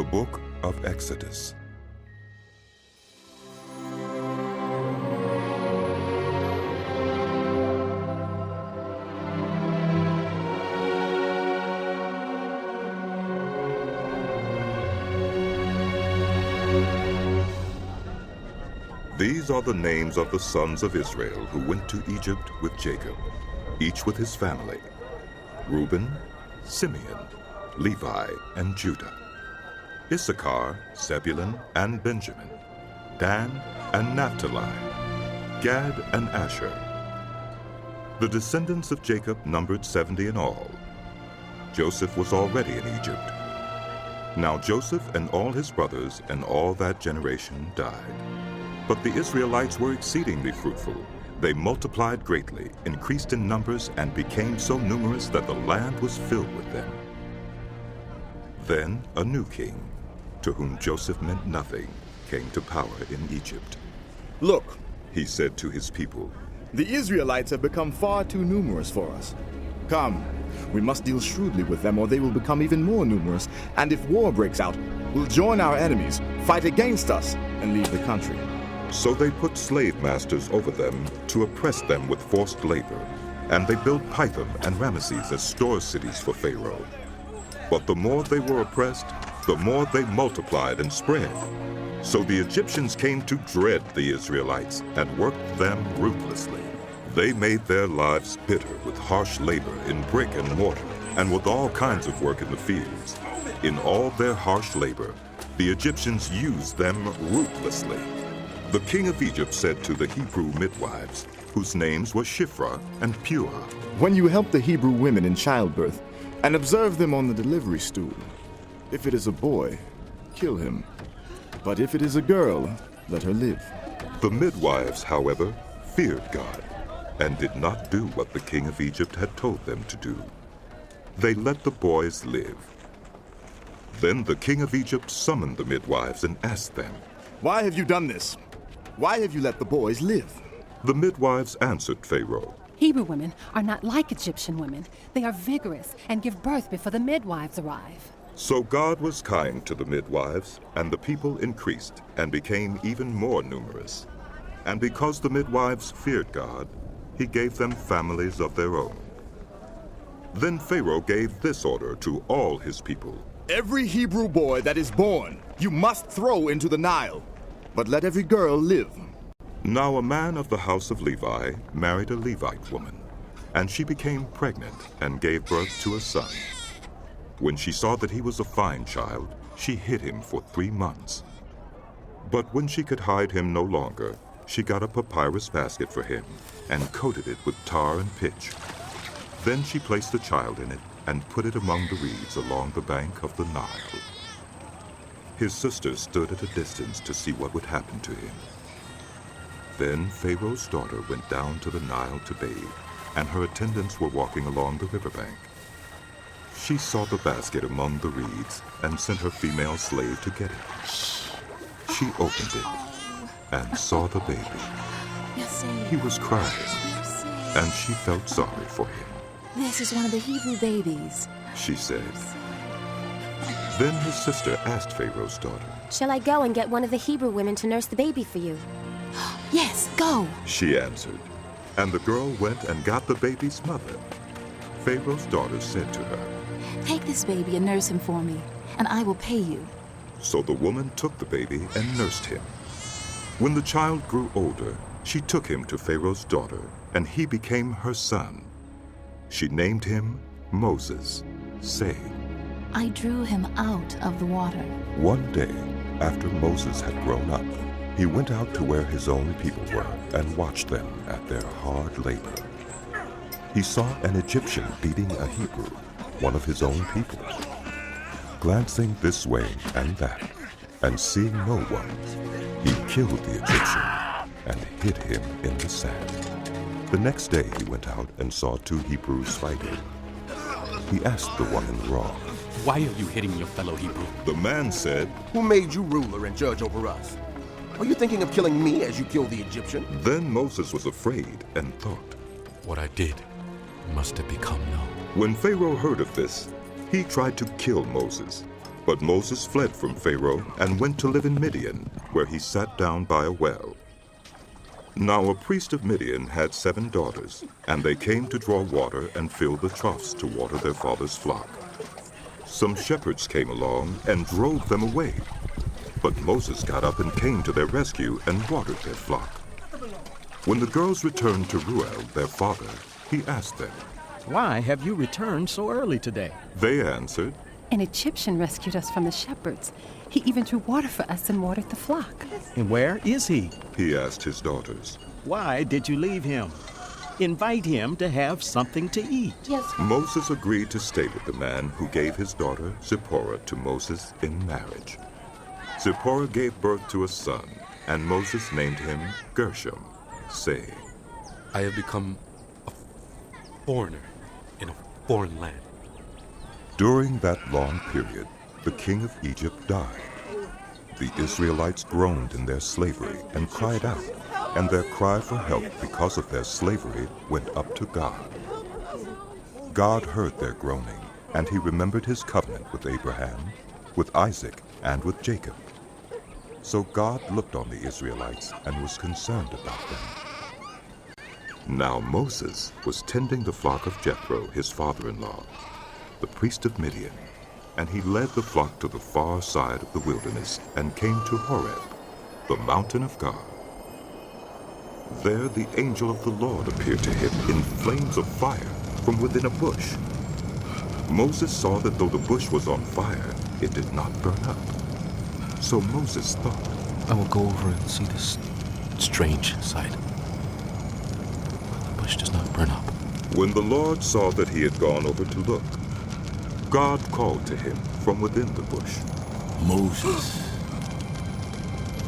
The Book of Exodus. These are the names of the sons of Israel who went to Egypt with Jacob, each with his family: Reuben, Simeon, Levi, and Judah; Issachar, Zebulun, and Benjamin; Dan and Naphtali; Gad and Asher. The descendants of Jacob numbered 70 in all. Joseph was already in Egypt. Now Joseph and all his brothers and all that generation died. But the Israelites were exceedingly fruitful. They multiplied greatly, increased in numbers, and became so numerous that the land was filled with them. Then a new king, to whom Joseph meant nothing, came to power in Egypt. "Look," he said to his people, "the Israelites have become far too numerous for us. Come, we must deal shrewdly with them, or they will become even more numerous, and if war breaks out, we'll join our enemies, fight against us, and leave the country." So they put slave masters over them to oppress them with forced labor, and they built Pithom and Ramesses as store cities for Pharaoh. But the more they were oppressed, the more they multiplied and spread. So the Egyptians came to dread the Israelites and worked them ruthlessly. They made their lives bitter with harsh labor in brick and mortar, and with all kinds of work in the fields. In all their harsh labor, the Egyptians used them ruthlessly. The king of Egypt said to the Hebrew midwives, whose names were Shiphrah and Puah, "When you help the Hebrew women in childbirth, and observe them on the delivery stool, if it is a boy, kill him. But if it is a girl, let her live." The midwives, however, feared God, and did not do what the king of Egypt had told them to do. They let the boys live. Then the king of Egypt summoned the midwives and asked them, "Why have you done this? Why have you let the boys live?" The midwives answered Pharaoh, "Hebrew women are not like Egyptian women. They are vigorous and give birth before the midwives arrive." So God was kind to the midwives, and the people increased and became even more numerous. And because the midwives feared God, he gave them families of their own. Then Pharaoh gave this order to all his people: "Every Hebrew boy that is born, you must throw into the Nile, but let every girl live." Now a man of the house of Levi married a Levite woman, and she became pregnant and gave birth to a son. When she saw that he was a fine child, she hid him for 3 months. But when she could hide him no longer, she got a papyrus basket for him and coated it with tar and pitch. Then she placed the child in it and put it among the reeds along the bank of the Nile. His sisters stood at a distance to see what would happen to him. Then Pharaoh's daughter went down to the Nile to bathe, and her attendants were walking along the riverbank. She saw the basket among the reeds and sent her female slave to get it. She opened it and saw the baby. He was crying, and she felt sorry for him. "This is one of the Hebrew babies," she said. Then his sister asked Pharaoh's daughter, "Shall I go and get one of the Hebrew women to nurse the baby for you?" "Yes, go." she answered. And the girl went and got the baby's mother. Pharaoh's daughter said to her, "Take this baby and nurse him for me, and I will pay you." So the woman took the baby and nursed him. When the child grew older, she took him to Pharaoh's daughter, and he became her son. She named him Moses, saying, "I drew him out of the water." One day, after Moses had grown up, he went out to where his own people were and watched them at their hard labor. He saw an Egyptian beating a Hebrew, one of his own people. Glancing this way and that, and seeing no one, he killed the Egyptian and hid him in the sand. The next day he went out and saw 2 Hebrews fighting. He asked the one in the wrong, "Why are you hitting your fellow Hebrew?" The man said, "Who made you ruler and judge over us? Are you thinking of killing me as you killed the Egyptian?" Then Moses was afraid and thought, What I did must have become known. When Pharaoh heard of this, he tried to kill Moses, But Moses fled from Pharaoh and went to live in Midian, where he sat down by a well. Now a priest of Midian had 7 daughters, and they came to draw water and fill the troughs to water their father's flock. Some shepherds came along and drove them away. But Moses got up and came to their rescue and watered their flock. When the girls returned to Reuel, their father, he asked them, "Why have you returned so early today?" They answered, An Egyptian rescued us from the shepherds. He even drew water for us and watered the flock. "And where is he?" he asked his daughters. "Why did you leave him? Invite him to have something to eat." Yes. Moses agreed to stay with the man who gave his daughter Zipporah to Moses in marriage. Zipporah gave birth to a son, and Moses named him Gershom, saying, I have become a foreigner in a foreign land. During that long period, the king of Egypt died. The Israelites groaned in their slavery and cried out, and their cry for help because of their slavery went up to God. God heard their groaning, and he remembered his covenant with Abraham, with Isaac, and with Jacob. So God looked on the Israelites and was concerned about them. Now Moses was tending the flock of Jethro, his father-in-law, the priest of Midian, and he led the flock to the far side of the wilderness and came to Horeb, the mountain of God. There the angel of the Lord appeared to him in flames of fire from within a bush. Moses saw that though the bush was on fire, it did not burn up. So Moses thought, I will go over and see this strange sight. But the bush does not burn up. When the Lord saw that he had gone over to look, God called to him from within the bush, Moses,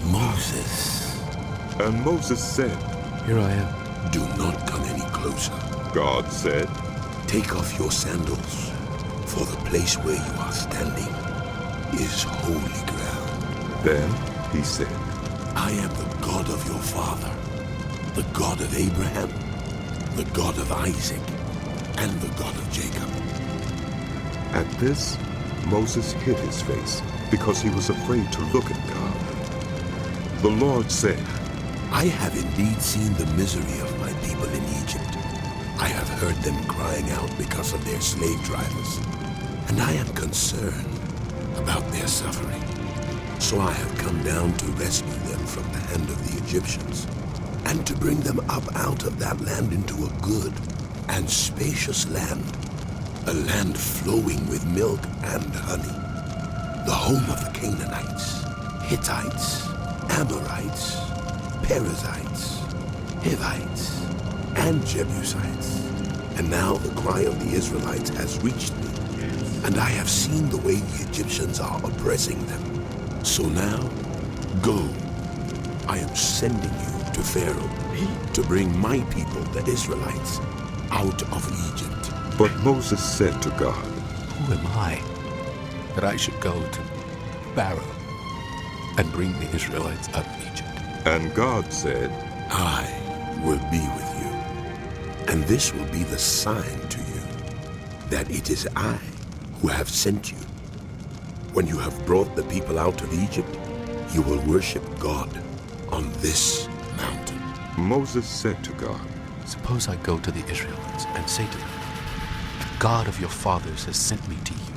Moses. And Moses said, Here I am. Do not come any closer. God said, Take off your sandals, for the place where you are standing is holy ground. Then he said, I am the God of your father, the God of Abraham, the God of Isaac, and the God of Jacob. At this, Moses hid his face because he was afraid to look at God. The Lord said, I have indeed seen the misery of my people in Egypt. I have heard them crying out because of their slave drivers, and I am concerned about their suffering. So I have come down to rescue them from the hand of the Egyptians, and to bring them up out of that land into a good and spacious land, a land flowing with milk and honey, the home of the Canaanites, Hittites, Amorites, Perizzites, Hivites, and Jebusites. And now the cry of the Israelites has reached me, and I have seen the way the Egyptians are oppressing them. So now, go. I am sending you to Pharaoh to bring my people, the Israelites, out of Egypt. But Moses said to God, Who am I that I should go to Pharaoh and bring the Israelites out of Egypt? And God said, I will be with you, and this will be the sign to you that it is I who have sent you. When you have brought the people out of Egypt, you will worship God on this mountain. Moses said to God, Suppose I go to the Israelites and say to them, The God of your fathers has sent me to you.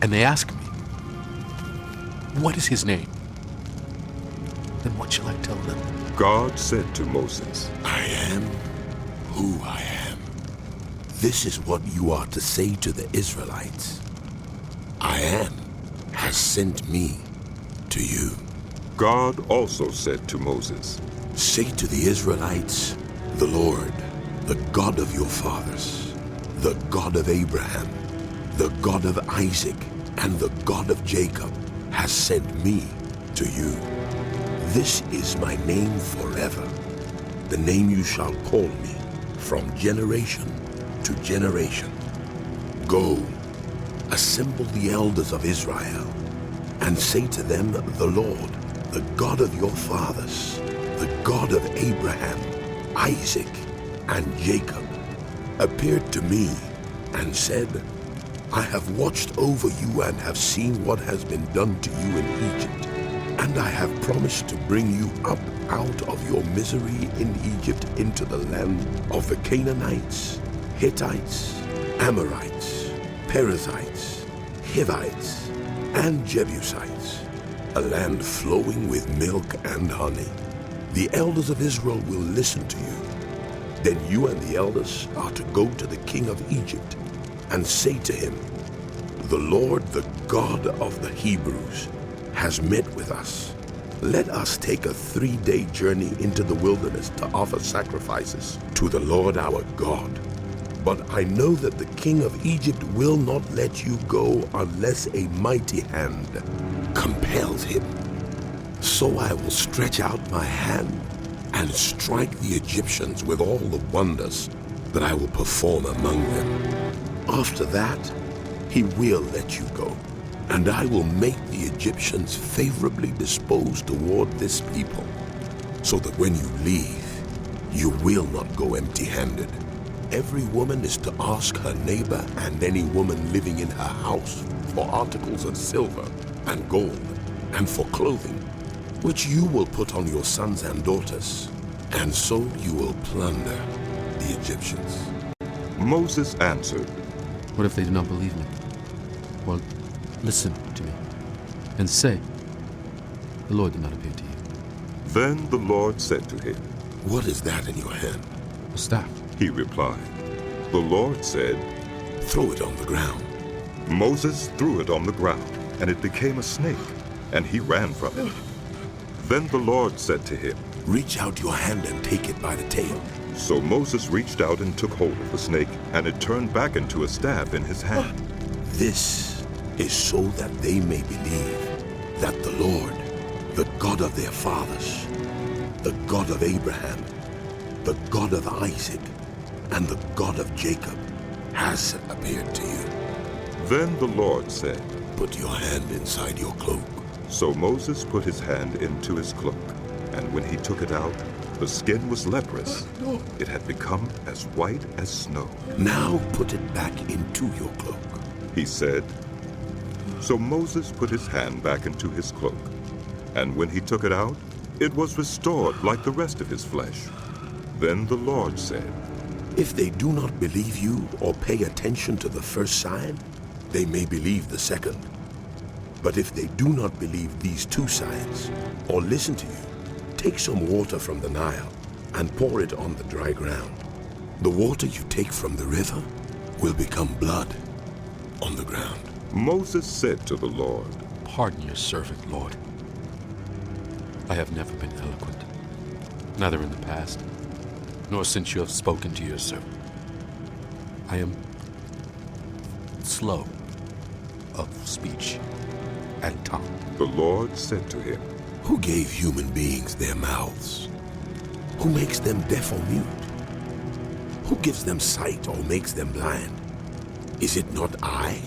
And they ask me, What is his name? Then what shall I tell them? God said to Moses, I am who I am. This is what you are to say to the Israelites. I am has sent me to you. God also said to Moses, Say to the Israelites, the Lord, the God of your fathers, the God of Abraham, the God of Isaac, and the God of Jacob has sent me to you. This is my name forever, the name you shall call me from generation to generation. Go, assemble the elders of Israel, and say to them, the Lord, the God of your fathers, the God of Abraham, Isaac, and Jacob, appeared to me and said, I have watched over you and have seen what has been done to you in Egypt. And I have promised to bring you up out of your misery in Egypt into the land of the Canaanites, Hittites, Amorites, Perizzites, Hivites, and Jebusites, a land flowing with milk and honey. The elders of Israel will listen to you. Then you and the elders are to go to the king of Egypt and say to him, "The Lord, the God of the Hebrews, has met with us. Let us take a 3-day journey into the wilderness to offer sacrifices to the Lord our God. But I know that the king of Egypt will not let you go unless a mighty hand compels him. So I will stretch out my hand and strike the Egyptians with all the wonders that I will perform among them. After that, he will let you go, and I will make the Egyptians favorably disposed toward this people, so that when you leave, you will not go empty-handed. Every woman is to ask her neighbor and any woman living in her house for articles of silver and gold and for clothing, which you will put on your sons and daughters, and so you will plunder the Egyptians." Moses answered, What if they do not believe me? Well, listen to me and say, the Lord did not appear to you. Then the Lord said to him, "What is that in your hand?" A staff. He replied. The Lord said, "Throw it on the ground." Moses threw it on the ground, and it became a snake, and he ran from it. Then the Lord said to him, "Reach out your hand and take it by the tail." So Moses reached out and took hold of the snake, and it turned back into a staff in his hand. This is so that they may believe that the Lord, the God of their fathers, the God of Abraham, the God of Isaac, and the God of Jacob, has appeared to you. Then the Lord said, "Put your hand inside your cloak." So Moses put his hand into his cloak, and when he took it out, the skin was leprous. It had become as white as snow. "Now put it back into your cloak," he said. So Moses put his hand back into his cloak, and when he took it out, it was restored like the rest of his flesh. Then the Lord said, "If they do not believe you or pay attention to the first sign, they may believe the second. But if they do not believe these 2 signs or listen to you, take some water from the Nile and pour it on the dry ground. The water you take from the river will become blood on the ground." Moses said to the Lord, Pardon your servant, Lord. I have never been eloquent, neither in the past, nor since you have spoken to your servant. I am slow of speech and tongue. The Lord said to him, "Who gave human beings their mouths? Who makes them deaf or mute? Who gives them sight or makes them blind? Is it not I,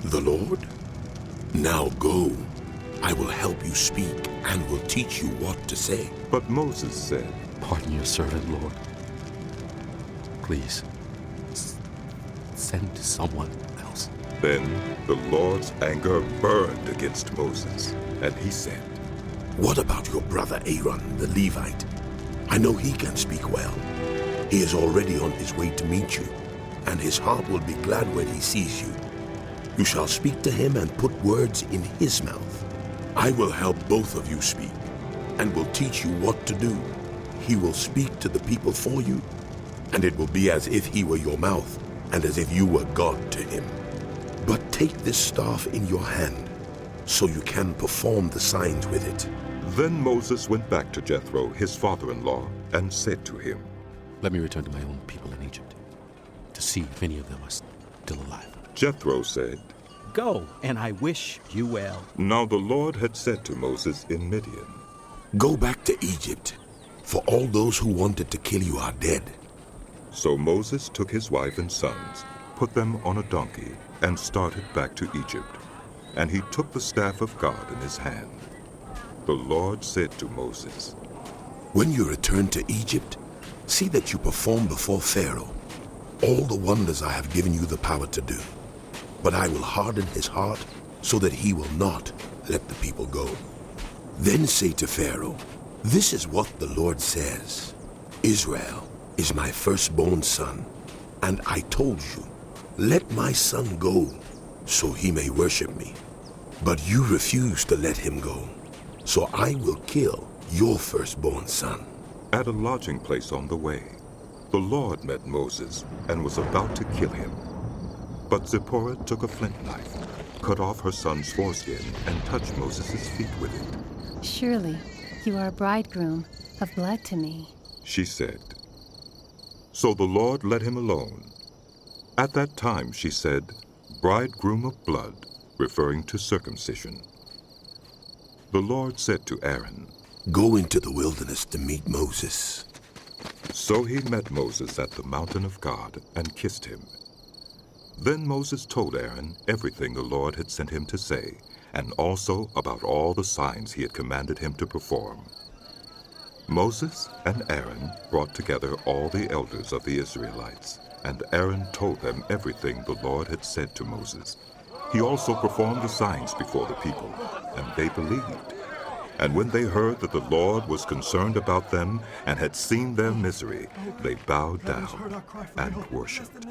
the Lord? Now go, I will help you speak and will teach you what to say." But Moses said, Pardon your servant, Lord. Please, send someone else. Then the Lord's anger burned against Moses, and he said, "What about your brother Aaron, the Levite? I know he can speak well. He is already on his way to meet you, and his heart will be glad when he sees you. You shall speak to him and put words in his mouth. I will help both of you speak, and will teach you what to do. He will speak to the people for you, and it will be as if he were your mouth, and as if you were God to him. But take this staff in your hand, so you can perform the signs with it." Then Moses went back to Jethro, his father-in-law, and said to him, Let me return to my own people in Egypt to see if any of them are still alive. Jethro said, Go, and I wish you well. Now the Lord had said to Moses in Midian, "Go back to Egypt, for all those who wanted to kill you are dead." So Moses took his wife and sons, put them on a donkey, and started back to Egypt. And he took the staff of God in his hand. The Lord said to Moses, "When you return to Egypt, see that you perform before Pharaoh all the wonders I have given you the power to do. but I will harden his heart so that he will not let the people go. Then say to Pharaoh, this is what the Lord says. Israel is my firstborn son, and I told you, let my son go, so he may worship me. But you refuse to let him go, so I will kill your firstborn son. At a lodging place on the way, the Lord met Moses and was about to kill him. But Zipporah took a flint knife, cut off her son's foreskin, and touched Moses' feet with it. Surely you are a bridegroom of blood to me, she said. So the Lord let him alone. At that time she said, bridegroom of blood, referring to circumcision. The Lord said to Aaron, go into the wilderness to meet Moses. So he met Moses at the mountain of God and kissed him. Then Moses told Aaron everything the Lord had sent him to say, and also about all the signs he had commanded him to perform. Moses and Aaron brought together all the elders of the Israelites, and Aaron told them everything the Lord had said to Moses. He also performed the signs before the people, and they believed. And when they heard that the Lord was concerned about them and had seen their misery, they bowed down and worshipped.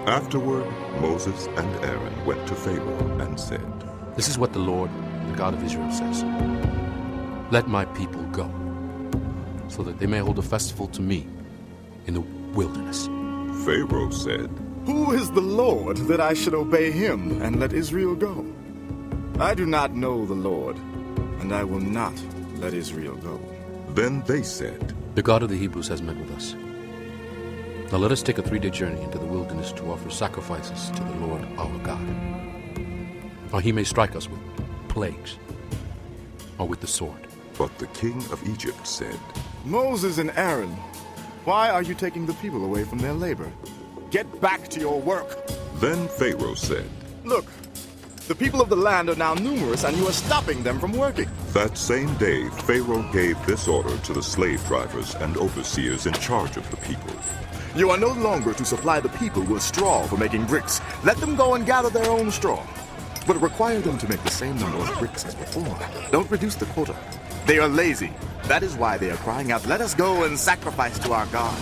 Afterward, Moses and Aaron went to Pharaoh and said, This is what the Lord, the God of Israel, says. Let my people go, so that they may hold a festival to me in the wilderness. Pharaoh said, Who is the Lord that I should obey him and let Israel go? I do not know the Lord, and I will not let Israel go. Then they said, The God of the Hebrews has met with us. Now let us take a 3-day journey into the wilderness to offer sacrifices to the Lord our God. Or he may strike us with plagues, or with the sword. But the king of Egypt said, Moses and Aaron, why are you taking the people away from their labor? Get back to your work. Then Pharaoh said, Look, the people of the land are now numerous, and you are stopping them from working. That same day, Pharaoh gave this order to the slave drivers and overseers in charge of the people. You are no longer to supply the people with straw for making bricks. Let them go and gather their own straw. But require them to make the same number of bricks as before. Don't reduce the quota. They are lazy. That is why they are crying out, let us go and sacrifice to our God.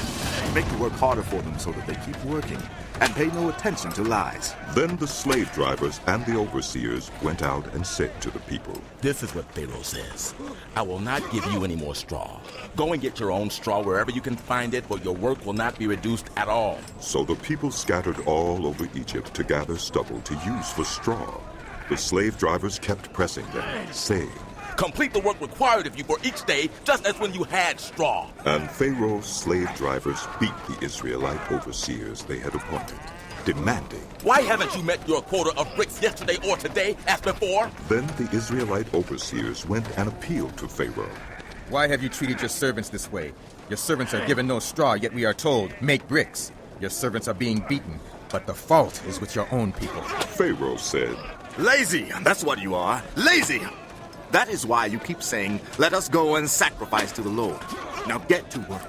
Make the work harder for them so that they keep working and pay no attention to lies. Then the slave drivers and the overseers went out and said to the people, This is what Pharaoh says. I will not give you any more straw. Go and get your own straw wherever you can find it, but your work will not be reduced at all. So the people scattered all over Egypt to gather stubble to use for straw. The slave drivers kept pressing them, saying, Complete the work required of you for each day, just as when you had straw. And Pharaoh's slave drivers beat the Israelite overseers they had appointed, demanding, Why haven't you met your quota of bricks yesterday or today as before? Then the Israelite overseers went and appealed to Pharaoh. Why have you treated your servants this way? Your servants are given no straw, yet we are told, make bricks. Your servants are being beaten, but the fault is with your own people. Pharaoh said, Lazy, that's what you are. Lazy! That is why you keep saying, let us go and sacrifice to the Lord. Now get to work.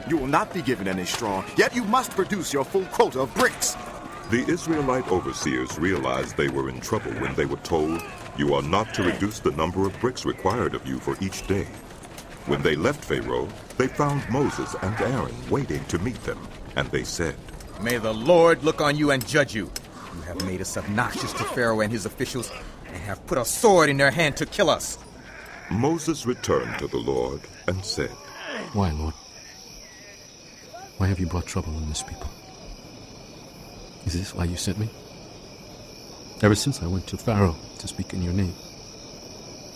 You will not be given any straw, yet you must produce your full quota of bricks. The Israelite overseers realized they were in trouble when they were told, You are not to reduce the number of bricks required of you for each day. When they left Pharaoh, they found Moses and Aaron waiting to meet them, and they said, May the Lord look on you and judge you. You have made us obnoxious to Pharaoh and his officials, and have put a sword in their hand to kill us. Moses returned to the Lord and said, Why, Lord? Why have you brought trouble on this people? Is this why you sent me? Ever since I went to Pharaoh to speak in your name,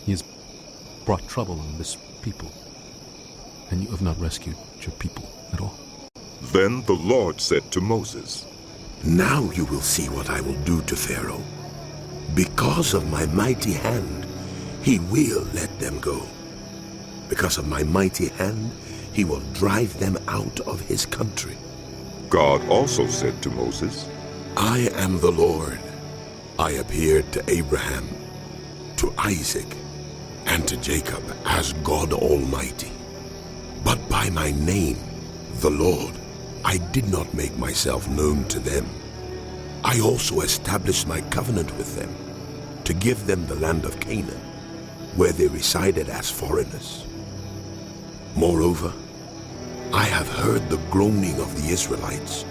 he has brought trouble on this people, and you have not rescued your people at all. Then the Lord said to Moses, Now you will see what I will do to Pharaoh. Because of my mighty hand, he will let them go. Because of my mighty hand, he will drive them out of his country. God also said to Moses, I am the Lord. I appeared to Abraham, to Isaac, and to Jacob as God Almighty. But by my name, the Lord, I did not make myself known to them. I also established my covenant with them to give them the land of Canaan, where they resided as foreigners. Moreover, I have heard the groaning of the Israelites,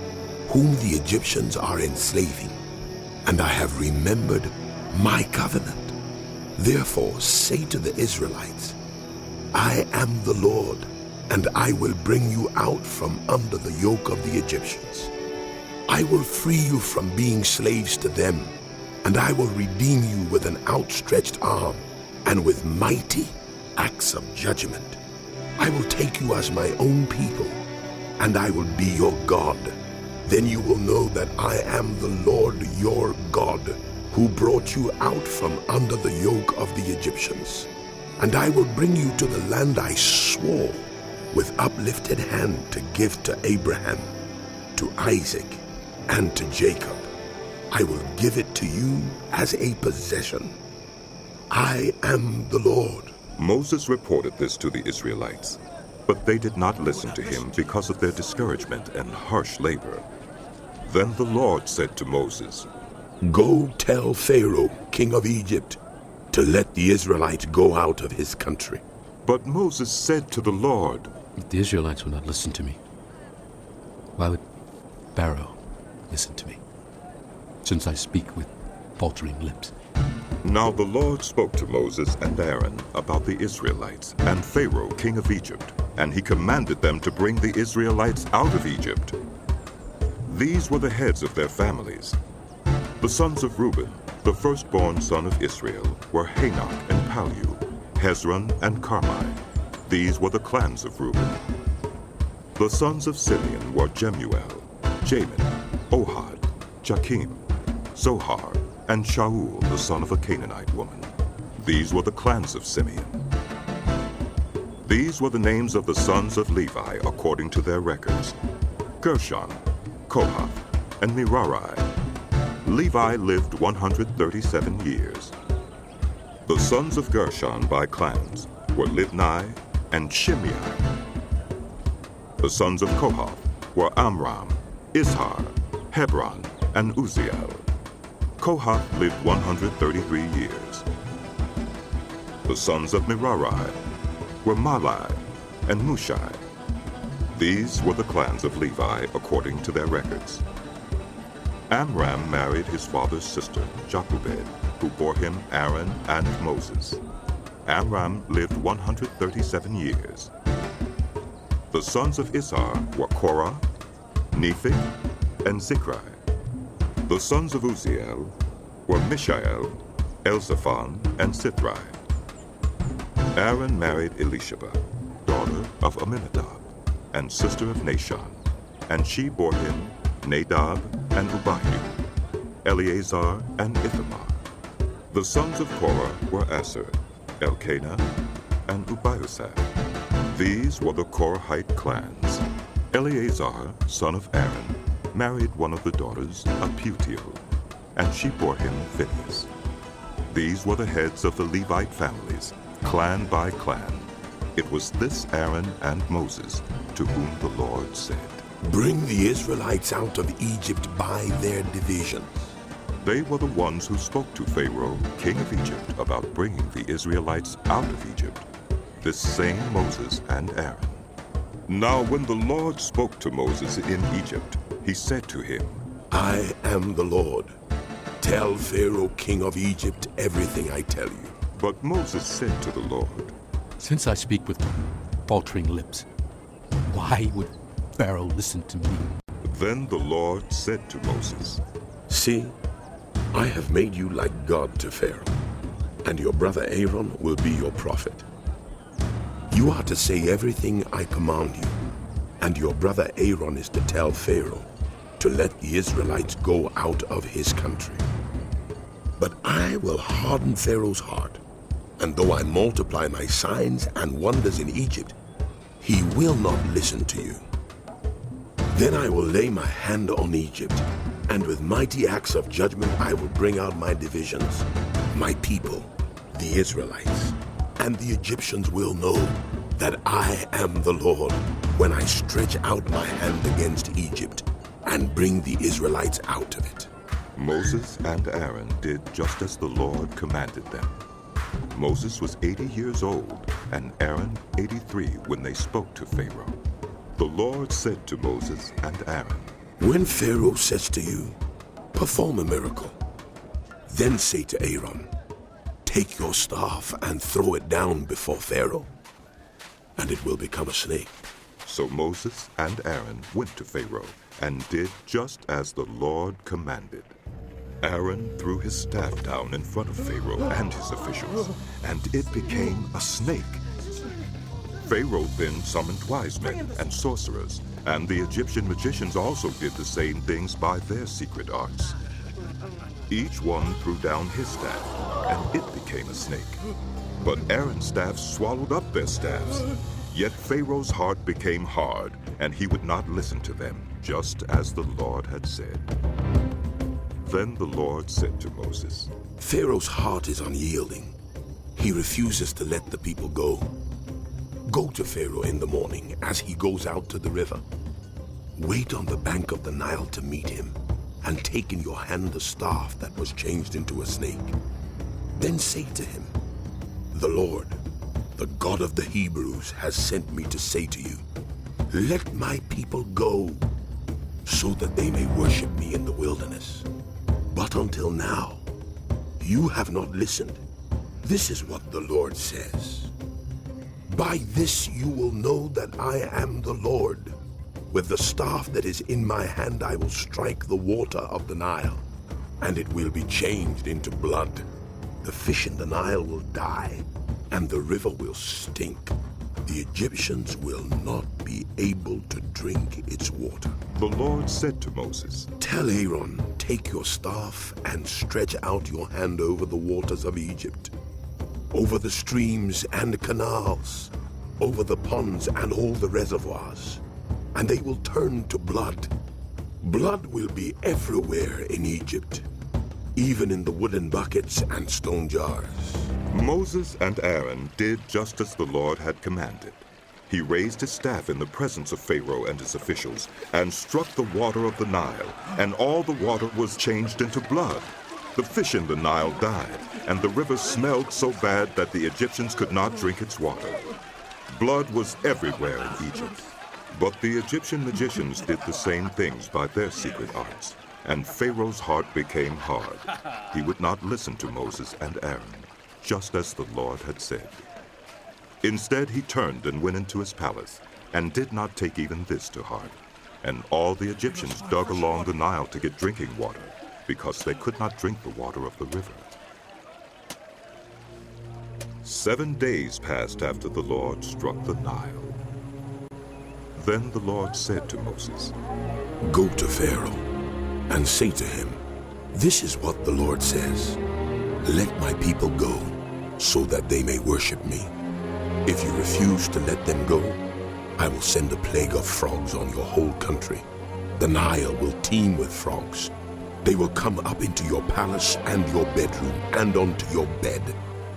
whom the Egyptians are enslaving, and I have remembered my covenant. Therefore say to the Israelites, I am the Lord, and I will bring you out from under the yoke of the Egyptians. I will free you from being slaves to them, and I will redeem you with an outstretched arm and with mighty acts of judgment. I will take you as my own people, and I will be your God. Then you will know that I am the Lord your God, who brought you out from under the yoke of the Egyptians. And I will bring you to the land I swore with uplifted hand to give to Abraham, to Isaac, and to Jacob. I will give it to you as a possession. I am the Lord. Moses reported this to the Israelites, but they did not listen to him because of their discouragement and harsh labor. Then the Lord said to Moses, Go tell Pharaoh, king of Egypt, to let the Israelites go out of his country. But Moses said to the Lord, If the Israelites will not listen to me, why would Pharaoh listen to me, since I speak with faltering lips? Now the Lord spoke to Moses and Aaron about the Israelites and Pharaoh, king of Egypt, and he commanded them to bring the Israelites out of Egypt. These were the heads of their families. The sons of Reuben, the firstborn son of Israel, were Hanok and Palu, Hezron and Carmi. These were the clans of Reuben. The sons of Simeon were Jemuel, Jamin, Ohad, Jakim, Zohar, and Shaul, the son of a Canaanite woman. These were the clans of Simeon. These were the names of the sons of Levi according to their records: Gershon, Kohath, and Merari. Levi lived 137 years. The sons of Gershon by clans were Libni and Shimei. The sons of Kohath were Amram, Izhar, Hebron, and Uzziel. Kohath lived 133 years. The sons of Merari were Malai and Mushai. These were the clans of Levi according to their records. Amram married his father's sister, Jochebed, who bore him Aaron and Moses. Amram lived 137 years. The sons of Izhar were Korah, Nephi, and Zikri. The sons of Uzziel were Mishael, Elzaphan, and Sithri. Aaron married Elisheba, daughter of Aminadab, and sister of Nashon, and she bore him Nadab and Abihu, Eleazar and Ithamar. The sons of Korah were Asher, Elkanah, and Abiasaph. These were the Korahite clans. Eleazar, son of Aaron, married one of the daughters of Putiel, and she bore him Phinehas. These were the heads of the Levite families, clan by clan. It was this Aaron and Moses to whom the Lord said, Bring the Israelites out of Egypt by their divisions. They were the ones who spoke to Pharaoh, king of Egypt, about bringing the Israelites out of Egypt, this same Moses and Aaron. Now when the Lord spoke to Moses in Egypt, he said to him, I am the Lord. Tell Pharaoh, king of Egypt, everything I tell you. But Moses said to the Lord, Since I speak with faltering lips, why would Pharaoh listen to me? Then the Lord said to Moses, See, I have made you like God to Pharaoh, and your brother Aaron will be your prophet. You are to say everything I command you, and your brother Aaron is to tell Pharaoh to let the Israelites go out of his country. But I will harden Pharaoh's heart, and though I multiply my signs and wonders in Egypt, he will not listen to you. Then I will lay my hand on Egypt, and with mighty acts of judgment I will bring out my divisions, my people, the Israelites. And the Egyptians will know that I am the Lord when I stretch out my hand against Egypt and bring the Israelites out of it. Moses and Aaron did just as the Lord commanded them. Moses was 80 years old and Aaron 83 when they spoke to Pharaoh. The Lord said to Moses and Aaron, "When Pharaoh says to you, 'Perform a miracle,' then say to Aaron, 'Take your staff and throw it down before Pharaoh, and it will become a snake.'" So Moses and Aaron went to Pharaoh and did just as the Lord commanded. Aaron threw his staff down in front of Pharaoh and his officials, and it became a snake. Pharaoh then summoned wise men and sorcerers, and the Egyptian magicians also did the same things by their secret arts. Each one threw down his staff, and it became a snake. But Aaron's staff swallowed up their staffs. Yet Pharaoh's heart became hard, and he would not listen to them, just as the Lord had said. Then the Lord said to Moses, "Pharaoh's heart is unyielding. He refuses to let the people go. Go to Pharaoh in the morning as he goes out to the river. Wait on the bank of the Nile to meet him, and take in your hand the staff that was changed into a snake. Then say to him, 'The Lord, the God of the Hebrews, has sent me to say to you, let my people go, so that they may worship me in the wilderness. But until now, you have not listened. This is what the Lord says. By this you will know that I am the Lord. With the staff that is in my hand I will strike the water of the Nile, and it will be changed into blood. The fish in the Nile will die, and the river will stink. The Egyptians will not be able to drink its water." The Lord said to Moses, "Tell Aaron, take your staff and stretch out your hand over the waters of Egypt, over the streams and canals, over the ponds and all the reservoirs, and they will turn to blood. Blood will be everywhere in Egypt, even in the wooden buckets and stone jars." Moses and Aaron did just as the Lord had commanded. He raised his staff in the presence of Pharaoh and his officials and struck the water of the Nile, and all the water was changed into blood. The fish in the Nile died, and the river smelled so bad that the Egyptians could not drink its water. Blood was everywhere in Egypt. But the Egyptian magicians did the same things by their secret arts, and Pharaoh's heart became hard. He would not listen to Moses and Aaron, just as the Lord had said. Instead, he turned and went into his palace, and did not take even this to heart. And all the Egyptians dug along the Nile to get drinking water, because they could not drink the water of the river. 7 days passed after the Lord struck the Nile. Then the Lord said to Moses, "Go to Pharaoh and say to him, 'This is what the Lord says. Let my people go, so that they may worship me. If you refuse to let them go, I will send a plague of frogs on your whole country. The Nile will teem with frogs. They will come up into your palace and your bedroom and onto your bed,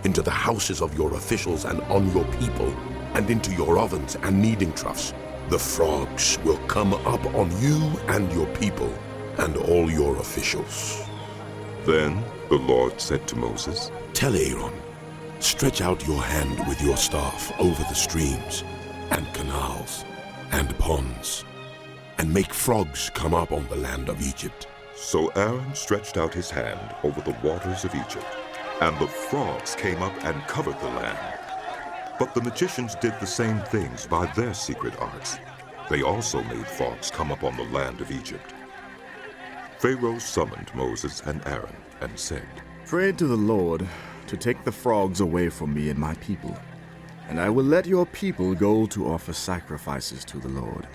into the houses of your officials and on your people, and into your ovens and kneading troughs. The frogs will come up on you and your people and all your officials." Then the Lord said to Moses, "Tell Aaron, stretch out your hand with your staff over the streams and canals and ponds, and make frogs come up on the land of Egypt." So Aaron stretched out his hand over the waters of Egypt, and the frogs came up and covered the land. But the magicians did the same things by their secret arts. They also made frogs come up on the land of Egypt. Pharaoh summoned Moses and Aaron and said, "Pray to the Lord to take the frogs away from me and my people, and I will let your people go to offer sacrifices to the Lord."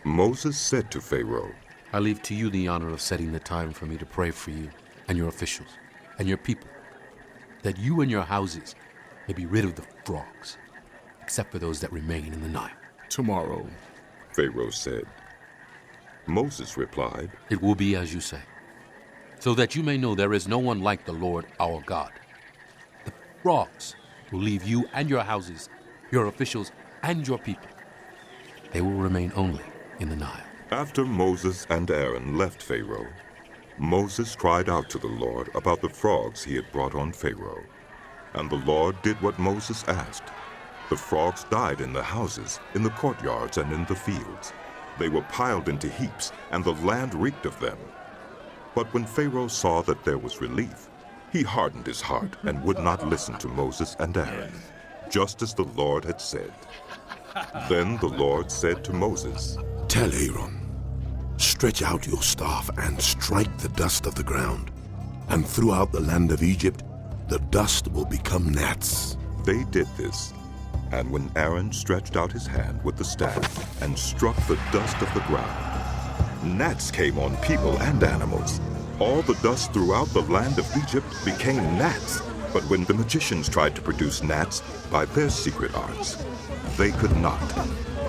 Moses said to Pharaoh, "I leave to you the honor of setting the time for me to pray for you and your officials and your people, that you and your houses may be rid of the frogs, except for those that remain in the Nile." "Tomorrow," Pharaoh said. Moses replied, "It will be as you say, so that you may know there is no one like the Lord our God. The frogs will leave you and your houses, your officials, and your people. They will remain only in the Nile. After Moses and Aaron left Pharaoh, Moses cried out to the Lord about the frogs he had brought on Pharaoh. And the Lord did what Moses asked. The frogs died in the houses, in the courtyards, and in the fields. They were piled into heaps, and the land reeked of them. But when Pharaoh saw that there was relief, he hardened his heart and would not listen to Moses and Aaron, just as the Lord had said. Then the Lord said to Moses, "Tell Aaron, stretch out your staff and strike the dust of the ground, and throughout the land of Egypt the dust will become gnats." They did this, and when Aaron stretched out his hand with the staff and struck the dust of the ground, gnats came on people and animals. All the dust throughout the land of Egypt became gnats. But when the magicians tried to produce gnats by their secret arts, they could not.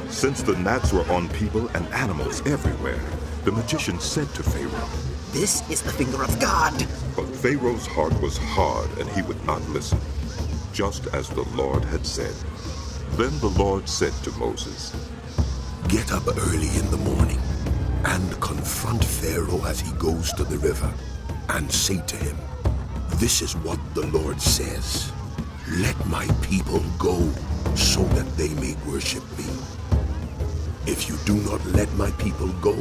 Since the gnats were on people and animals everywhere, the magicians said to Pharaoh, "This is the finger of God." But Pharaoh's heart was hard, and he would not listen, just as the Lord had said. Then the Lord said to Moses, "Get up early in the morning and confront Pharaoh as he goes to the river, and say to him, 'This is what the Lord says. Let my people go so that they may worship me. If you do not let my people go,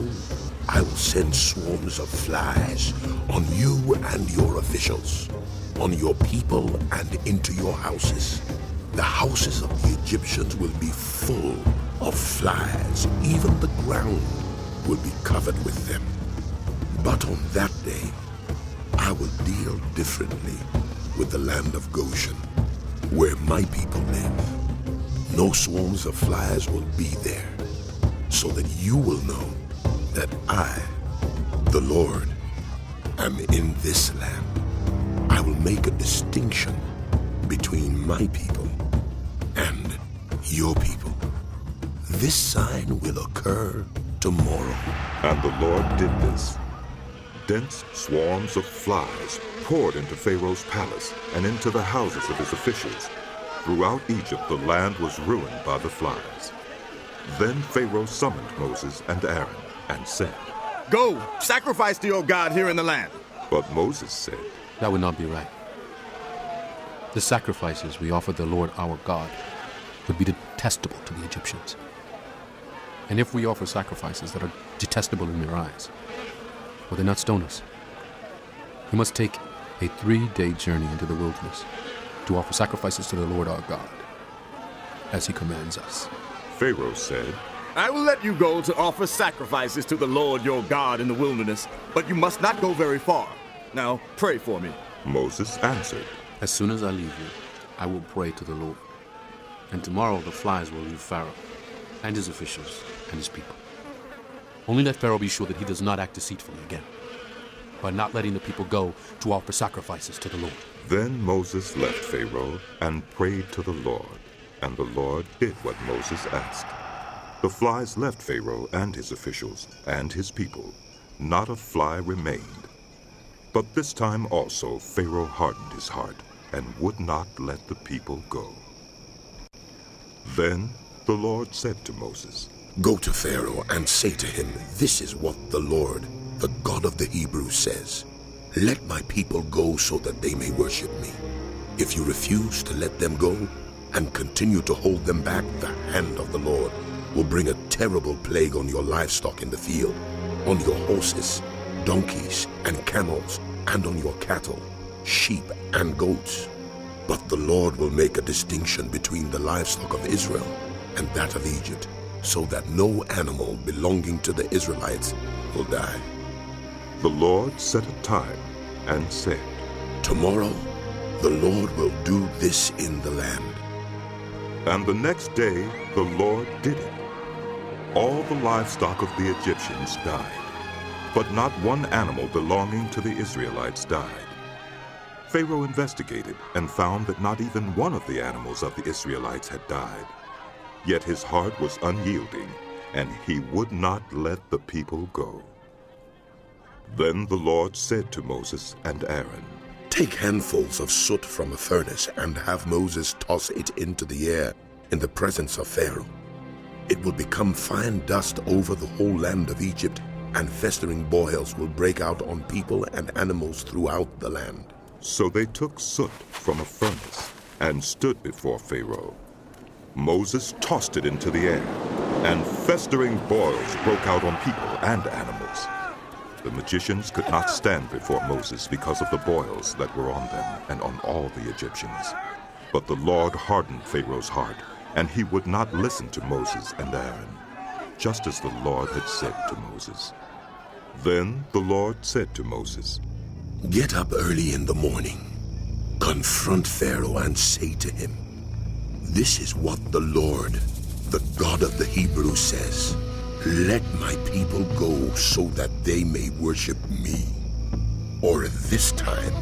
I will send swarms of flies on you and your officials, on your people and into your houses. The houses of the Egyptians will be full of flies. Even the ground will be covered with them. But on that day, I will deal differently with the land of Goshen, where my people live. No swarms of flies will be there, so that you will know that I, the Lord, am in this land. I will make a distinction between my people and your people. This sign will occur tomorrow." And the Lord did this. Dense swarms of flies poured into Pharaoh's palace and into the houses of his officials. Throughout Egypt, the land was ruined by the flies. Then Pharaoh summoned Moses and Aaron and said, "Go, sacrifice to your God here in the land." But Moses said, "That would not be right. The sacrifices we offer the Lord our God would be detestable to the Egyptians. And if we offer sacrifices that are detestable in their eyes, will they not stone us? We must take a 3-day journey into the wilderness to offer sacrifices to the Lord our God, as he commands us." Pharaoh said, "I will let you go to offer sacrifices to the Lord your God in the wilderness, but you must not go very far. Now pray for me." Moses answered, "As soon as I leave you, I will pray to the Lord. And tomorrow the flies will leave Pharaoh and his officials and his people. Only let Pharaoh be sure that he does not act deceitfully again, by not letting the people go to offer sacrifices to the Lord." Then Moses left Pharaoh and prayed to the Lord, and the Lord did what Moses asked. The flies left Pharaoh and his officials and his people. Not a fly remained. But this time also Pharaoh hardened his heart and would not let the people go. Then the Lord said to Moses, "Go to Pharaoh and say to him, 'This is what the Lord, the God of the Hebrews, says. Let my people go so that they may worship me. If you refuse to let them go and continue to hold them back, the hand of the Lord will bring a terrible plague on your livestock in the field, on your horses, donkeys, and camels, and on your cattle, sheep, and goats. But the Lord will make a distinction between the livestock of Israel and that of Egypt, so that no animal belonging to the Israelites will die." The Lord set a time and said, "Tomorrow the Lord will do this in the land." And the next day the Lord did it. All the livestock of the Egyptians died, but not one animal belonging to the Israelites died. Pharaoh investigated and found that not even one of the animals of the Israelites had died. Yet his heart was unyielding, and he would not let the people go. Then the Lord said to Moses and Aaron, "Take handfuls of soot from a furnace and have Moses toss it into the air in the presence of Pharaoh. It will become fine dust over the whole land of Egypt, and festering boils will break out on people and animals throughout the land. So they took soot from a furnace and stood before Pharaoh. Moses tossed it into the air, and festering boils broke out on people and animals. The magicians could not stand before Moses because of the boils that were on them and on all the Egyptians. But the Lord hardened Pharaoh's heart, and he would not listen to Moses and Aaron, just as the Lord had said to Moses. Then the Lord said to Moses, "Get up early in the morning, confront Pharaoh and say to him, 'This is what the Lord, the God of the Hebrews, says. Let my people go so that they may worship me. Or this time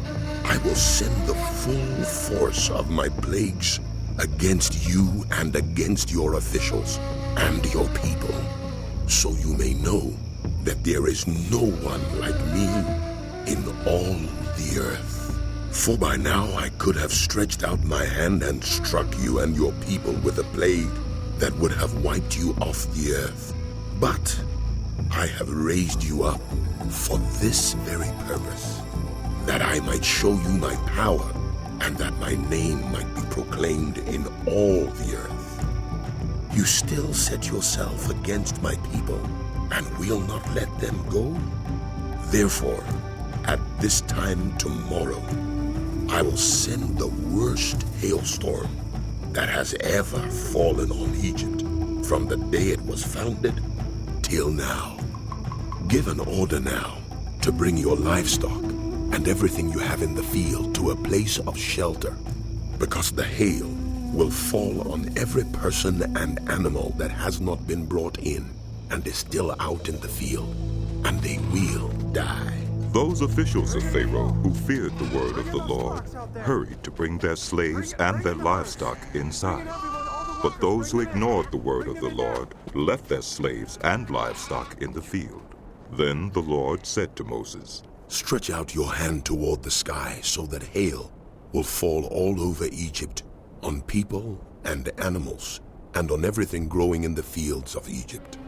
I will send the full force of my plagues against you and against your officials and your people, so you may know that there is no one like me in all the earth. For by now I could have stretched out my hand and struck you and your people with a plague that would have wiped you off the earth. But I have raised you up for this very purpose, that I might show you my power and that my name might be proclaimed in all the earth. You still set yourself against my people and will not let them go? Therefore, at this time tomorrow, I will send the worst hailstorm that has ever fallen on Egypt from the day it was founded till now. Give an order now to bring your livestock and everything you have in the field to a place of shelter, because the hail will fall on every person and animal that has not been brought in and is still out in the field, and they will die." Those officials of Pharaoh who feared the word of the Lord hurried to bring their slaves and their livestock inside. But those who ignored the word of the Lord left their slaves and livestock in the field. Then the Lord said to Moses, "Stretch out your hand toward the sky so that hail will fall all over Egypt, on people and animals, and on everything growing in the fields of Egypt."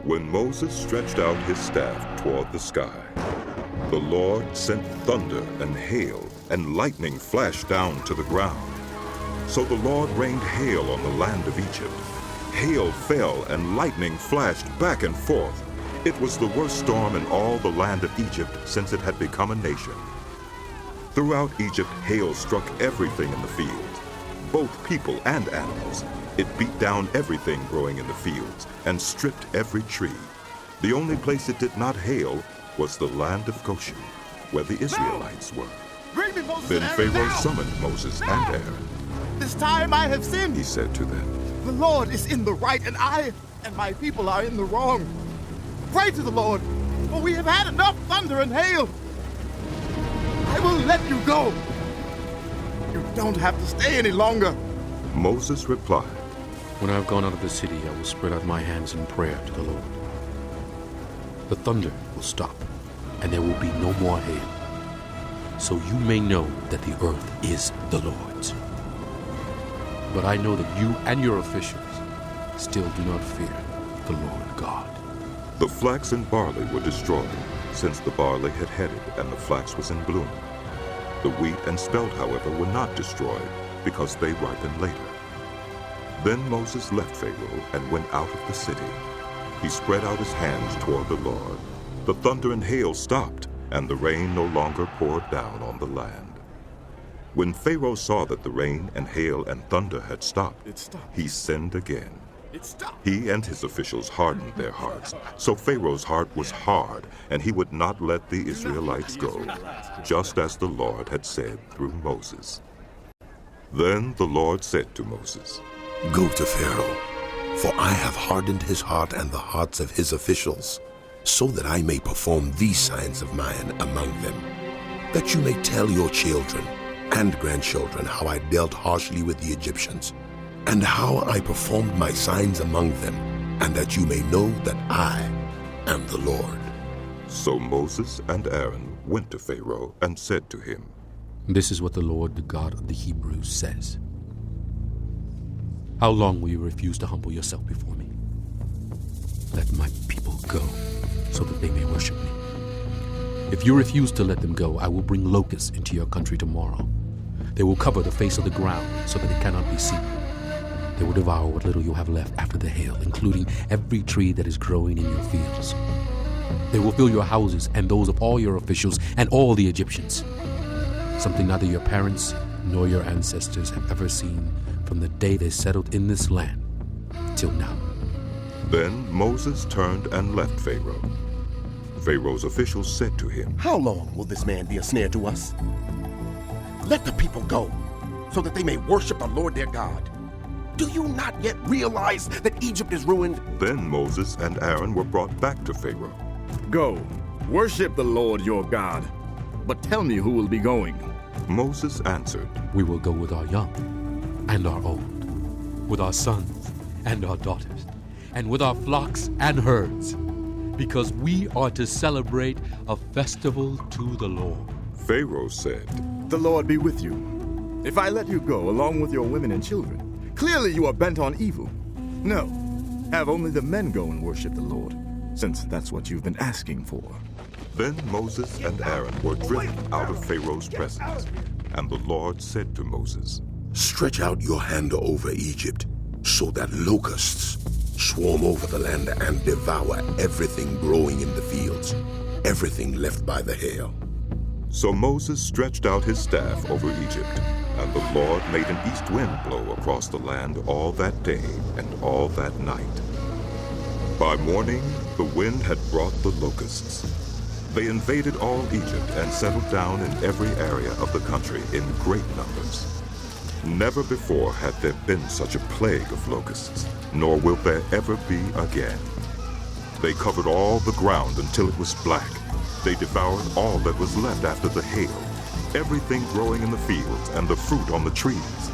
When Moses stretched out his staff toward the sky, the Lord sent thunder and hail, and lightning flashed down to the ground. So the Lord rained hail on the land of Egypt. Hail fell and lightning flashed back and forth. It was the worst storm in all the land of Egypt since it had become a nation. Throughout Egypt, hail struck everything in the fields, both people and animals. It beat down everything growing in the fields and stripped every tree. The only place it did not hail was the land of Goshen, where the Israelites were. Bring me Moses Then and Aaron Pharaoh now. summoned Moses and Aaron. "This time I have sinned," he said to them. "The Lord is in the right, and I and my people are in the wrong. Pray to the Lord, for we have had enough thunder and hail. I will let you go. You don't have to stay any longer." Moses replied, "When I have gone out of the city, I will spread out my hands in prayer to the Lord. The thunder will stop, and there will be no more hail, so you may know that the earth is the Lord's. But I know that you and your officials still do not fear the Lord God." The flax and barley were destroyed, since the barley had headed and the flax was in bloom. The wheat and spelt, however, were not destroyed, because they ripened later. Then Moses left Pharaoh and went out of the city. He spread out his hands toward the Lord. The thunder and hail stopped, and the rain no longer poured down on the land. When Pharaoh saw that the rain and hail and thunder had stopped, he sinned again. He and his officials hardened their hearts, so Pharaoh's heart was hard, and he would not let the Israelites go, just as the Lord had said through Moses. Then the Lord said to Moses, "Go to Pharaoh, for I have hardened his heart and the hearts of his officials, so that I may perform these signs of mine among them, that you may tell your children and grandchildren how I dealt harshly with the Egyptians, and how I performed my signs among them, and that you may know that I am the Lord." So Moses and Aaron went to Pharaoh and said to him, "This is what the Lord, the God of the Hebrews, says. How long will you refuse to humble yourself before me? Let my people go, so that they may worship me. If you refuse to let them go, I will bring locusts into your country tomorrow. They will cover the face of the ground so that it cannot be seen. They will devour what little you have left after the hail, including every tree that is growing in your fields. They will fill your houses and those of all your officials and all the Egyptians, something neither your parents nor your ancestors have ever seen from the day they settled in this land till now. Then Moses turned and left Pharaoh. Pharaoh's officials said to him, How long will this man be a snare to us? Let the people go, so that they may worship the Lord their God. Do you not yet realize that Egypt is ruined? Then Moses and Aaron were brought back to Pharaoh. Go, worship the Lord your God. But tell me who will be going. Moses answered, We will go with our young and our old, with our sons and our daughters, and with our flocks and herds, because we are to celebrate a festival to the Lord. Pharaoh said, The Lord be with you. If I let you go along with your women and children, clearly you are bent on evil. No, have only the men go and worship the Lord, since that's what you've been asking for. Then Moses and Aaron were driven out of Pharaoh's presence. And the Lord said to Moses, Stretch out your hand over Egypt, so that locusts swarm over the land and devour everything growing in the fields, everything left by the hail. So Moses stretched out his staff over Egypt, and the Lord made an east wind blow across the land all that day and all that night. By morning, the wind had brought the locusts. They invaded all Egypt and settled down in every area of the country in great numbers. Never before had there been such a plague of locusts, nor will there ever be again. They covered all the ground until it was black. They devoured all that was left after the hail, everything growing in the fields and the fruit on the trees.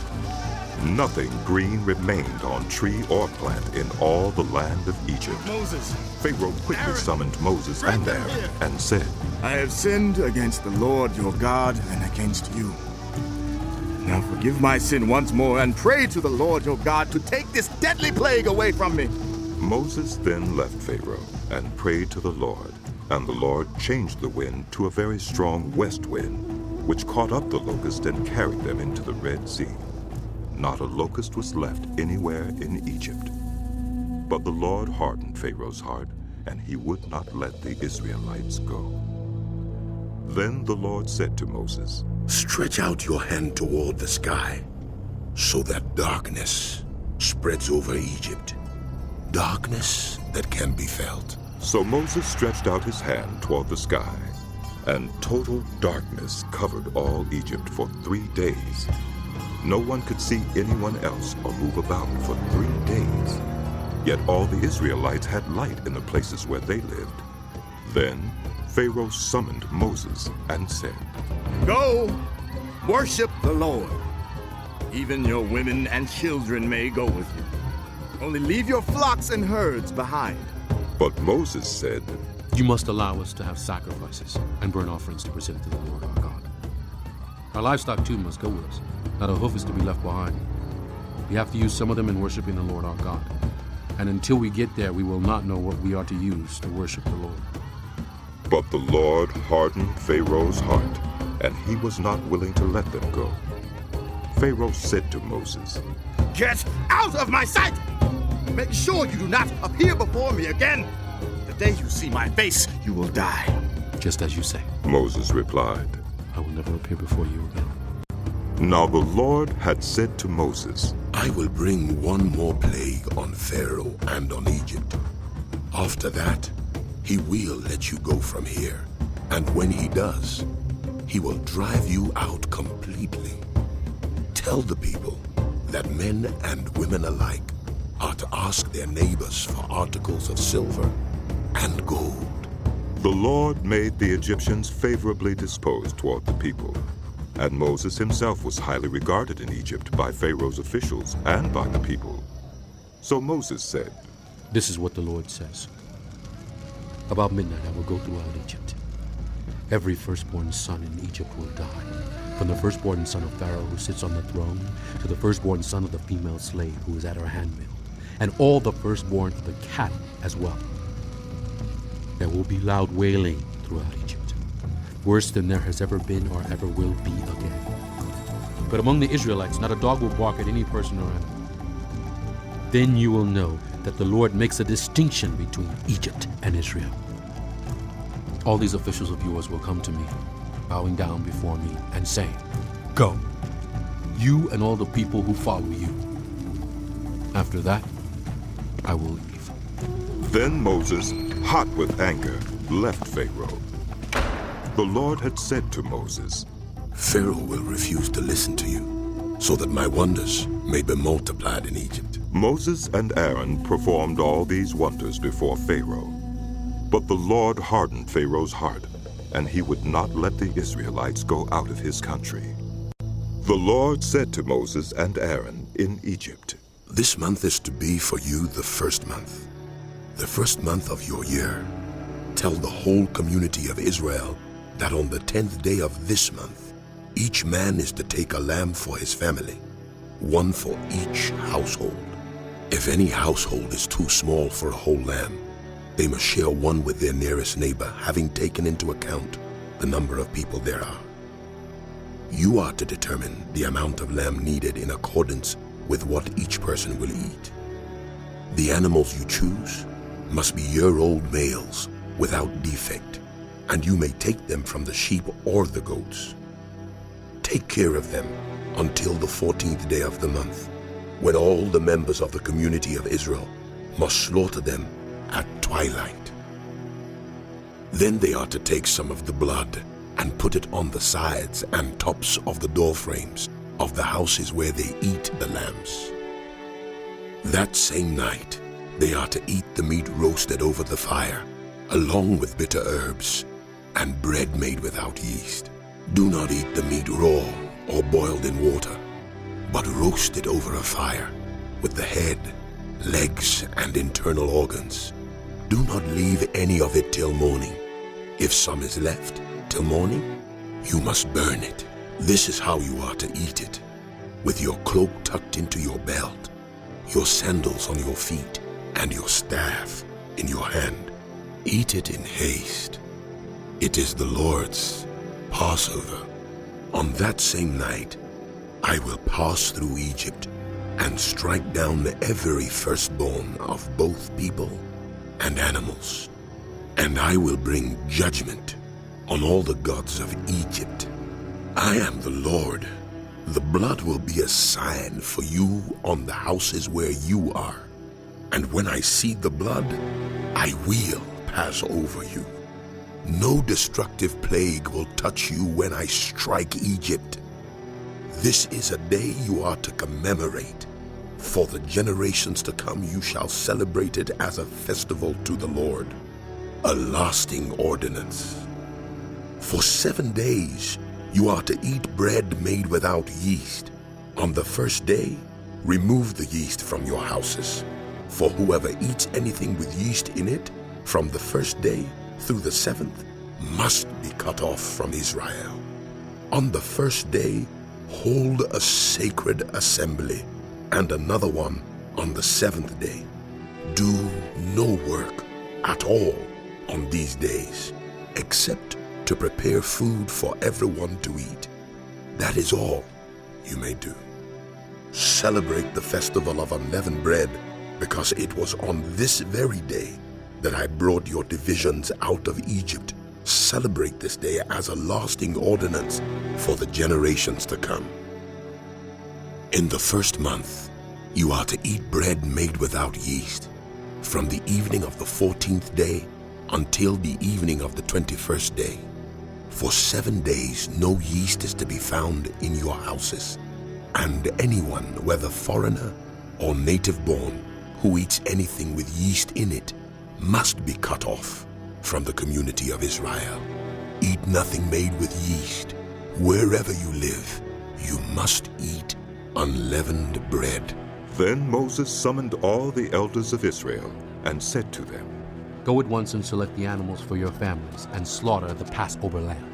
Nothing green remained on tree or plant in all the land of Egypt. Moses, Pharaoh quickly Aaron, summoned Moses and Aaron and said, I have sinned against the Lord your God and against you. Now forgive my sin once more and pray to the Lord your God to take this deadly plague away from me. Moses then left Pharaoh and prayed to the Lord, and the Lord changed the wind to a very strong west wind, which caught up the locust and carried them into the Red Sea. Not a locust was left anywhere in Egypt. But the Lord hardened Pharaoh's heart, and he would not let the Israelites go. Then the Lord said to Moses, Stretch out your hand toward the sky, so that darkness spreads over Egypt. Darkness that can be felt. So Moses stretched out his hand toward the sky, and total darkness covered all Egypt for 3 days. No one could see anyone else or move about for 3 days. Yet all the Israelites had light in the places where they lived. Then Pharaoh summoned Moses and said, Go, worship the Lord. Even your women and children may go with you. Only leave your flocks and herds behind. But Moses said, You must allow us to have sacrifices and burnt offerings to present to the Lord our God. Our livestock too must go with us. Not a hoof is to be left behind. We have to use some of them in worshiping the Lord our God. And until we get there, we will not know what we are to use to worship the Lord. But the Lord hardened Pharaoh's heart, and he was not willing to let them go. Pharaoh said to Moses, Get out of my sight! Make sure you do not appear before me again. The day you see my face, you will die. Just as you say. Moses replied, I will never appear before you again. Now the Lord had said to Moses, I will bring one more plague on Pharaoh and on Egypt. After that, he will let you go from here. And when he does, he will drive you out completely. Tell the people that men and women alike are to ask their neighbors for articles of silver and gold. The Lord made the Egyptians favorably disposed toward the people. And Moses himself was highly regarded in Egypt by Pharaoh's officials and by the people. So Moses said, This is what the Lord says. About midnight I will go throughout Egypt. Every firstborn son in Egypt will die, from the firstborn son of Pharaoh who sits on the throne to the firstborn son of the female slave who is at her handmill, and all the firstborn of the cattle as well. There will be loud wailing throughout Egypt, worse than there has ever been or ever will be again. But among the Israelites, not a dog will bark at any person or animal. Then you will know that the Lord makes a distinction between Egypt and Israel. All these officials of yours will come to me, bowing down before me and saying, "Go, you and all the people who follow you." After that, I will leave. Then Moses, hot with anger, left Pharaoh. The Lord had said to Moses, "Pharaoh will refuse to listen to you, so that my wonders may be multiplied in Egypt." Moses and Aaron performed all these wonders before Pharaoh. But the Lord hardened Pharaoh's heart, and he would not let the Israelites go out of his country. The Lord said to Moses and Aaron in Egypt, "This month is to be for you the first month of your year. Tell the whole community of Israel that on the 10th day of this month, each man is to take a lamb for his family, one for each household. If any household is too small for a whole lamb, they must share one with their nearest neighbor, having taken into account the number of people there are. You are to determine the amount of lamb needed in accordance with what each person will eat. The animals you choose must be year-old males without defect, and you may take them from the sheep or the goats. Take care of them until the 14th day of the month, when all the members of the community of Israel must slaughter them at twilight. Then they are to take some of the blood and put it on the sides and tops of the door frames of the houses where they eat the lambs. That same night, they are to eat the meat roasted over the fire, along with bitter herbs and bread made without yeast. Do not eat the meat raw or boiled in water, but roast it over a fire with the head, legs, and internal organs. Do not leave any of it till morning. If some is left till morning, you must burn it. This is how you are to eat it, with your cloak tucked into your belt, your sandals on your feet, and your staff in your hand. Eat it in haste. It is the Lord's Passover. On that same night, I will pass through Egypt and strike down every firstborn of both people and animals. And I will bring judgment on all the gods of Egypt. I am the Lord. The blood will be a sign for you on the houses where you are. And when I see the blood, I will pass over you. No destructive plague will touch you when I strike Egypt. This is a day you are to commemorate. For the generations to come you shall celebrate it as a festival to the Lord, a lasting ordinance. For 7 days you are to eat bread made without yeast. On the first day, remove the yeast from your houses. For whoever eats anything with yeast in it from the first day through the 7th must be cut off from Israel. On the first day, hold a sacred assembly, and another one on the 7th day. Do no work at all on these days, except to prepare food for everyone to eat. That is all you may do. Celebrate the festival of unleavened bread, because it was on this very day that I brought your divisions out of Egypt. Celebrate this day as a lasting ordinance for the generations to come. In the first month, you are to eat bread made without yeast, from the evening of the 14th day until the evening of the 21st day. For 7 days no yeast is to be found in your houses, and anyone, whether foreigner or native-born, who eats anything with yeast in it must be cut off from the community of Israel. Eat nothing made with yeast. Wherever you live, you must eat unleavened bread. Then Moses summoned all the elders of Israel and said to them, Go at once and select the animals for your families and slaughter the Passover lamb.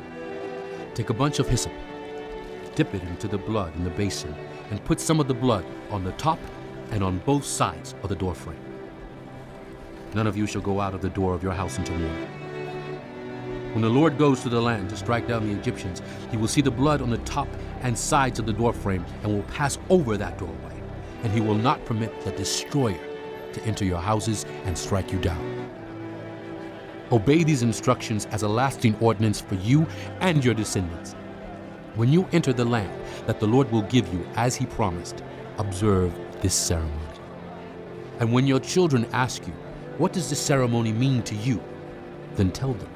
Take a bunch of hyssop, dip it into the blood in the basin, and put some of the blood on the top and on both sides of the doorframe. None of you shall go out of the door of your house until morning. When the Lord goes to the land to strike down the Egyptians, he will see the blood on the top and sides of the doorframe and will pass over that doorway, and he will not permit the destroyer to enter your houses and strike you down. Obey these instructions as a lasting ordinance for you and your descendants. When you enter the land that the Lord will give you as he promised, observe this ceremony. And when your children ask you, "What does this ceremony mean to you?" then tell them,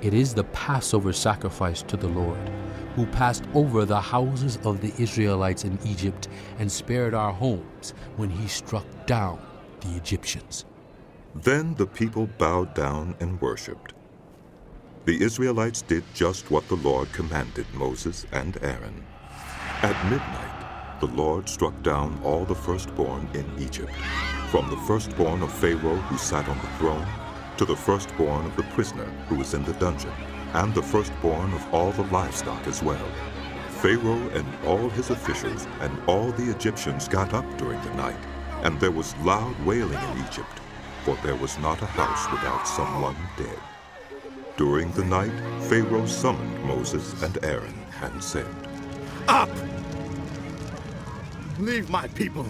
"It is the Passover sacrifice to the Lord, who passed over the houses of the Israelites in Egypt and spared our homes when he struck down the Egyptians." Then the people bowed down and worshipped. The Israelites did just what the Lord commanded Moses and Aaron. At midnight, the Lord struck down all the firstborn in Egypt, from the firstborn of Pharaoh who sat on the throne, to the firstborn of the prisoner who was in the dungeon, and the firstborn of all the livestock as well. Pharaoh and all his officials and all the Egyptians got up during the night, and there was loud wailing in Egypt, for there was not a house without someone dead. During the night, Pharaoh summoned Moses and Aaron and said, "Up! Leave my people,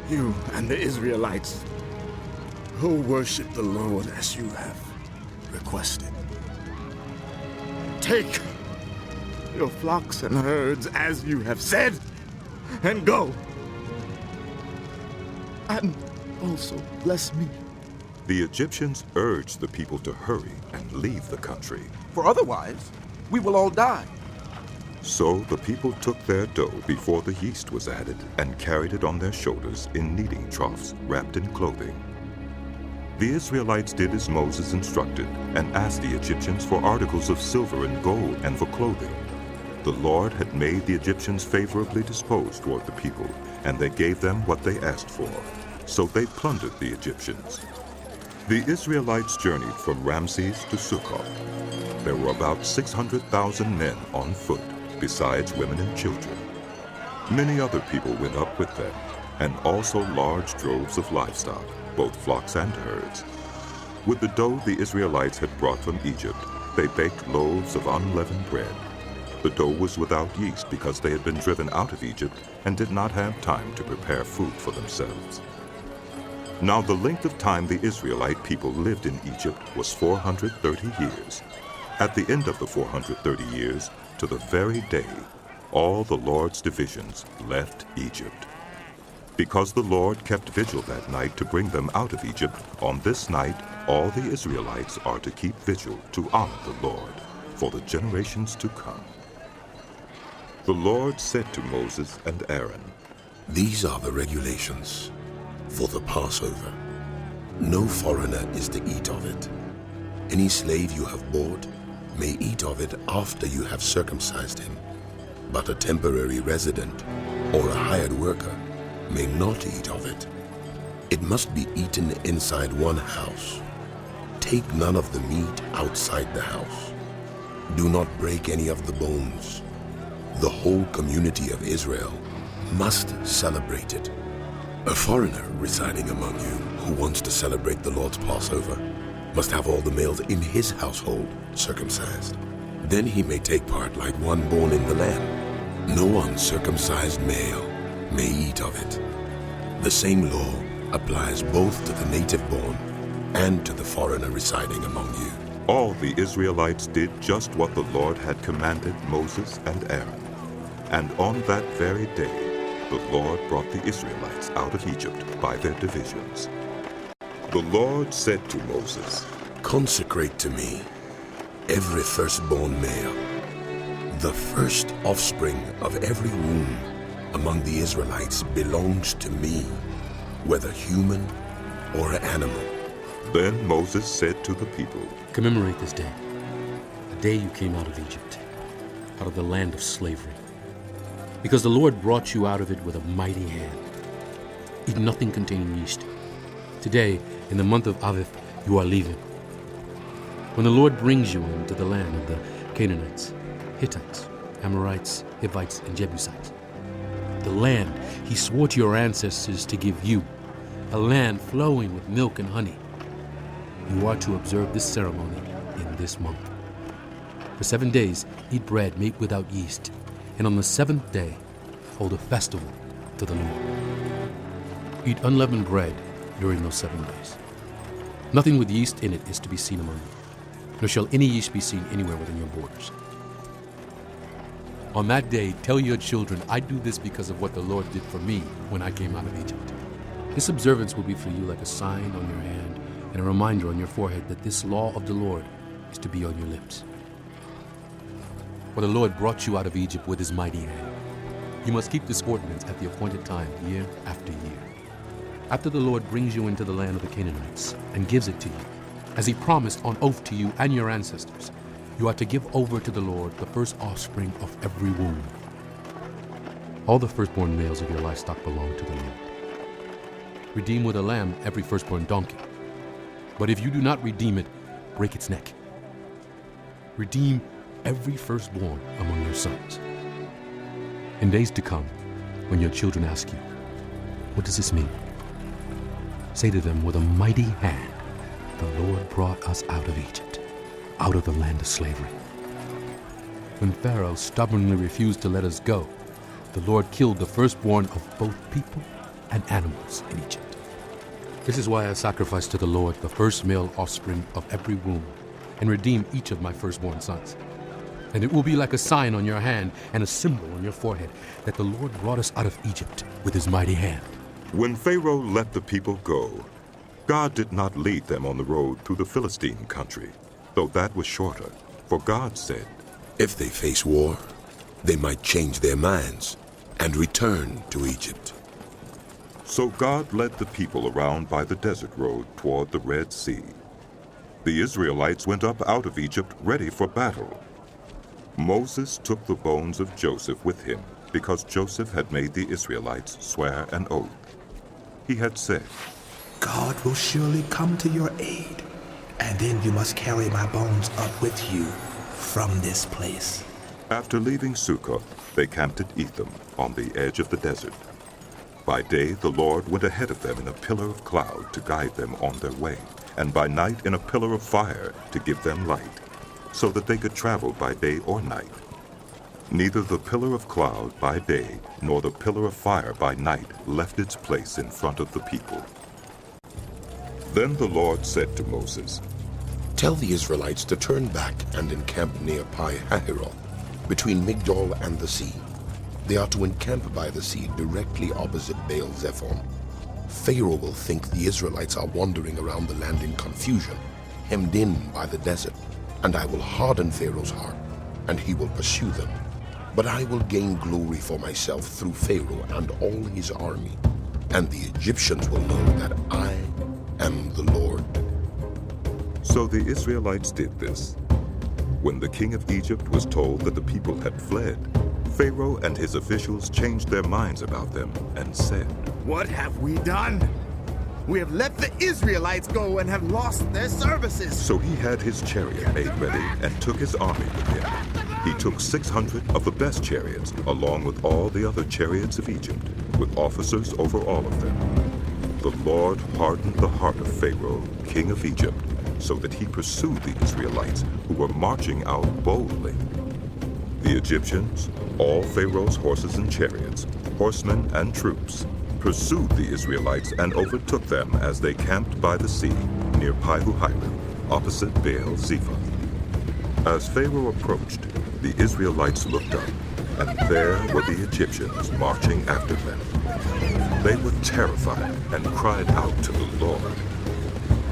you and the Israelites. Go worship the Lord as you have requested. Take your flocks and herds as you have said, and go. And also bless me." The Egyptians urged the people to hurry and leave the country, for otherwise we will all die. So the people took their dough before the yeast was added and carried it on their shoulders in kneading troughs wrapped in clothing. The Israelites did as Moses instructed and asked the Egyptians for articles of silver and gold and for clothing. The Lord had made the Egyptians favorably disposed toward the people, and they gave them what they asked for. So they plundered the Egyptians. The Israelites journeyed from Ramses to Succoth. There were about 600,000 men on foot, besides women and children. Many other people went up with them, and also large droves of livestock, both flocks and herds. With the dough the Israelites had brought from Egypt, they baked loaves of unleavened bread. The dough was without yeast because they had been driven out of Egypt and did not have time to prepare food for themselves. Now the length of time the Israelite people lived in Egypt was 430 years. At the end of the 430 years, to the very day, all the Lord's divisions left Egypt. Because the Lord kept vigil that night to bring them out of Egypt, on this night all the Israelites are to keep vigil to honor the Lord for the generations to come. The Lord said to Moses and Aaron, "These are the regulations for the Passover. No foreigner is to eat of it. Any slave you have bought may eat of it after you have circumcised him, but a temporary resident or a hired worker may not eat of it. It must be eaten inside one house. Take none of the meat outside the house. Do not break any of the bones. The whole community of Israel must celebrate it. A foreigner residing among you who wants to celebrate the Lord's Passover must have all the males in his household circumcised. Then he may take part like one born in the land. No uncircumcised male may eat of it. The same law applies both to the native born and to the foreigner residing among you." All the Israelites did just what the Lord had commanded Moses and Aaron. And on that very day, the Lord brought the Israelites out of Egypt by their divisions. The Lord said to Moses, "Consecrate to me every firstborn male, the first offspring of every womb among the Israelites belongs to me, whether human or animal." Then Moses said to the people, "Commemorate this day, the day you came out of Egypt, out of the land of slavery. Because the Lord brought you out of it with a mighty hand. Eat nothing containing yeast. Today, in the month of Aviv, you are leaving. When the Lord brings you into the land of the Canaanites, Hittites, Amorites, Hivites, and Jebusites. The land he swore to your ancestors to give you, a land flowing with milk and honey. You are to observe this ceremony in this month. For 7 days, eat bread made without yeast, and on the 7th day, hold a festival to the Lord. Eat unleavened bread during those 7 days. Nothing with yeast in it is to be seen among you, nor shall any yeast be seen anywhere within your borders. On that day, tell your children, I do this because of what the Lord did for me when I came out of Egypt. This observance will be for you like a sign on your hand and a reminder on your forehead that this law of the Lord is to be on your lips. For the Lord brought you out of Egypt with his mighty hand. You must keep this ordinance at the appointed time, year after year. After the Lord brings you into the land of the Canaanites and gives it to you, as he promised on oath to you and your ancestors, you are to give over to the Lord the first offspring of every womb. All the firstborn males of your livestock belong to the Lord. Redeem with a lamb every firstborn donkey. But if you do not redeem it, break its neck. Redeem every firstborn among your sons. In days to come, when your children ask you, what does this mean? Say to them, with a mighty hand, the Lord brought us out of Egypt, out of the land of slavery. When Pharaoh stubbornly refused to let us go, the Lord killed the firstborn of both people and animals in Egypt. This is why I sacrifice to the Lord the first male offspring of every womb, and redeem each of my firstborn sons. And it will be like a sign on your hand and a symbol on your forehead that the Lord brought us out of Egypt with his mighty hand. When Pharaoh let the people go, God did not lead them on the road through the Philistine country, though that was shorter. For God said, if they face war, they might change their minds and return to Egypt. So God led the people around by the desert road toward the Red Sea. The Israelites went up out of Egypt ready for battle. Moses took the bones of Joseph with him, because Joseph had made the Israelites swear an oath. He had said, God will surely come to your aid, and then you must carry my bones up with you from this place. After leaving Sukkah, they camped at Etham on the edge of the desert. By day, the Lord went ahead of them in a pillar of cloud to guide them on their way, and by night in a pillar of fire to give them light, so that they could travel by day or night. Neither the pillar of cloud by day nor the pillar of fire by night left its place in front of the people. Then the Lord said to Moses, tell the Israelites to turn back and encamp near Pi-Hahiroth, between Migdol and the sea. They are to encamp by the sea directly opposite Baal-Zephon. Pharaoh will think the Israelites are wandering around the land in confusion, hemmed in by the desert, and I will harden Pharaoh's heart, and he will pursue them. But I will gain glory for myself through Pharaoh and all his army, and the Egyptians will know that I am the Lord. So the Israelites did this. When the king of Egypt was told that the people had fled, Pharaoh and his officials changed their minds about them and said, what have we done? We have let the Israelites go and have lost their services. So he had his chariot made ready and took his army with him. He took 600 of the best chariots, along with all the other chariots of Egypt, with officers over all of them. The Lord hardened the heart of Pharaoh, king of Egypt, so that he pursued the Israelites, who were marching out boldly. The Egyptians, all Pharaoh's horses and chariots, horsemen and troops, pursued the Israelites and overtook them as they camped by the sea near Pi-Hahiroth, opposite Baal-Zephon. As Pharaoh approached, the Israelites looked up, and there were the Egyptians marching after them. They were terrified and cried out to the Lord.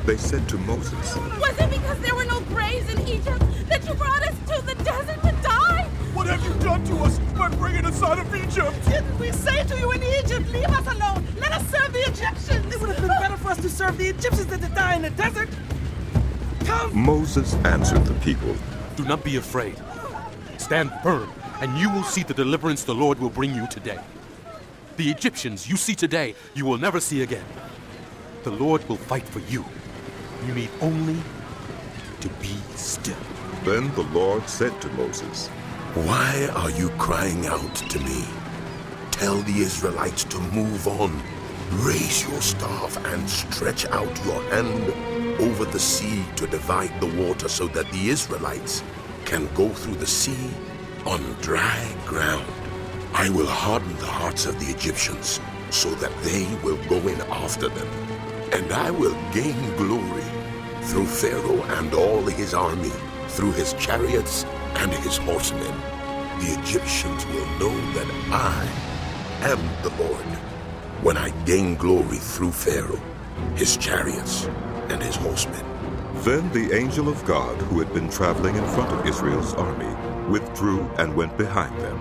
They said to Moses, was it because there were no graves in Egypt that you brought us to the desert to die? What have you done to us by bringing us out of Egypt? Didn't we say to you in Egypt, leave us alone, let us serve the Egyptians? It would have been better for us to serve the Egyptians than to die in the desert. Come! Moses answered the people, do not be afraid. Stand firm, and you will see the deliverance the Lord will bring you today. The Egyptians you see today, you will never see again. The Lord will fight for you. You need only to be still. Then the Lord said to Moses, Why are you crying out to me? Tell the Israelites to move on. Raise your staff and stretch out your hand over the sea to divide the water so that the Israelites can go through the sea on dry ground. I will harden the hearts of the Egyptians so that they will go in after them. And I will gain glory through Pharaoh and all his army, through his chariots and his horsemen. The Egyptians will know that I am the Lord when I gain glory through Pharaoh, his chariots, and his horsemen. Then the angel of God, who had been traveling in front of Israel's army, withdrew and went behind them.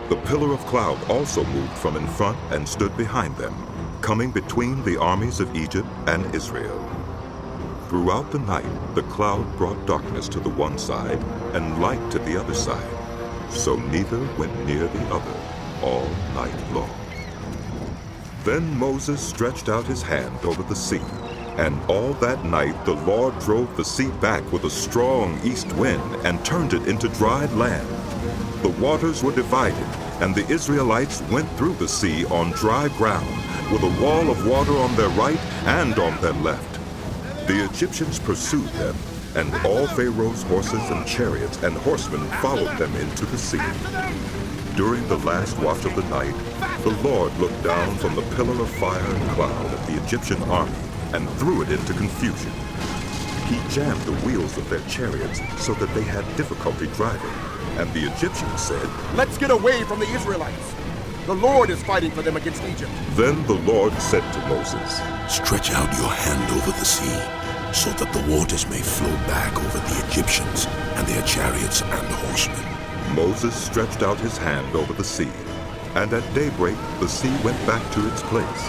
The pillar of cloud also moved from in front and stood behind them, coming between the armies of Egypt and Israel. Throughout the night, the cloud brought darkness to the one side and light to the other side, so neither went near the other all night long. Then Moses stretched out his hand over the sea, and all that night the Lord drove the sea back with a strong east wind and turned it into dried land. The waters were divided, and the Israelites went through the sea on dry ground, with a wall of water on their right and on their left. The Egyptians pursued them, and all Pharaoh's horses and chariots and horsemen followed them into the sea. During the last watch of the night, the Lord looked down from the pillar of fire and cloud at the Egyptian army and threw it into confusion. He jammed the wheels of their chariots so that they had difficulty driving, and the Egyptians said, "Let's get away from the Israelites. The Lord is fighting for them against Egypt." Then the Lord said to Moses, "Stretch out your hand over the sea, so that the waters may flow back over the Egyptians and their chariots and horsemen." Moses stretched out his hand over the sea, and at daybreak the sea went back to its place.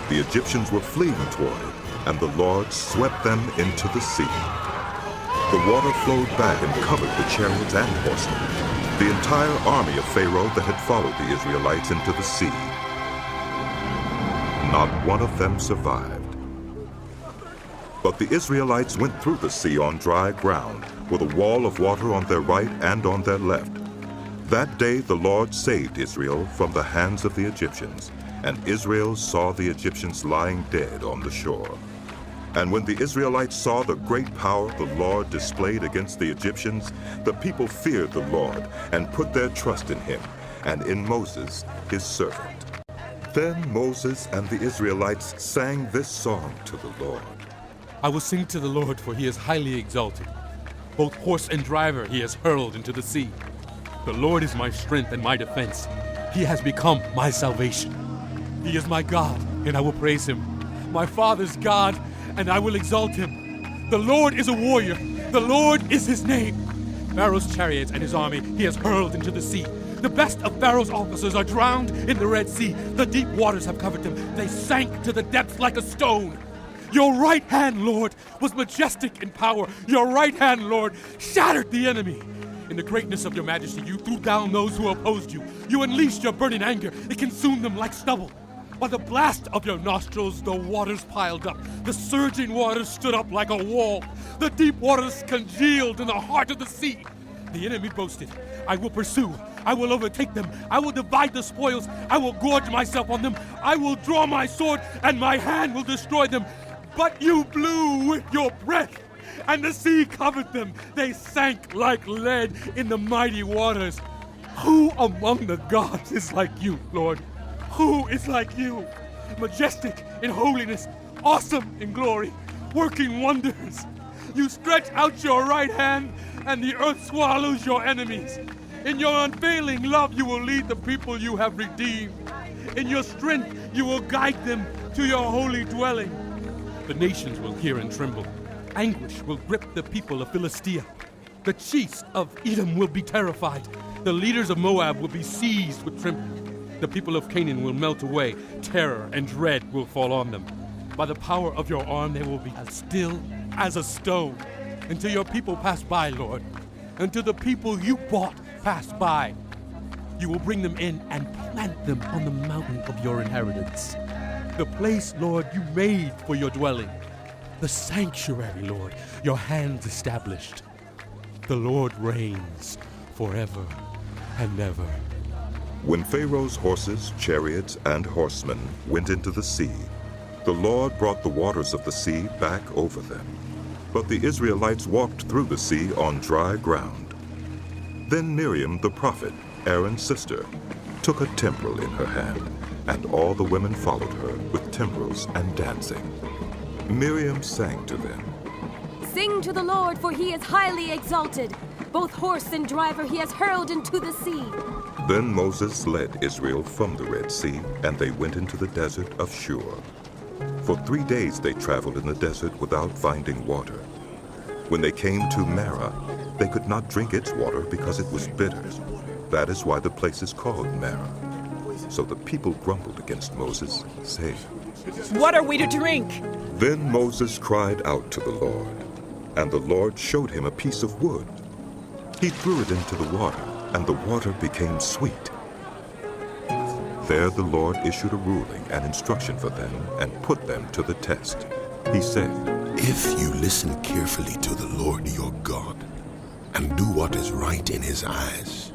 The Egyptians were fleeing toward it, and the Lord swept them into the sea. The water flowed back and covered the chariots and horsemen, the entire army of Pharaoh that had followed the Israelites into the sea. Not one of them survived. But the Israelites went through the sea on dry ground, with a wall of water on their right and on their left. That day the Lord saved Israel from the hands of the Egyptians, and Israel saw the Egyptians lying dead on the shore. And when the Israelites saw the great power the Lord displayed against the Egyptians, the people feared the Lord and put their trust in him and in Moses, his servant. Then Moses and the Israelites sang this song to the Lord. I will sing to the Lord, for he is highly exalted. Both horse and driver he has hurled into the sea. The Lord is my strength and my defense. He has become my salvation. He is my God, and I will praise him. My father's God, and I will exalt him. The Lord is a warrior. The Lord is his name. Pharaoh's chariots and his army he has hurled into the sea. The best of Pharaoh's officers are drowned in the Red Sea. The deep waters have covered them. They sank to the depths like a stone. Your right hand, Lord, was majestic in power. Your right hand, Lord, shattered the enemy. In the greatness of your majesty, you threw down those who opposed you. You unleashed your burning anger. It consumed them like stubble. By the blast of your nostrils, the waters piled up. The surging waters stood up like a wall. The deep waters congealed in the heart of the sea. The enemy boasted, I will pursue. I will overtake them. I will divide the spoils. I will gorge myself on them. I will draw my sword, and my hand will destroy them. But you blew with your breath, and the sea covered them. They sank like lead in the mighty waters. Who among the gods is like you, Lord? Who is like you? Majestic in holiness, awesome in glory, working wonders. You stretch out your right hand, and the earth swallows your enemies. In your unfailing love, you will lead the people you have redeemed. In your strength, you will guide them to your holy dwelling. The nations will hear and tremble. Anguish will grip the people of Philistia. The chiefs of Edom will be terrified. The leaders of Moab will be seized with trembling. The people of Canaan will melt away. Terror and dread will fall on them. By the power of your arm, they will be as still as a stone until your people pass by, Lord. Until the people you bought pass by. You will bring them in and plant them on the mountain of your inheritance. The place, Lord, you made for your dwelling. The sanctuary, Lord, your hands established. The Lord reigns forever and ever. When Pharaoh's horses, chariots, and horsemen went into the sea, the Lord brought the waters of the sea back over them. But the Israelites walked through the sea on dry ground. Then Miriam the prophet, Aaron's sister, took a timbrel in her hand, and all the women followed her with timbrels and dancing. Miriam sang to them, "Sing to the Lord, for he is highly exalted. Both horse and driver he has hurled into the sea." Then Moses led Israel from the Red Sea, and they went into the desert of Shur. For 3 days they traveled in the desert without finding water. When they came to Marah, they could not drink its water because it was bitter. That is why the place is called Marah. So the people grumbled against Moses, saying, "What are we to drink?" Then Moses cried out to the Lord, and the Lord showed him a piece of wood. He threw it into the water, and the water became sweet. There the Lord issued a ruling and instruction for them and put them to the test. He said, "If you listen carefully to the Lord your God and do what is right in his eyes,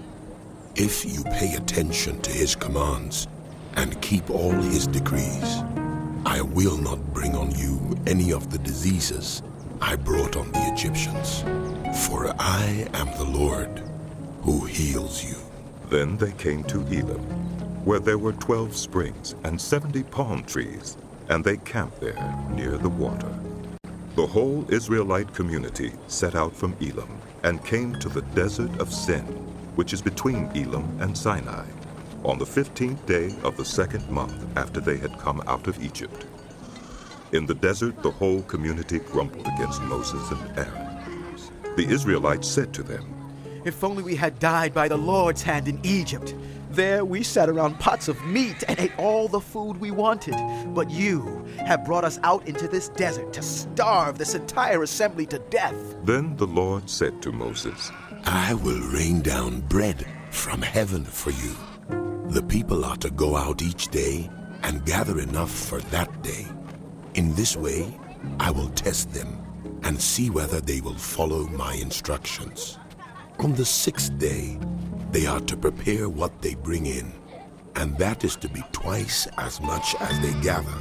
if you pay attention to his commands and keep all his decrees, I will not bring on you any of the diseases I brought on the Egyptians, for I am the Lord who heals you." Then they came to Elim, where there were 12 springs and 70 palm trees, and they camped there near the water. The whole Israelite community set out from Elim and came to the desert of Sin, which is between Elim and Sinai, on the 15th day of the 2nd month after they had come out of Egypt. In the desert, the whole community grumbled against Moses and Aaron. The Israelites said to them, "If only we had died by the Lord's hand in Egypt. There we sat around pots of meat and ate all the food we wanted. But you have brought us out into this desert to starve this entire assembly to death." Then the Lord said to Moses, "I will rain down bread from heaven for you. The people are to go out each day and gather enough for that day. In this way, I will test them and see whether they will follow my instructions. On the 6th day, they are to prepare what they bring in, and that is to be twice as much as they gather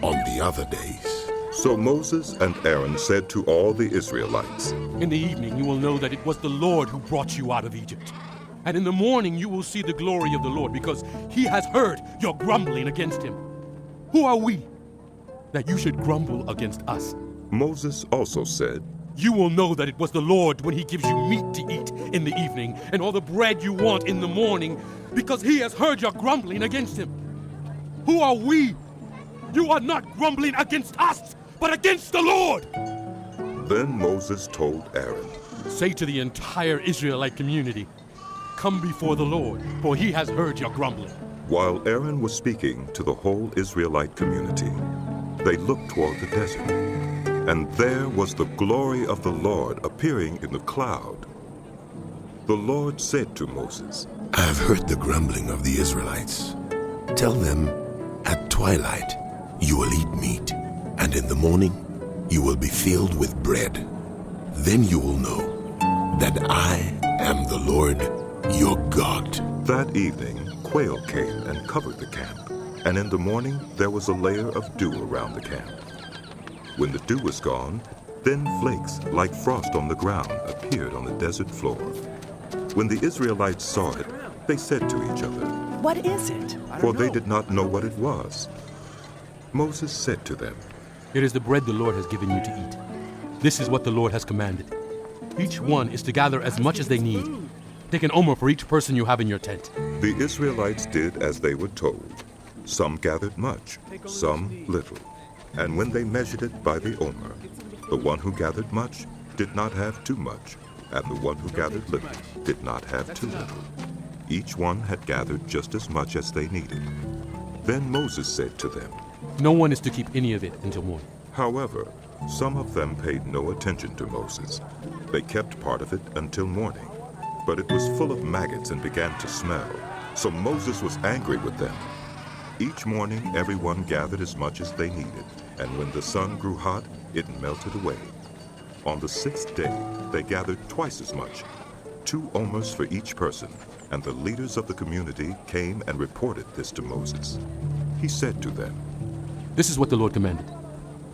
on the other days." So Moses and Aaron said to all the Israelites, "In the evening you will know that it was the Lord who brought you out of Egypt. And in the morning you will see the glory of the Lord, because he has heard your grumbling against him. Who are we that you should grumble against us?" Moses also said, "You will know that it was the Lord when he gives you meat to eat in the evening and all the bread you want in the morning, because he has heard your grumbling against him. Who are we? You are not grumbling against us, but against the Lord." Then Moses told Aaron, "Say to the entire Israelite community, 'Come before the Lord, for he has heard your grumbling.'" While Aaron was speaking to the whole Israelite community, they looked toward the desert, and there was the glory of the Lord appearing in the cloud. The Lord said to Moses, "I have heard the grumbling of the Israelites. Tell them, at twilight you will eat meat, and in the morning you will be filled with bread. Then you will know that I am the Lord your God." That evening, quail came and covered the camp, and in the morning there was a layer of dew around the camp. When the dew was gone, thin flakes like frost on the ground appeared on the desert floor. When the Israelites saw it, they said to each other, "What is it?" For they did not know what it was. Moses said to them, "It is the bread the Lord has given you to eat. This is what the Lord has commanded. Each one is to gather as much as they need. Take an omer for each person you have in your tent." The Israelites did as they were told. Some gathered much, some little. And when they measured it by the omer, the one who gathered much did not have too much, and the one who gathered little did not have too little. Each one had gathered just as much as they needed. Then Moses said to them, "No one is to keep any of it until morning." However, some of them paid no attention to Moses. They kept part of it until morning, but it was full of maggots and began to smell. So Moses was angry with them. Each morning everyone gathered as much as they needed, and when the sun grew hot, it melted away. On the 6th day they gathered twice as much, 2 omers for each person, and the leaders of the community came and reported this to Moses. He said to them, "This is what the Lord commanded.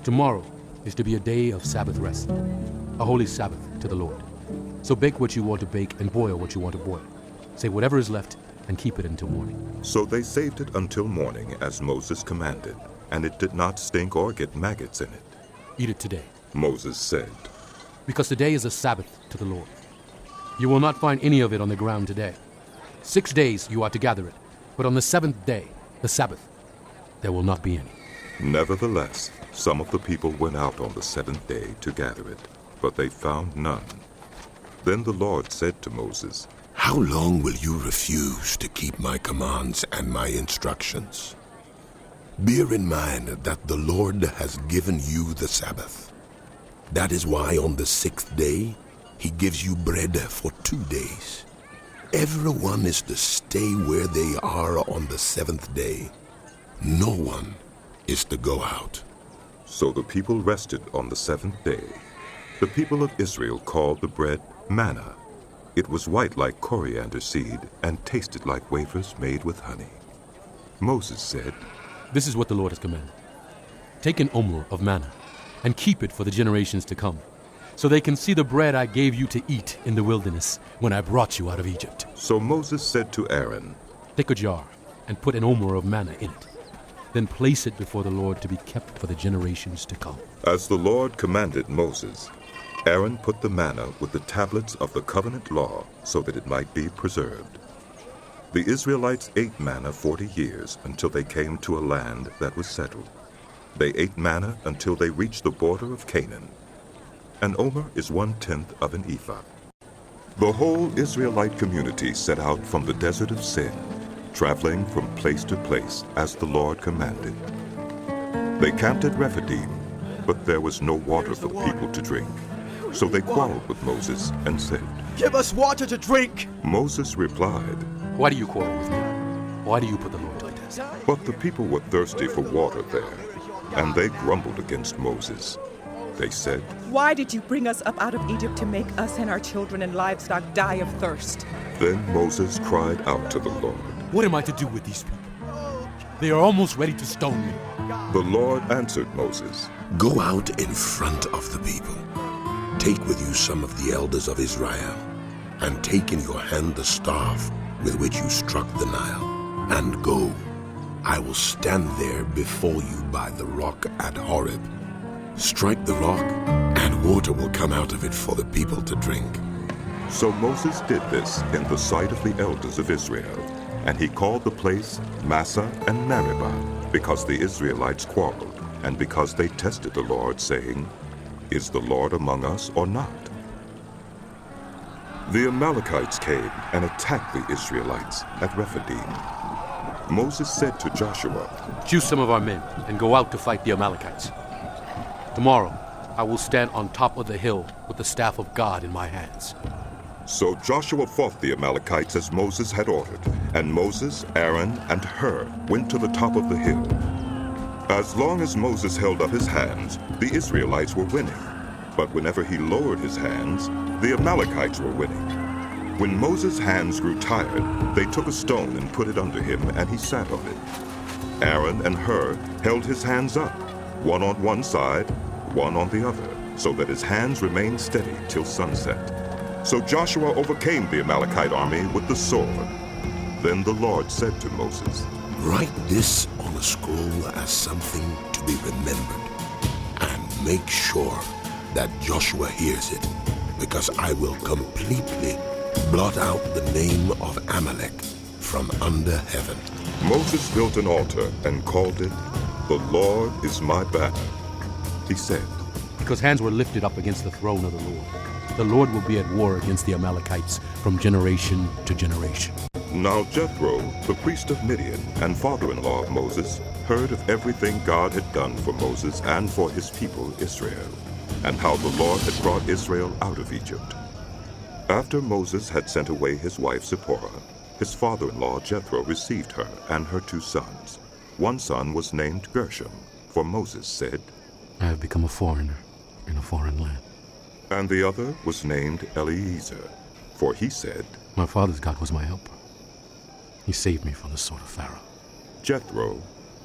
Tomorrow is to be a day of Sabbath rest, a holy Sabbath to the Lord. So bake what you want to bake and boil what you want to boil. Save whatever is left and keep it until morning." So they saved it until morning as Moses commanded, and it did not stink or get maggots in it. "Eat it today," Moses said, "because today is a Sabbath to the Lord. You will not find any of it on the ground today. 6 days you are to gather it, but on the 7th day, the Sabbath, there will not be any." Nevertheless, some of the people went out on the 7th day to gather it, but they found none. Then the Lord said to Moses, "How long will you refuse to keep my commands and my instructions? Bear in mind that the Lord has given you the Sabbath. That is why on the 6th day he gives you bread for 2 days. Everyone is to stay where they are on the 7th day. No one is to go out." So the people rested on the 7th day. The people of Israel called the bread manna. It was white like coriander seed and tasted like wafers made with honey. Moses said, "This is what the Lord has commanded. Take an omer of manna and keep it for the generations to come, so they can see the bread I gave you to eat in the wilderness when I brought you out of Egypt." So Moses said to Aaron, "Take a jar and put an omer of manna in it. Then place it before the Lord to be kept for the generations to come." As the Lord commanded Moses, Aaron put the manna with the tablets of the covenant law so that it might be preserved. The Israelites ate manna 40 years until they came to a land that was settled. They ate manna until they reached the border of Canaan. An omer is 1/10 of an ephah. The whole Israelite community set out from the desert of Sin, traveling from place to place as the Lord commanded. They camped at Rephidim, but there was no water for the people to drink. So they quarreled with Moses and said, "Give us water to drink!" Moses replied, "Why do you quarrel with me? Why do you put the Lord to the test?" But the people were thirsty for water there, and they grumbled against Moses. They said, "Why did you bring us up out of Egypt to make us and our children and livestock die of thirst?" Then Moses cried out to the Lord, "What am I to do with these people? They are almost ready to stone me." The Lord answered Moses, "Go out in front of the people. Take with you some of the elders of Israel, and take in your hand the staff with which you struck the Nile, and go. I will stand there before you by the rock at Horeb. Strike the rock, and water will come out of it for the people to drink." So Moses did this in the sight of the elders of Israel, and he called the place Massah and Meribah, because the Israelites quarreled, and because they tested the Lord, saying, "Is the Lord among us or not?" The Amalekites came and attacked the Israelites at Rephidim. Moses said to Joshua, "Choose some of our men and go out to fight the Amalekites. Tomorrow I will stand on top of the hill with the staff of God in my hands." So Joshua fought the Amalekites as Moses had ordered, and Moses, Aaron, and Hur went to the top of the hill. As long as Moses held up his hands, the Israelites were winning. But whenever he lowered his hands, the Amalekites were winning. When Moses' hands grew tired, they took a stone and put it under him, and he sat on it. Aaron and Hur held his hands up, one on one side, one on the other, so that his hands remained steady till sunset. So Joshua overcame the Amalekite army with the sword. Then the Lord said to Moses, "Write this on a scroll as something to be remembered, and make sure that Joshua hears it, because I will completely blot out the name of Amalek from under heaven." Moses built an altar and called it, "The Lord is my banner." He said, "Because hands were lifted up against the throne of the Lord will be at war against the Amalekites from generation to generation." Now Jethro, the priest of Midian and father-in-law of Moses, heard of everything God had done for Moses and for his people Israel, and how the Lord had brought Israel out of Egypt. After Moses had sent away his wife Zipporah, his father-in-law Jethro received her and her 2 sons. One son was named Gershom, for Moses said, "I have become a foreigner in a foreign land." And the other was named Eliezer, For he said, "My father's God was my helper. He saved me from the sword of Pharaoh." Jethro,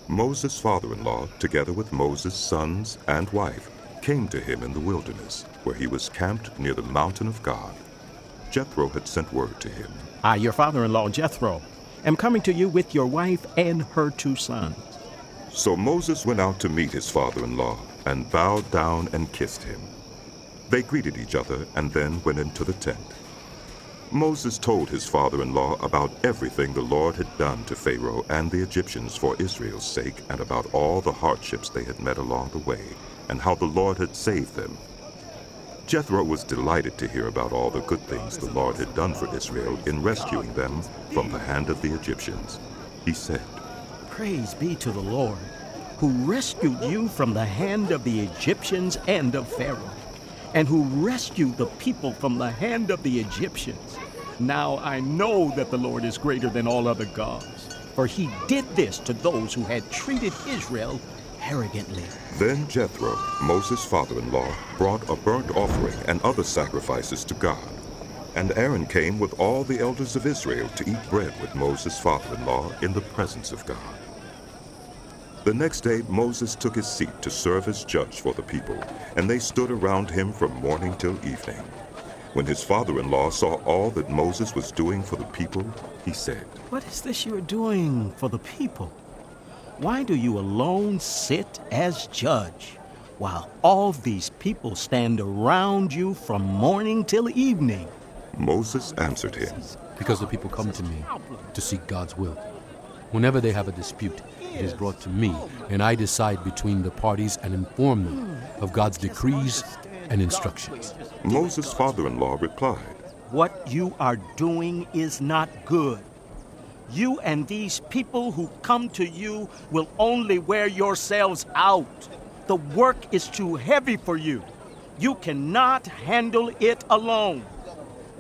Moses' father-in-law, together with Moses' sons and wife, came to him in the wilderness, where he was camped near the mountain of God. Jethro had sent word to him, "I, your father-in-law Jethro, am coming to you with your wife and her 2 sons." So Moses went out to meet his father-in-law and bowed down and kissed him. They greeted each other and then went into the tent. Moses told his father-in-law about everything the Lord had done to Pharaoh and the Egyptians for Israel's sake, and about all the hardships they had met along the way, and how the Lord had saved them. Jethro was delighted to hear about all the good things the Lord had done for Israel in rescuing them from the hand of the Egyptians. He said, "Praise be to the Lord, who rescued you from the hand of the Egyptians and of Pharaoh, and who rescued the people from the hand of the Egyptians. Now I know that the Lord is greater than all other gods, for he did this to those who had treated Israel arrogantly." Then Jethro, Moses' father-in-law, brought a burnt offering and other sacrifices to God. And Aaron came with all the elders of Israel to eat bread with Moses' father-in-law in the presence of God. The next day Moses took his seat to serve as judge for the people, and they stood around him from morning till evening. When his father-in-law saw all that Moses was doing for the people, he said, "What is this you are doing for the people? Why do you alone sit as judge, while all these people stand around you from morning till evening?" Moses answered him, "Because the people come to me to seek God's will. Whenever they have a dispute, it is brought to me, and I decide between the parties and inform them of God's decrees and instructions." Moses' father-in-law replied, "What you are doing is not good. You and these people who come to you will only wear yourselves out. The work is too heavy for you. You cannot handle it alone.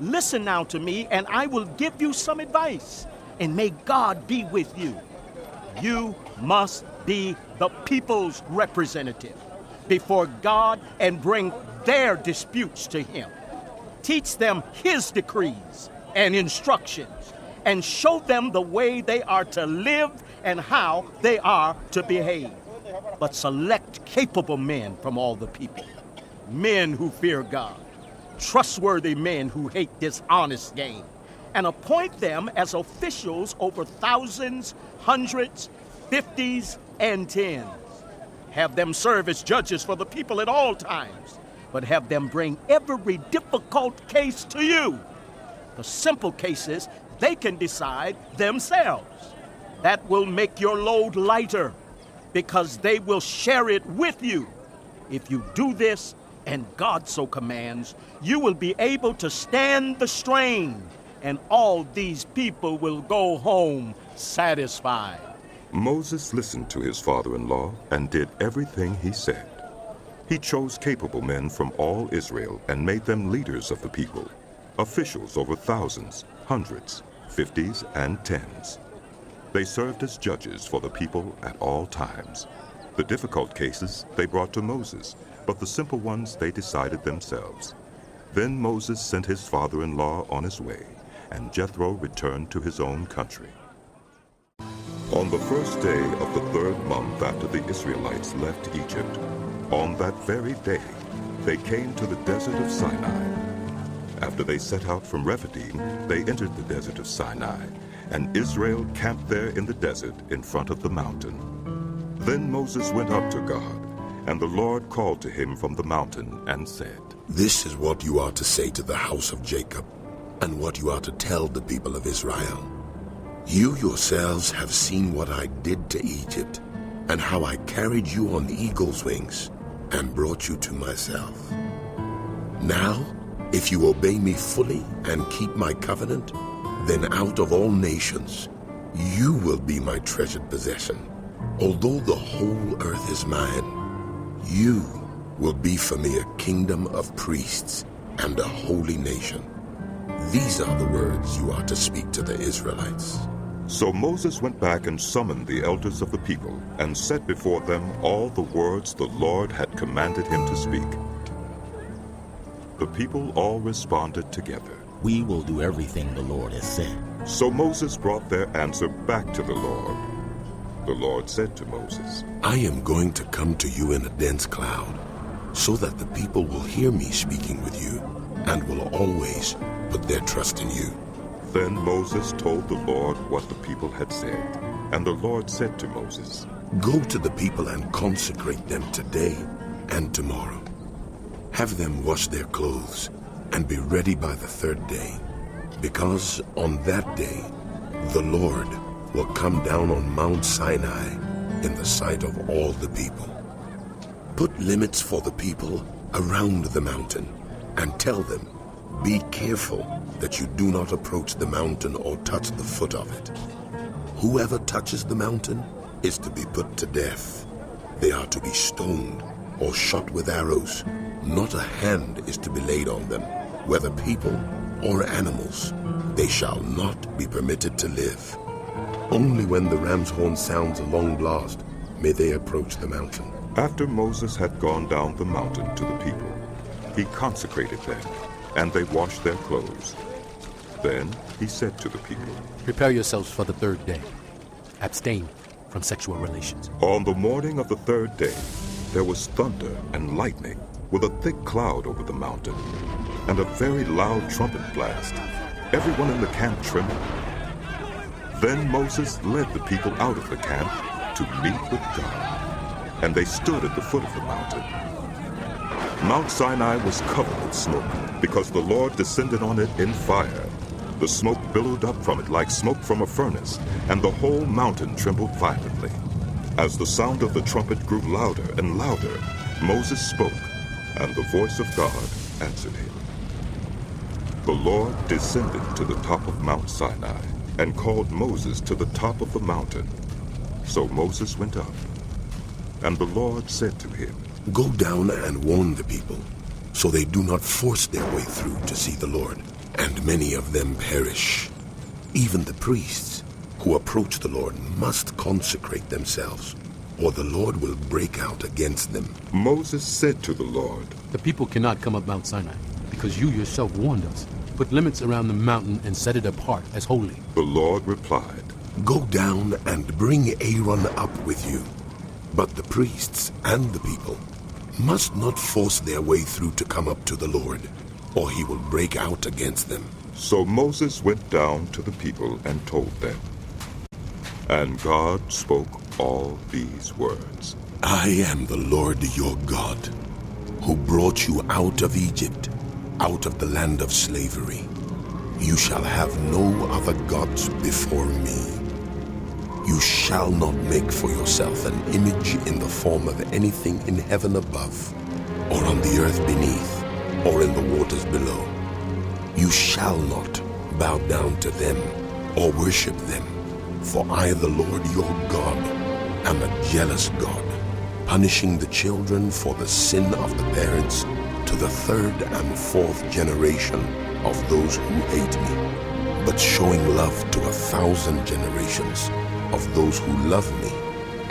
Listen now to me, and I will give you some advice, and may God be with you. You must be the people's representative before God and bring their disputes to him. Teach them his decrees and instructions, and show them the way they are to live and how they are to behave. But select capable men from all the people, men who fear God, trustworthy men who hate dishonest gain, and appoint them as officials over thousands, hundreds, 50s, and 10s. Have them serve as judges for the people at all times, but have them bring every difficult case to you. The simple cases they can decide themselves. That will make your load lighter, because they will share it with you. If you do this, and God so commands, you will be able to stand the strain, and all these people will go home satisfied." Moses listened to his father-in-law and did everything he said. He chose capable men from all Israel and made them leaders of the people, officials over thousands, hundreds, 50s, and 10s. They served as judges for the people at all times. The difficult cases they brought to Moses, but the simple ones they decided themselves. Then Moses sent his father-in-law on his way, and Jethro returned to his own country. On the first day of the 3rd month after the Israelites left Egypt, on that very day, they came to the desert of Sinai. After they set out from Rephidim, they entered the desert of Sinai, and Israel camped there in the desert in front of the mountain. Then Moses went up to God, and the Lord called to him from the mountain and said, "This is what you are to say to the house of Jacob, and what you are to tell the people of Israel. You yourselves have seen what I did to Egypt, and how I carried you on the eagle's wings and brought you to myself. Now, if you obey me fully and keep my covenant, then out of all nations, you will be my treasured possession. Although the whole earth is mine, you will be for me a kingdom of priests and a holy nation. These are the words you are to speak to the Israelites." So Moses went back and summoned the elders of the people and set before them all the words the Lord had commanded him to speak. The people all responded together, We will do everything the Lord has said. So Moses brought their answer back to the Lord. The Lord said to Moses, I am going to come to you in a dense cloud, so that the people will hear me speaking with you, and will always put their trust in you. Then Moses told the Lord what the people had said. And the Lord said to Moses, Go to the people and consecrate them today and tomorrow. Have them wash their clothes and be ready by the third day, because on that day the Lord will come down on Mount Sinai in the sight of all the people. Put limits for the people around the mountain and tell them, be careful that you do not approach the mountain or touch the foot of it. Whoever touches the mountain is to be put to death. They are to be stoned or shot with arrows. Not a hand is to be laid on them, whether people or animals. They shall not be permitted to live. Only when the ram's horn sounds a long blast may they approach the mountain. After Moses had gone down the mountain to the people, he consecrated them, and they washed their clothes. Then he said to the people, Prepare yourselves for the third day. Abstain from sexual relations. On the morning of the third day, there was thunder and lightning, with a thick cloud over the mountain, and a very loud trumpet blast. Everyone in the camp trembled. Then Moses led the people out of the camp to meet with God, and they stood at the foot of the mountain. Mount Sinai was covered with smoke, because the Lord descended on it in fire. The smoke billowed up from it like smoke from a furnace, and the whole mountain trembled violently. As the sound of the trumpet grew louder and louder, Moses spoke, and the voice of God answered him. The Lord descended to the top of Mount Sinai, and called Moses to the top of the mountain. So Moses went up, and the Lord said to him, Go down and warn the people, so they do not force their way through to see the Lord, and many of them perish. Even the priests who approach the Lord must consecrate themselves, or the Lord will break out against them. Moses said to the Lord, The people cannot come up Mount Sinai, because you yourself warned us. Put limits around the mountain and set it apart as holy. The Lord replied, Go down and bring Aaron up with you. But the priests and the people must not force their way through to come up to the Lord, or he will break out against them. So Moses went down to the people and told them. And God spoke all these words. I am the Lord your God, who brought you out of Egypt, out of the land of slavery. You shall have no other gods before me. You shall not make for yourself an image in the form of anything in heaven above, or on the earth beneath, or in the waters below. You shall not bow down to them or worship them, for I, the Lord your God, am a jealous God, punishing the children for the sin of the parents to the third and fourth generation of those who hate me, but showing love to 1,000 generations of those who love me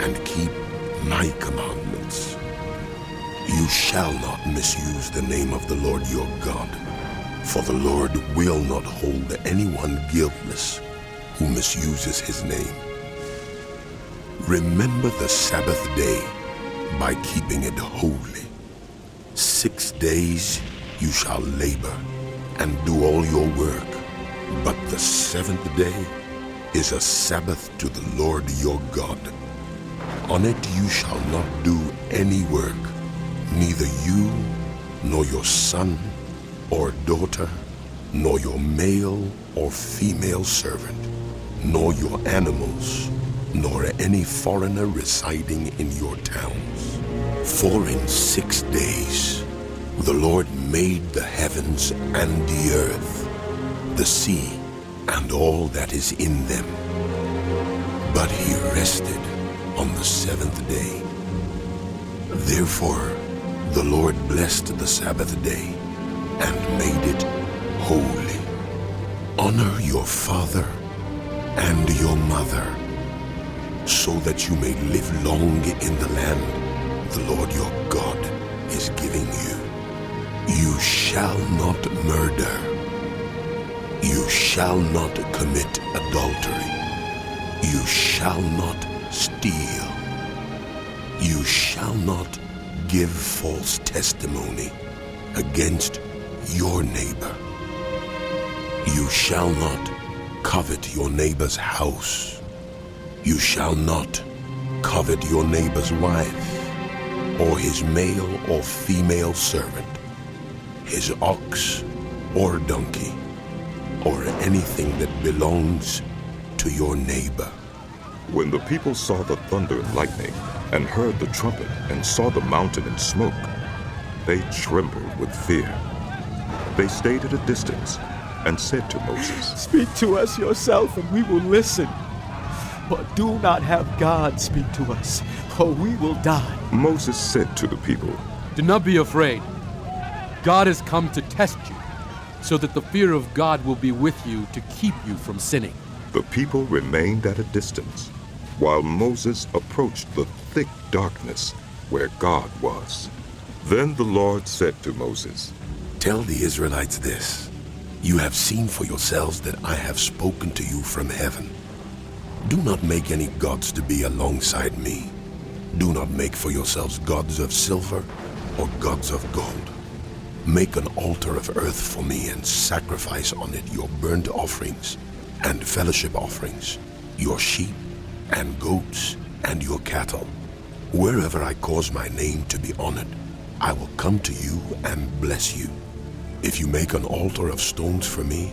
and keep my commandments. You shall not misuse the name of the Lord your God, for the Lord will not hold anyone guiltless who misuses his name. Remember the Sabbath day by keeping it holy. 6 days you shall labor and do all your work, but the seventh day is a Sabbath to the Lord your God. On it you shall not do any work, neither you, nor your son or daughter, nor your male or female servant, nor your animals, nor any foreigner residing in your towns. For in 6 days the Lord made the heavens and the earth, the sea, and all that is in them. But he rested on the seventh day. Therefore the Lord blessed the Sabbath day and made it holy. Honor your father and your mother, so that you may live long in the land the Lord your God is giving you. You shall not murder. You shall not commit adultery. You shall not steal. You shall not give false testimony against your neighbor. You shall not covet your neighbor's house. You shall not covet your neighbor's wife, or his male or female servant, his ox or donkey, or anything that belongs to your neighbor. When the people saw the thunder and lightning, and heard the trumpet, and saw the mountain in smoke, they trembled with fear. They stayed at a distance and said to Moses, Speak to us yourself, and we will listen. But do not have God speak to us, or we will die. Moses said to the people, Do not be afraid. God has come to test you, so that the fear of God will be with you to keep you from sinning. The people remained at a distance, while Moses approached the thick darkness where God was. Then the Lord said to Moses, Tell the Israelites this. You have seen for yourselves that I have spoken to you from heaven. Do not make any gods to be alongside me. Do not make for yourselves gods of silver or gods of gold. Make an altar of earth for me and sacrifice on it your burnt offerings and fellowship offerings, your sheep and goats and your cattle. Wherever I cause my name to be honored, I will come to you and bless you. If you make an altar of stones for me,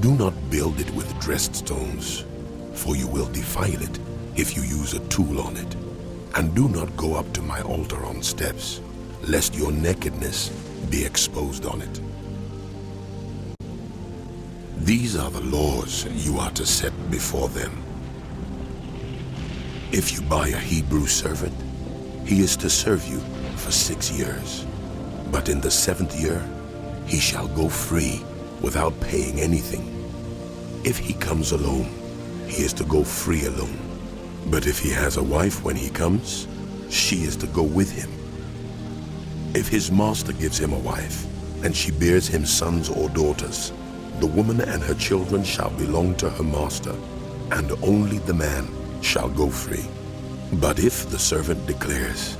do not build it with dressed stones, for you will defile it if you use a tool on it. And do not go up to my altar on steps, lest your nakedness be exposed on it. These are the laws you are to set before them. If you buy a Hebrew servant, he is to serve you for 6 years. But in the 7th year, he shall go free without paying anything. If he comes alone, he is to go free alone. But if he has a wife when he comes, she is to go with him. If his master gives him a wife, and she bears him sons or daughters, the woman and her children shall belong to her master, and only the man shall go free. But if the servant declares,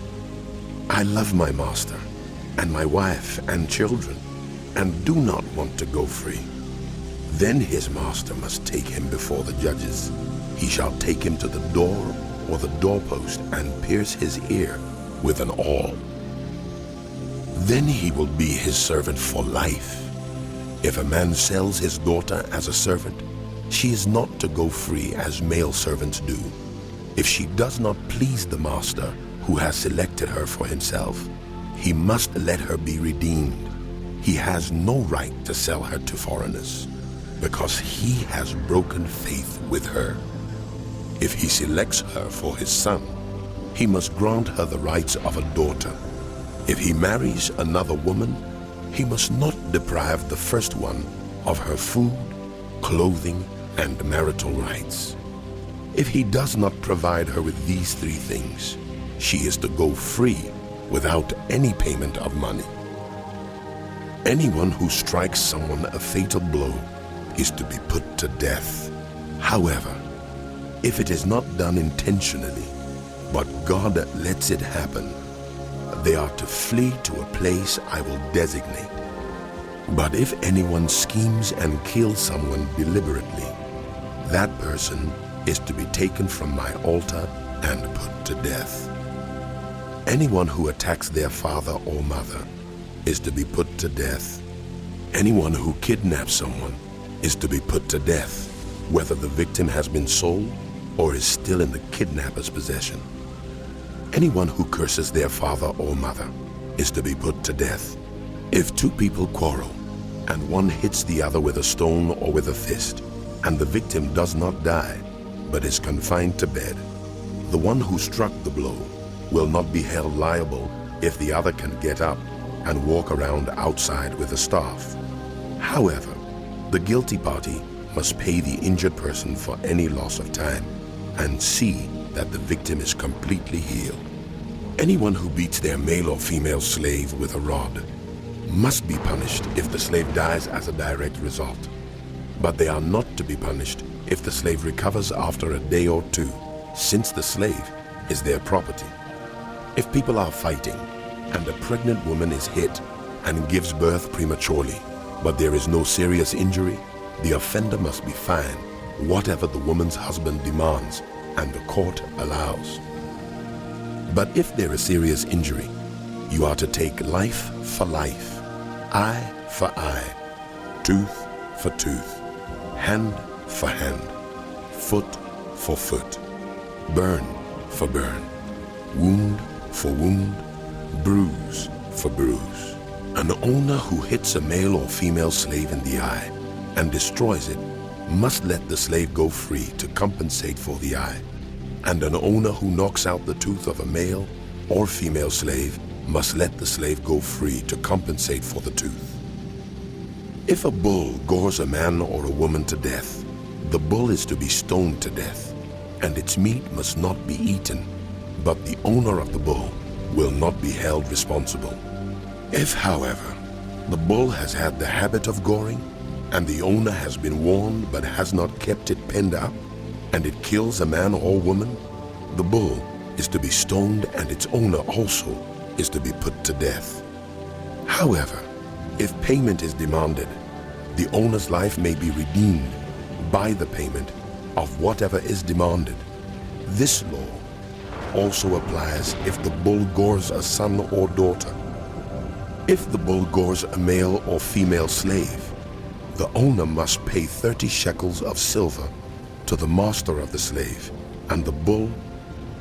I love my master, and my wife and children, and do not want to go free, then his master must take him before the judges. He shall take him to the door or the doorpost and pierce his ear with an awl. Then he will be his servant for life. If a man sells his daughter as a servant, she is not to go free as male servants do. If she does not please the master who has selected her for himself, he must let her be redeemed. He has no right to sell her to foreigners, because he has broken faith with her. If he selects her for his son, he must grant her the rights of a daughter. If he marries another woman, he must not deprive the first one of her food, clothing, and marital rights. If he does not provide her with these 3 things, she is to go free without any payment of money. Anyone who strikes someone a fatal blow is to be put to death. However, if it is not done intentionally, but God lets it happen, they are to flee to a place I will designate. But if anyone schemes and kills someone deliberately, that person is to be taken from my altar and put to death. Anyone who attacks their father or mother is to be put to death. Anyone who kidnaps someone is to be put to death, whether the victim has been sold or is still in the kidnapper's possession. Anyone who curses their father or mother is to be put to death. If 2 people quarrel, and one hits the other with a stone or with a fist, and the victim does not die, but is confined to bed, the one who struck the blow will not be held liable if the other can get up and walk around outside with a staff. However, the guilty party must pay the injured person for any loss of time and see that the victim is completely healed. Anyone who beats their male or female slave with a rod must be punished if the slave dies as a direct result. But they are not to be punished if the slave recovers after a day or two, since the slave is their property. If people are fighting and a pregnant woman is hit and gives birth prematurely, but there is no serious injury, the offender must be fined whatever the woman's husband demands and the court allows. But if there is serious injury, you are to take life for life, eye for eye, tooth for tooth, hand for hand, foot for foot, burn for burn, wound for wound, bruise for bruise. An owner who hits a male or female slave in the eye and destroys it must let the slave go free to compensate for the eye. And an owner who knocks out the tooth of a male or female slave must let the slave go free to compensate for the tooth. If a bull gores a man or a woman to death, the bull is to be stoned to death, and its meat must not be eaten, but the owner of the bull will not be held responsible. If, however, the bull has had the habit of goring, and the owner has been warned but has not kept it penned up, and it kills a man or woman, the bull is to be stoned, and its owner also is to be put to death. However, if payment is demanded, the owner's life may be redeemed by the payment of whatever is demanded. This law also applies if the bull gores a son or daughter. If the bull gores a male or female slave, the owner must pay 30 shekels of silver to the master of the slave, and the bull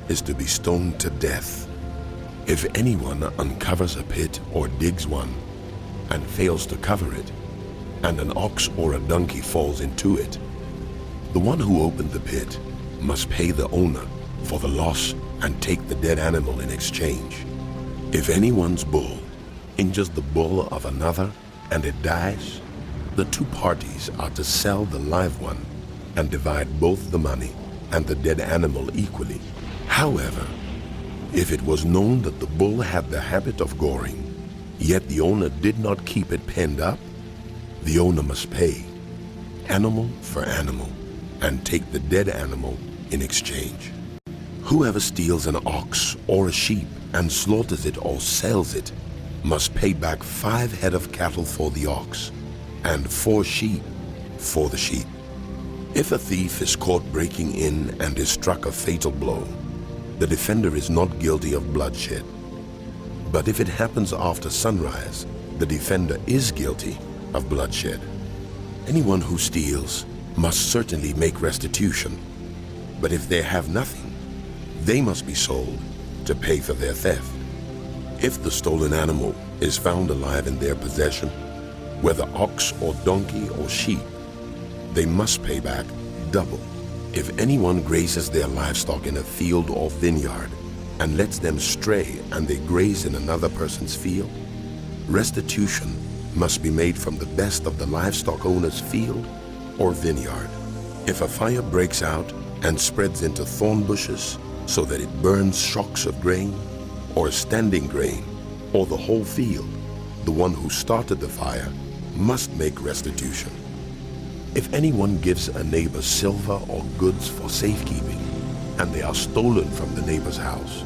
is to be stoned to death. If anyone uncovers a pit or digs one and fails to cover it, and an ox or a donkey falls into it, the one who opened the pit must pay the owner for the loss and take the dead animal in exchange. If anyone's bull injures the bull of another and it dies, the two parties are to sell the live one and divide both the money and the dead animal equally. However, if it was known that the bull had the habit of goring, yet the owner did not keep it penned up, the owner must pay, animal for animal, and take the dead animal in exchange. Whoever steals an ox or a sheep and slaughters it or sells it must pay back 5 head of cattle for the ox and 4 sheep for the sheep. If a thief is caught breaking in and is struck a fatal blow, the defender is not guilty of bloodshed. But if it happens after sunrise, the defender is guilty of bloodshed. Anyone who steals must certainly make restitution, but if they have nothing, they must be sold to pay for their theft. If the stolen animal is found alive in their possession, whether ox or donkey or sheep, they must pay back double. If anyone grazes their livestock in a field or vineyard and lets them stray and they graze in another person's field, restitution must be made from the best of the livestock owner's field or vineyard. If a fire breaks out and spreads into thorn bushes so that it burns shocks of grain or standing grain or the whole field, the one who started the fire must make restitution. If anyone gives a neighbor silver or goods for safekeeping and they are stolen from the neighbor's house,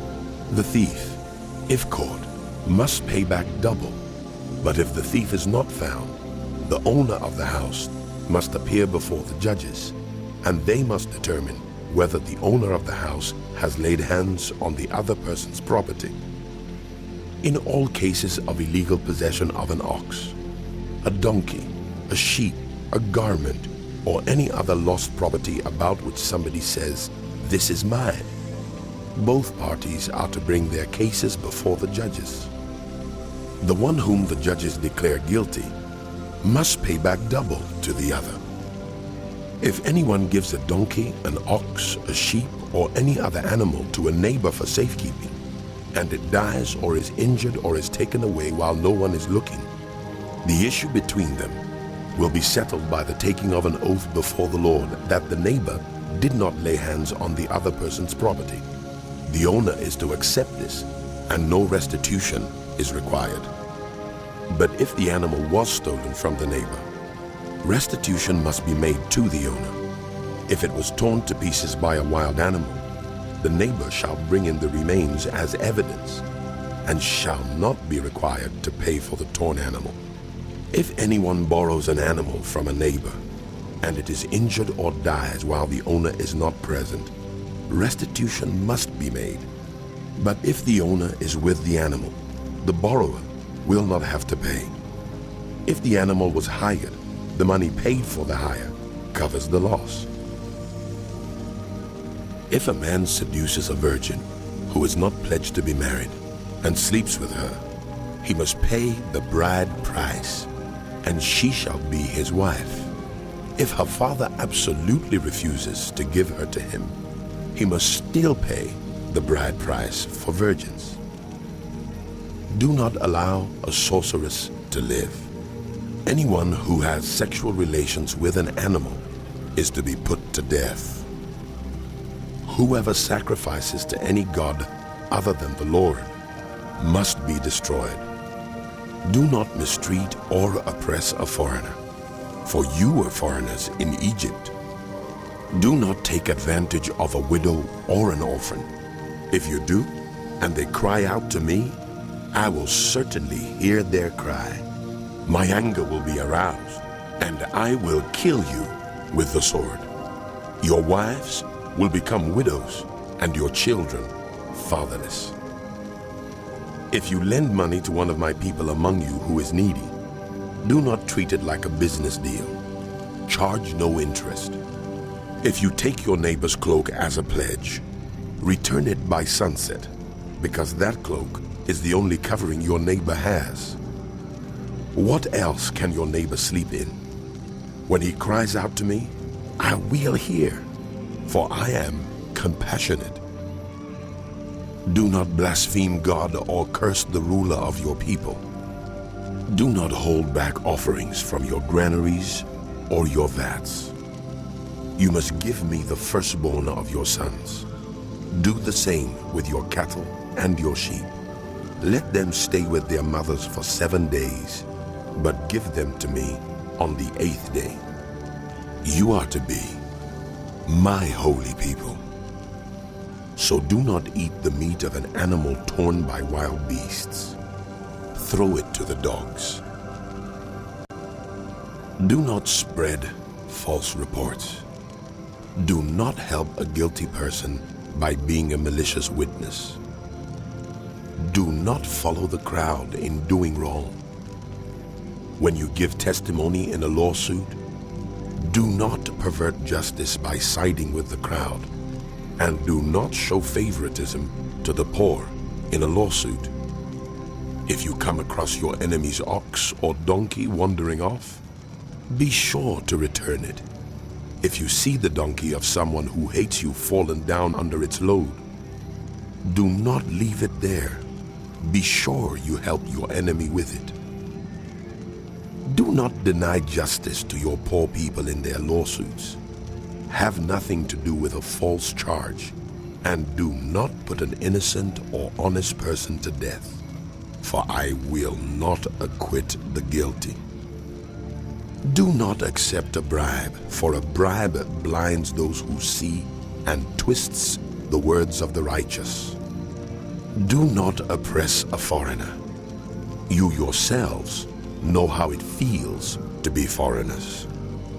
the thief, if caught, must pay back double. But if the thief is not found, the owner of the house must appear before the judges, and they must determine whether the owner of the house has laid hands on the other person's property. In all cases of illegal possession of an ox, a donkey, a sheep, a garment, or any other lost property about which somebody says, "This is mine," both parties are to bring their cases before the judges. The one whom the judges declare guilty must pay back double to the other. If anyone gives a donkey, an ox, a sheep, or any other animal to a neighbor for safekeeping, and it dies or is injured or is taken away while no one is looking, the issue between them will be settled by the taking of an oath before the Lord that the neighbor did not lay hands on the other person's property. The owner is to accept this, and no restitution is required. But if the animal was stolen from the neighbor, restitution must be made to the owner. If it was torn to pieces by a wild animal, the neighbor shall bring in the remains as evidence and shall not be required to pay for the torn animal. If anyone borrows an animal from a neighbor and it is injured or dies while the owner is not present, restitution must be made. But if the owner is with the animal, the borrower will not have to pay. If the animal was hired, the money paid for the hire covers the loss. If a man seduces a virgin who is not pledged to be married and sleeps with her, he must pay the bride price, and she shall be his wife. If her father absolutely refuses to give her to him, he must still pay the bride price for virgins. Do not allow a sorceress to live. Anyone who has sexual relations with an animal is to be put to death. Whoever sacrifices to any god other than the Lord must be destroyed. Do not mistreat or oppress a foreigner, for you were foreigners in Egypt. Do not take advantage of a widow or an orphan. If you do, and they cry out to me, I will certainly hear their cry. My anger will be aroused, and I will kill you with the sword. Your wives will become widows, and your children fatherless. If you lend money to one of my people among you who is needy, do not treat it like a business deal. Charge no interest. If you take your neighbor's cloak as a pledge, return it by sunset, because that cloak is the only covering your neighbor has. What else can your neighbor sleep in? When he cries out to me, I will hear, for I am compassionate. Do not blaspheme God or curse the ruler of your people. Do not hold back offerings from your granaries or your vats. You must give me the firstborn of your sons. Do the same with your cattle and your sheep. Let them stay with their mothers for 7 days, but give them to me on the 8th day. You are to be my holy people. So do not eat the meat of an animal torn by wild beasts. Throw it to the dogs. Do not spread false reports. Do not help a guilty person by being a malicious witness. Do not follow the crowd in doing wrong. When you give testimony in a lawsuit, do not pervert justice by siding with the crowd, and do not show favoritism to the poor in a lawsuit. If you come across your enemy's ox or donkey wandering off, be sure to return it. If you see the donkey of someone who hates you fallen down under its load, do not leave it there. Be sure you help your enemy with it. Do not deny justice to your poor people in their lawsuits. Have nothing to do with a false charge, and do not put an innocent or honest person to death, for I will not acquit the guilty. Do not accept a bribe, for a bribe blinds those who see and twists the words of the righteous. Do not oppress a foreigner. You yourselves know how it feels to be foreigners,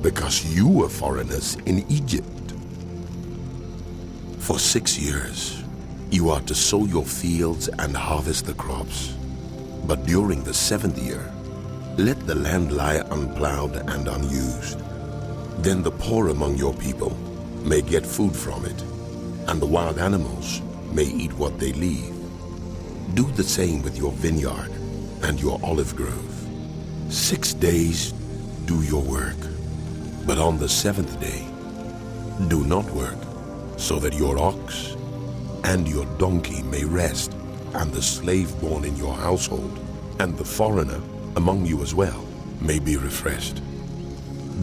because you were foreigners in Egypt. For 6 years, you are to sow your fields and harvest the crops. But during the 7th year, let the land lie unplowed and unused. Then the poor among your people may get food from it, and the wild animals may eat what they leave. Do the same with your vineyard and your olive grove. 6 days do your work, but on the 7th day do not work, so that your ox and your donkey may rest, and the slave born in your household and the foreigner among you as well may be refreshed.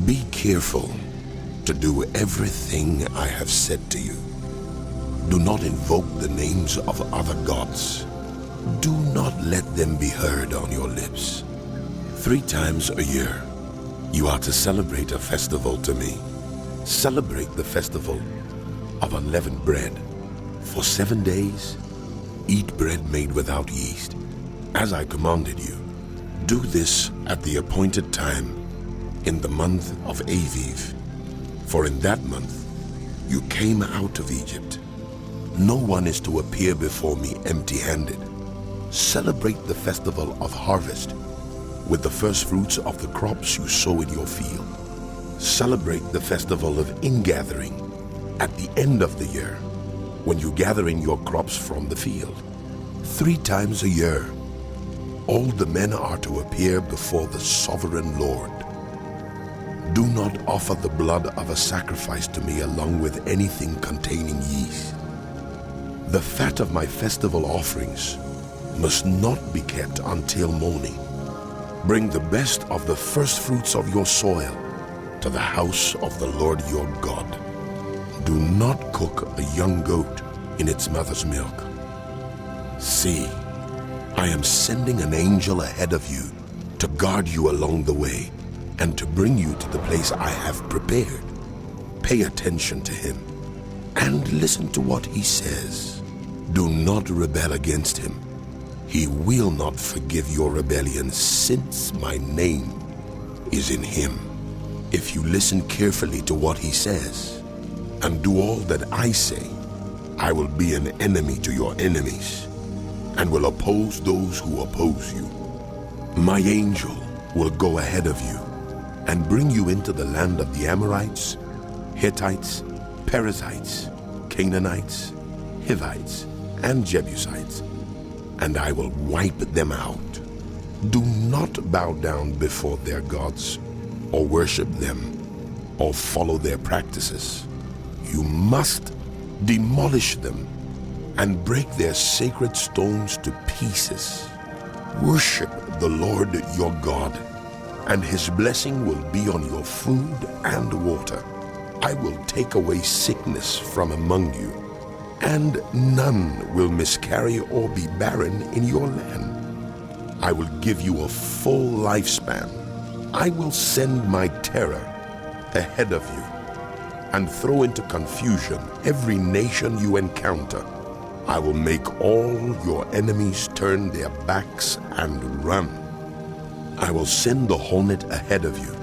Be careful to do everything I have said to you. Do not invoke the names of other gods. Do not let them be heard on your lips. 3 times a year, You are to celebrate a festival to me. Celebrate the festival of unleavened bread. For 7 days, eat bread made without yeast, as I commanded you. Do this at the appointed time in the month of Aviv. For in that month you came out of Egypt. No one is to appear before me empty-handed. Celebrate the festival of harvest with the first fruits of the crops you sow in your field. Celebrate the festival of ingathering at the end of the year, when you gather in your crops from the field. 3 times a year, all the men are to appear before the sovereign Lord. Do not offer the blood of a sacrifice to me along with anything containing yeast. The fat of my festival offerings must not be kept until morning. Bring the best of the first fruits of your soil to the house of the Lord your God. Do not cook a young goat in its mother's milk. See, I am sending an angel ahead of you to guard you along the way and to bring you to the place I have prepared. Pay attention to him and listen to what he says. Do not rebel against him. He will not forgive your rebellion, since my name is in him. If you listen carefully to what he says and do all that I say, I will be an enemy to your enemies and will oppose those who oppose you. My angel will go ahead of you and bring you into the land of the Amorites, Hittites, Perizzites, Canaanites, Hivites, and Jebusites, and I will wipe them out. Do not bow down before their gods, or worship them, or follow their practices. You must demolish them and break their sacred stones to pieces. Worship the Lord your God, and his blessing will be on your food and water. I will take away sickness from among you, and none will miscarry or be barren in your land. I will give you a full lifespan. I will send my terror ahead of you and throw into confusion every nation you encounter. I will make all your enemies turn their backs and run. I will send the hornet ahead of you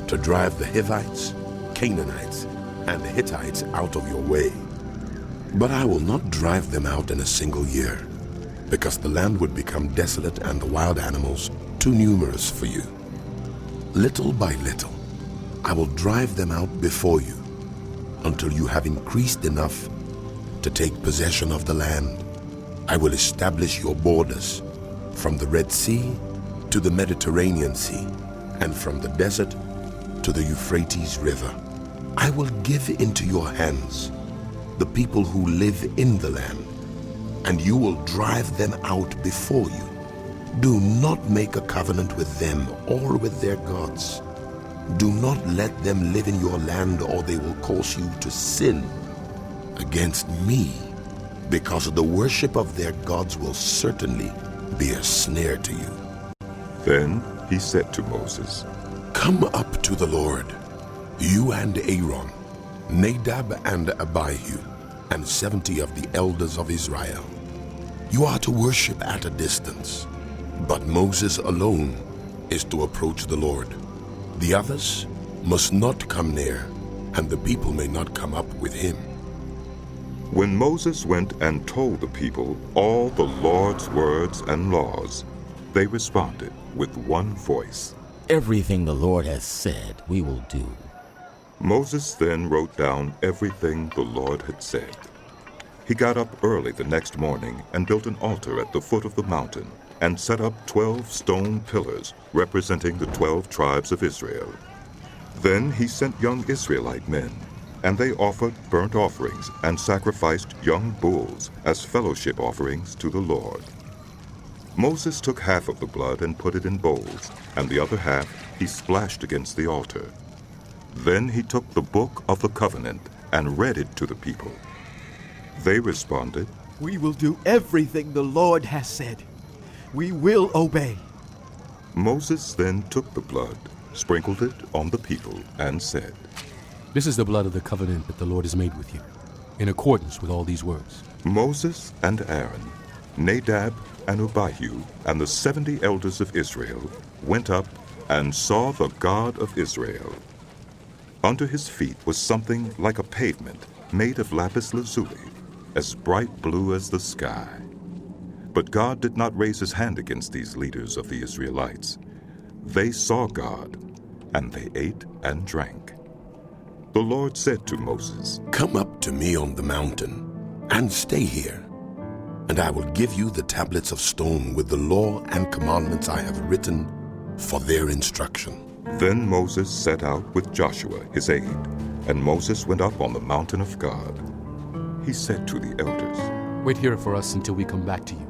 to drive the Hivites, Canaanites, and Hittites out of your way. But I will not drive them out in a single year, because the land would become desolate and the wild animals too numerous for you. Little by little, I will drive them out before you until you have increased enough to take possession of the land. I will establish your borders from the Red Sea to the Mediterranean Sea, and from the desert to the Euphrates River. I will give into your hands the people who live in the land, and you will drive them out before you. Do not make a covenant with them or with their gods. Do not let them live in your land, or they will cause you to sin against me, because the worship of their gods will certainly be a snare to you. Then he said to Moses, Come up to the Lord, you and Aaron, Nadab and Abihu, and 70 of the elders of Israel. You are to worship at a distance, but Moses alone is to approach the Lord. The others must not come near, and the people may not come up with him. When Moses went and told the people all the Lord's words and laws, they responded with one voice, Everything the Lord has said, we will do. Moses then wrote down everything the Lord had said. He got up early the next morning and built an altar at the foot of the mountain and set up 12 stone pillars representing the 12 tribes of Israel. Then he sent young Israelite men, and they offered burnt offerings and sacrificed young bulls as fellowship offerings to the Lord. Moses took half of the blood and put it in bowls, and the other half he splashed against the altar. Then he took the book of the covenant and read it to the people. They responded, We will do everything the Lord has said. We will obey. Moses then took the blood sprinkled it on the people, and said, "This is the blood of the covenant that the Lord has made with you, in accordance with all these words." Moses and Aaron, Nadab and Abihu, and the 70 elders of Israel went up and saw the God of Israel. Under his feet was something like a pavement made of lapis lazuli, as bright blue as the sky. But God did not raise his hand against these leaders of the Israelites. They saw God, and they ate and drank. The Lord said to Moses, "Come up to me on the mountain, and stay here, and I will give you the tablets of stone with the law and commandments I have written for their instruction." Then Moses set out with Joshua his aide, and Moses went up on the mountain of God. He said to the elders, "Wait here for us until we come back to you.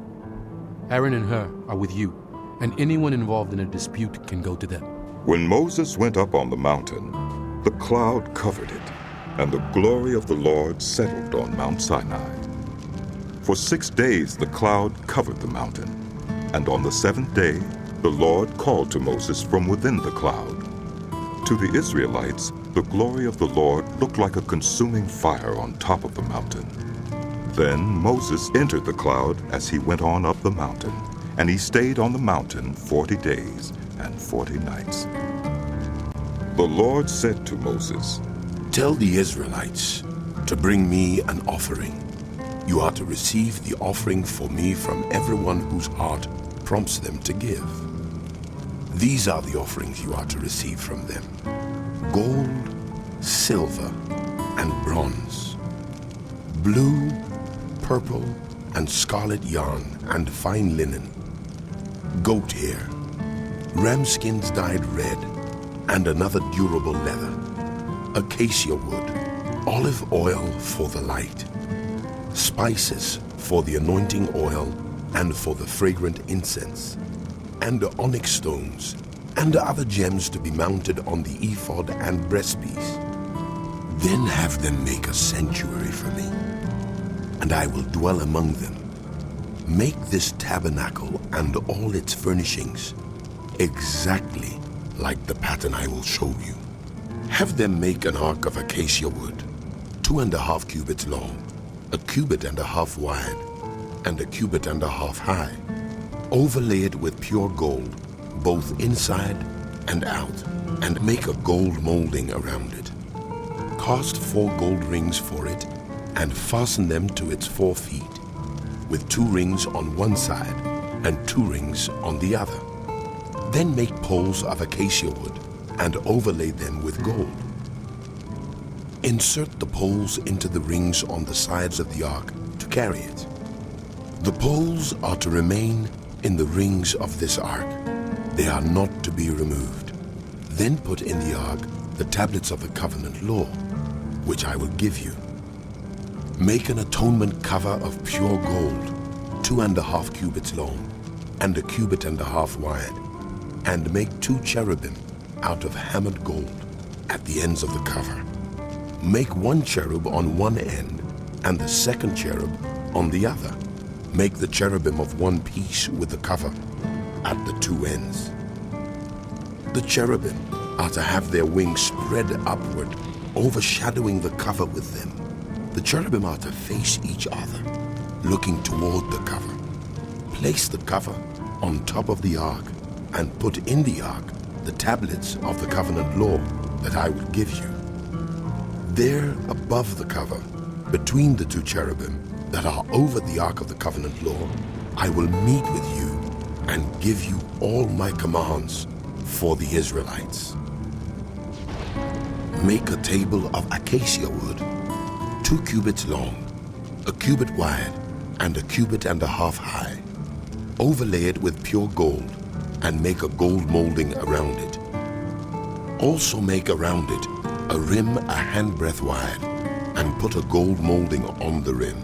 Aaron and Hur are with you, and anyone involved in a dispute can go to them." When Moses went up on the mountain, the cloud covered it, and the glory of the Lord settled on Mount Sinai. For 6 days the cloud covered the mountain, and on the 7th day the Lord called to Moses from within the cloud. To the Israelites, the glory of the Lord looked like a consuming fire on top of the mountain. Then Moses entered the cloud as he went on up the mountain, and he stayed on the mountain 40 days and 40 nights. The Lord said to Moses, "Tell the Israelites to bring me an offering. You are to receive the offering for me from everyone whose heart prompts them to give. These are the offerings you are to receive from them: gold, silver, and bronze, blue, purple, and scarlet yarn, and fine linen, goat hair, ram skins dyed red, and another durable leather, acacia wood, olive oil for the light, spices for the anointing oil and for the fragrant incense, and onyx stones, and other gems to be mounted on the ephod and breastpiece. Then have them make a sanctuary for me, and I will dwell among them. Make this tabernacle and all its furnishings exactly like the pattern I will show you. Have them make an ark of acacia wood, 2½ cubits long, 1.5 cubits wide, and 1.5 cubits high. Overlay it with pure gold, both inside and out, and make a gold molding around it. Cast 4 gold rings for it, and fasten them to its 4 feet, with 2 rings on one side and 2 rings on the other. Then make poles of acacia wood, and overlay them with gold. Insert the poles into the rings on the sides of the ark to carry it. The poles are to remain in the rings of this ark. They are not to be removed. Then put in the ark the tablets of the covenant law, which I will give you. Make an atonement cover of pure gold, 2½ cubits long, and 1.5 cubits wide, and make 2 cherubim out of hammered gold at the ends of the cover. Make 1 cherub on one end, and the 2nd cherub on the other. Make the cherubim of one piece with the cover at the 2 ends. The cherubim are to have their wings spread upward, overshadowing the cover with them. The cherubim are to face each other, looking toward the cover. Place the cover on top of the ark, and put in the ark the tablets of the covenant law that I will give you. There above the cover, between the 2 cherubim that are over the ark of the covenant law, I will meet with you and give you all my commands for the Israelites. Make a table of acacia wood, 2 cubits long, 1 cubit wide, and 1.5 cubits high. Overlay it with pure gold, and make a gold molding around it. Also make around it a rim 1 handbreadth wide, and put a gold molding on the rim.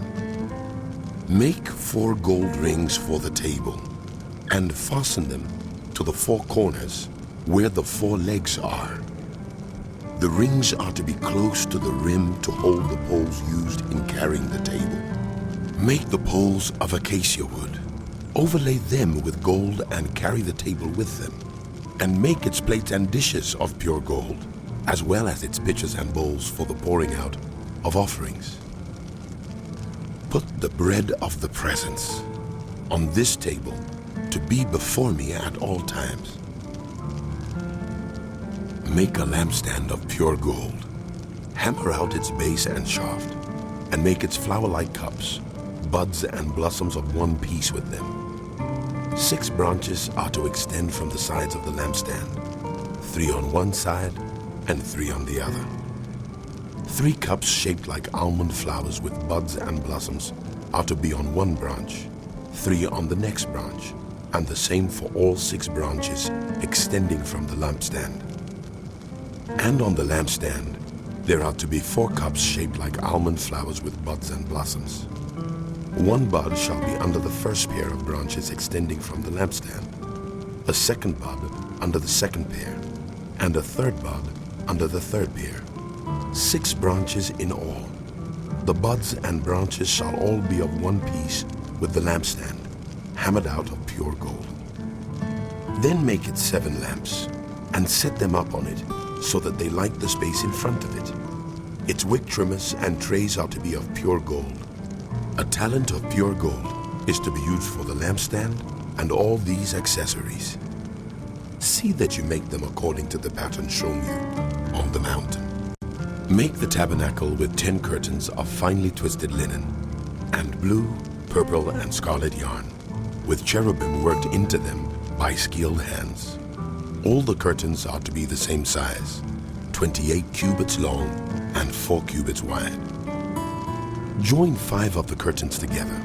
Make 4 gold rings for the table, and fasten them to the 4 corners where the 4 legs are. The rings are to be close to the rim to hold the poles used in carrying the table. Make the poles of acacia wood. Overlay them with gold and carry the table with them. and make its plates and dishes of pure gold, as well as its pitchers and bowls for the pouring out of offerings. Put the bread of the presence on this table to be before me at all times. Make a lampstand of pure gold. Hammer out its base and shaft, and make its flower-like cups, buds and blossoms of one piece with them. 6 branches are to extend from the sides of the lampstand, 3 on one side and 3 on the other. 3 cups shaped like almond flowers with buds and blossoms are to be on one branch, 3 on the next branch, and the same for all 6 branches extending from the lampstand. And on the lampstand, there are to be 4 cups shaped like almond flowers with buds and blossoms. 1 bud shall be under the first pair of branches extending from the lampstand, a 2nd bud under the 2nd pair, and a 3rd bud under the 3rd pair. 6 branches in all. The buds and branches shall all be of one piece with the lampstand, hammered out of pure gold. Then make it 7 lamps, and set them up on it, so that they light the space in front of it. Its wick trimmers and trays are to be of pure gold. A talent of pure gold is to be used for the lampstand and all these accessories. See that you make them according to the pattern shown you on the mountain. Make the tabernacle with 10 curtains of finely twisted linen, and blue, purple, and scarlet yarn, with cherubim worked into them by skilled hands. All the curtains are to be the same size, 28 cubits long and 4 cubits wide. Join 5 of the curtains together,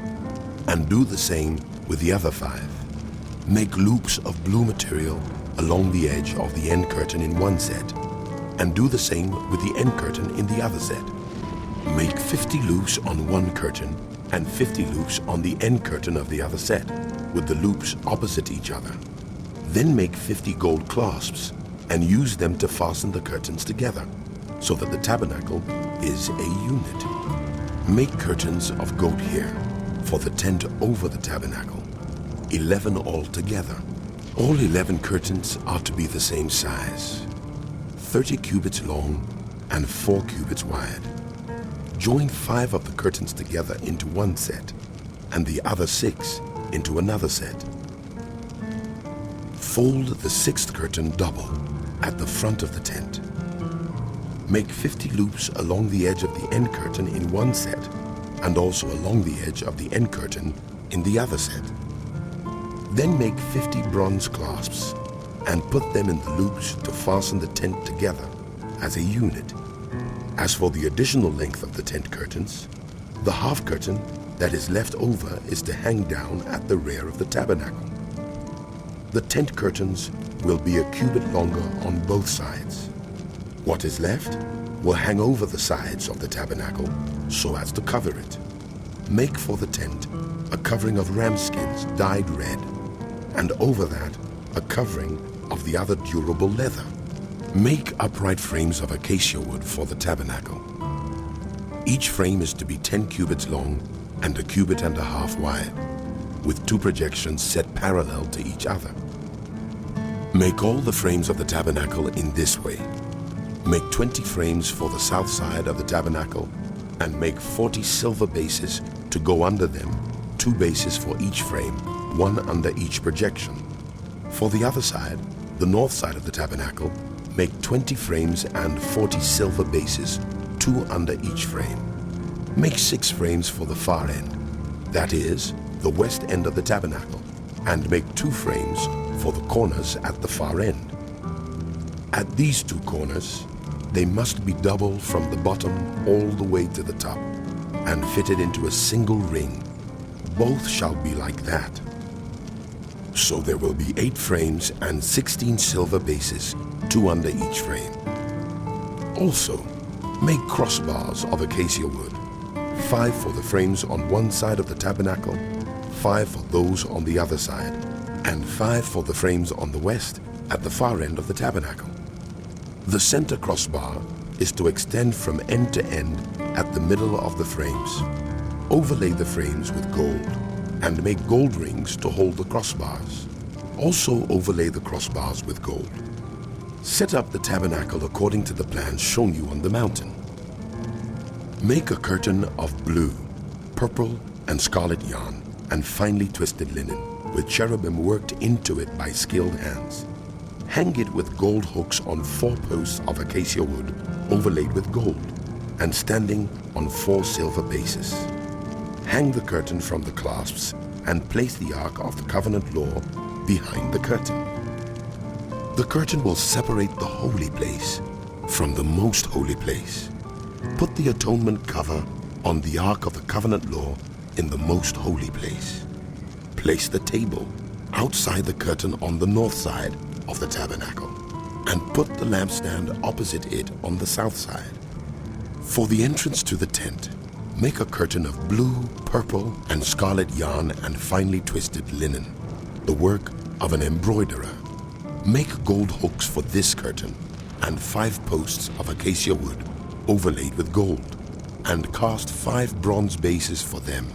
and do the same with the other 5. Make loops of blue material along the edge of the end curtain in one set, and do the same with the end curtain in the other set. Make 50 loops on one curtain, and 50 loops on the end curtain of the other set, with the loops opposite each other. Then make 50 gold clasps, and use them to fasten the curtains together, so that the tabernacle is a unit. Make curtains of goat hair for the tent over the tabernacle, 11 altogether. All 11 curtains are to be the same size, 30 cubits long and 4 cubits wide. Join 5 of the curtains together into one set, and the other 6 into another set. Fold the 6th curtain double at the front of the tent. Make 50 loops along the edge of the end curtain in one set, and also along the edge of the end curtain in the other set. Then make 50 bronze clasps, and put them in the loops to fasten the tent together as a unit. As for the additional length of the tent curtains, the half curtain that is left over is to hang down at the rear of the tabernacle. The tent curtains will be a cubit longer on both sides. What is left will hang over the sides of the tabernacle so as to cover it. Make for the tent a covering of ram skins dyed red, and over that a covering of the other durable leather. Make upright frames of acacia wood for the tabernacle. Each frame is to be 10 cubits long and 1.5 cubits wide, with 2 projections set parallel to each other. Make all the frames of the tabernacle in this way. Make 20 frames for the south side of the tabernacle, and make 40 silver bases to go under them, 2 bases for each frame, 1 under each projection. For the other side, the north side of the tabernacle, make 20 frames and 40 silver bases, 2 under each frame. Make 6 frames for the far end, that is, the west end of the tabernacle, and make 2 frames for the corners at the far end. At these 2 corners, they must be double from the bottom all the way to the top, and fitted into a single ring. Both shall be like that. So there will be 8 frames and 16 silver bases, 2 under each frame. Also, make crossbars of acacia wood, 5 for the frames on one side of the tabernacle, 5 for those on the other side, and 5 for the frames on the west at the far end of the tabernacle. The center crossbar is to extend from end to end at the middle of the frames. Overlay the frames with gold, and make gold rings to hold the crossbars. Also overlay the crossbars with gold. Set up the tabernacle according to the plans shown you on the mountain. Make a curtain of blue, purple, and scarlet yarn, and finely twisted linen, with cherubim worked into it by skilled hands. Hang it with gold hooks on 4 posts of acacia wood, overlaid with gold, and standing on 4 silver bases. Hang the curtain from the clasps, and place the Ark of the Covenant law behind the curtain. The curtain will separate the holy place from the most holy place. Put the atonement cover on the Ark of the Covenant law in the most holy place. Place the table outside the curtain on the north side of the tabernacle, and put the lampstand opposite it on the south side. For the entrance to the tent, make a curtain of blue, purple, and scarlet yarn and finely twisted linen, the work of an embroiderer. Make gold hooks for this curtain, and 5 posts of acacia wood overlaid with gold, and cast 5 bronze bases for them.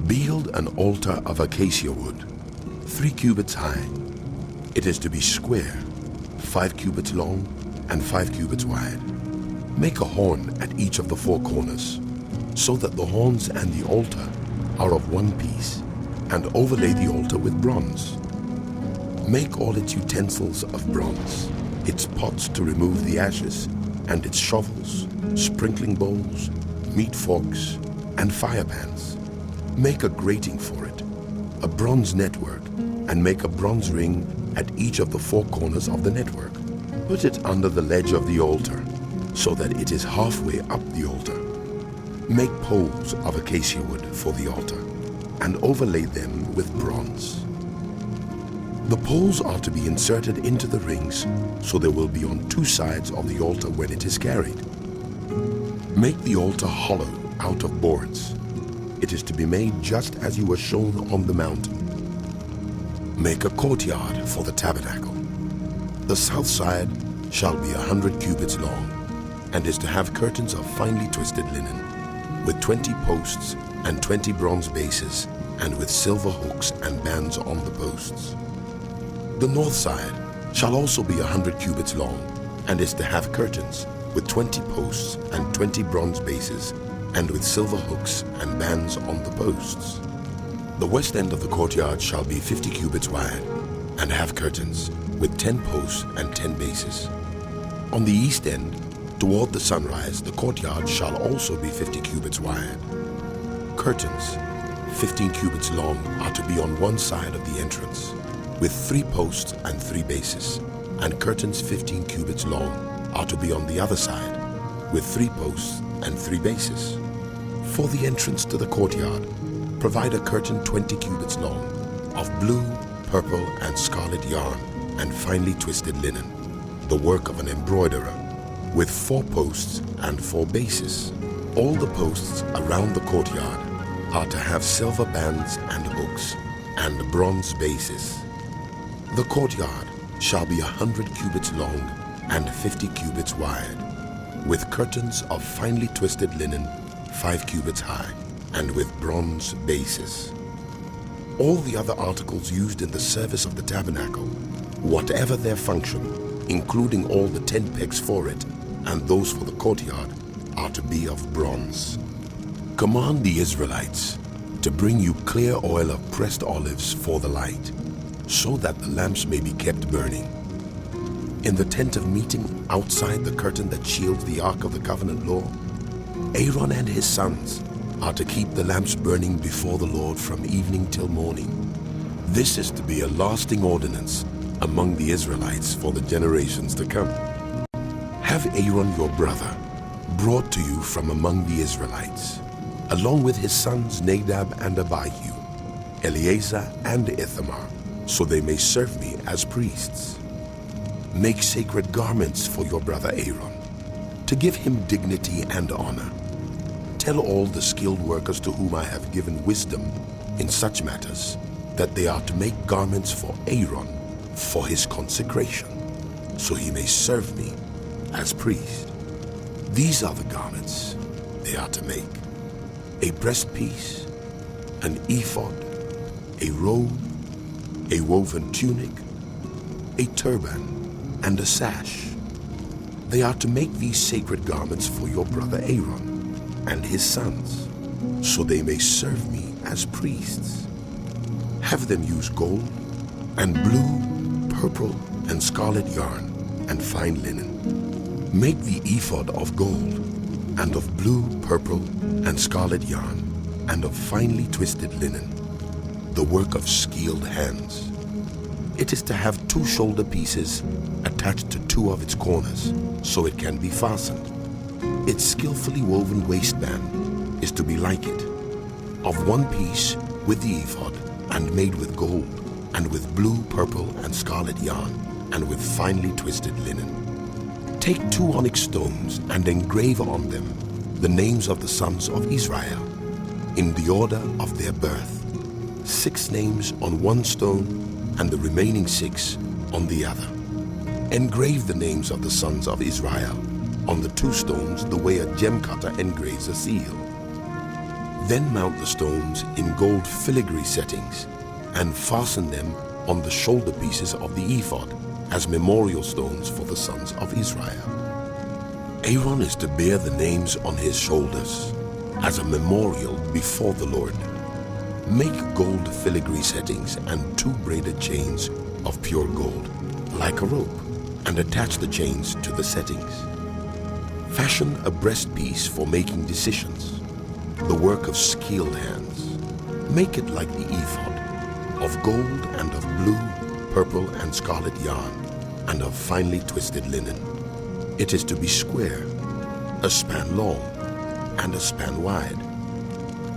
Build an altar of acacia wood, 3 cubits high. It is to be square, 5 cubits long, and 5 cubits wide. Make a horn at each of the 4 corners, so that the horns and the altar are of one piece, and overlay the altar with bronze. Make all its utensils of bronze, its pots to remove the ashes, and its shovels, sprinkling bowls, meat forks, and fire pans. Make a grating for it, a bronze network, and make a bronze ring at each of the 4 corners of the network. Put it under the ledge of the altar, so that it is halfway up the altar. Make poles of acacia wood for the altar, and overlay them with bronze. The poles are to be inserted into the rings, so they will be on 2 sides of the altar when it is carried. Make the altar hollow out of boards. It is to be made just as you were shown on the mountain. Make a courtyard for the tabernacle. The south side shall be 100 cubits long, and is to have curtains of finely twisted linen, with 20 posts and 20 bronze bases, and with silver hooks and bands on the posts. The north side shall also be 100 cubits long, and is to have curtains with 20 posts and 20 bronze bases, and with silver hooks and bands on the posts. The west end of the courtyard shall be 50 cubits wide, and have curtains with 10 posts and 10 bases. On the east end, toward the sunrise, the courtyard shall also be 50 cubits wide. Curtains, 15 cubits long, are to be on one side of the entrance, with 3 posts and 3 bases, and curtains 15 cubits long are to be on the other side, with 3 posts and 3 bases. For the entrance to the courtyard, provide a curtain 20 cubits long, of blue, purple, and scarlet yarn, and finely twisted linen, the work of an embroiderer, with 4 posts and 4 bases. All the posts around the courtyard are to have silver bands and hooks, and bronze bases. The courtyard shall be 100 cubits long and 50 cubits wide, with curtains of finely twisted linen 5 cubits high, and with bronze bases. All the other articles used in the service of the tabernacle, whatever their function, including all the tent pegs for it, and those for the courtyard, are to be of bronze. Command the Israelites to bring you clear oil of pressed olives for the light, so that the lamps may be kept burning. In the tent of meeting outside the curtain that shields the Ark of the Covenant law, Aaron and his sons are to keep the lamps burning before the Lord from evening till morning. This is to be a lasting ordinance among the Israelites for the generations to come. Have Aaron your brother brought to you from among the Israelites, along with his sons Nadab and Abihu, Eleazar and Ithamar, so they may serve me as priests. Make sacred garments for your brother Aaron, to give him dignity and honor. Tell all the skilled workers to whom I have given wisdom in such matters that they are to make garments for Aaron for his consecration, so he may serve me as priest. These are the garments they are to make: a breastpiece, an ephod, a robe, a woven tunic, a turban, and a sash. They are to make these sacred garments for your brother Aaron and his sons, so they may serve me as priests. Have them use gold and blue, purple, and scarlet yarn and fine linen. Make the ephod of gold and of blue, purple, and scarlet yarn and of finely twisted linen, the work of skilled hands. It is to have 2 shoulder pieces attached to 2 of its corners, so it can be fastened. Its skillfully woven waistband is to be like it, of 1 piece with the ephod, and made with gold, and with blue, purple, and scarlet yarn, and with finely twisted linen. Take 2 onyx stones and engrave on them the names of the sons of Israel, in the order of their birth, 6 names on 1 stone, and the remaining 6 on the other. Engrave the names of the sons of Israel on the 2 stones the way a gem cutter engraves a seal. Then mount the stones in gold filigree settings and fasten them on the shoulder pieces of the ephod as memorial stones for the sons of Israel. Aaron is to bear the names on his shoulders as a memorial before the Lord. Make gold filigree settings and 2 braided chains of pure gold, like a rope, and attach the chains to the settings. Fashion a breastpiece for making decisions, the work of skilled hands. Make it like the ephod, of gold and of blue, purple, and scarlet yarn, and of finely twisted linen. It is to be square, a span long, and a span wide,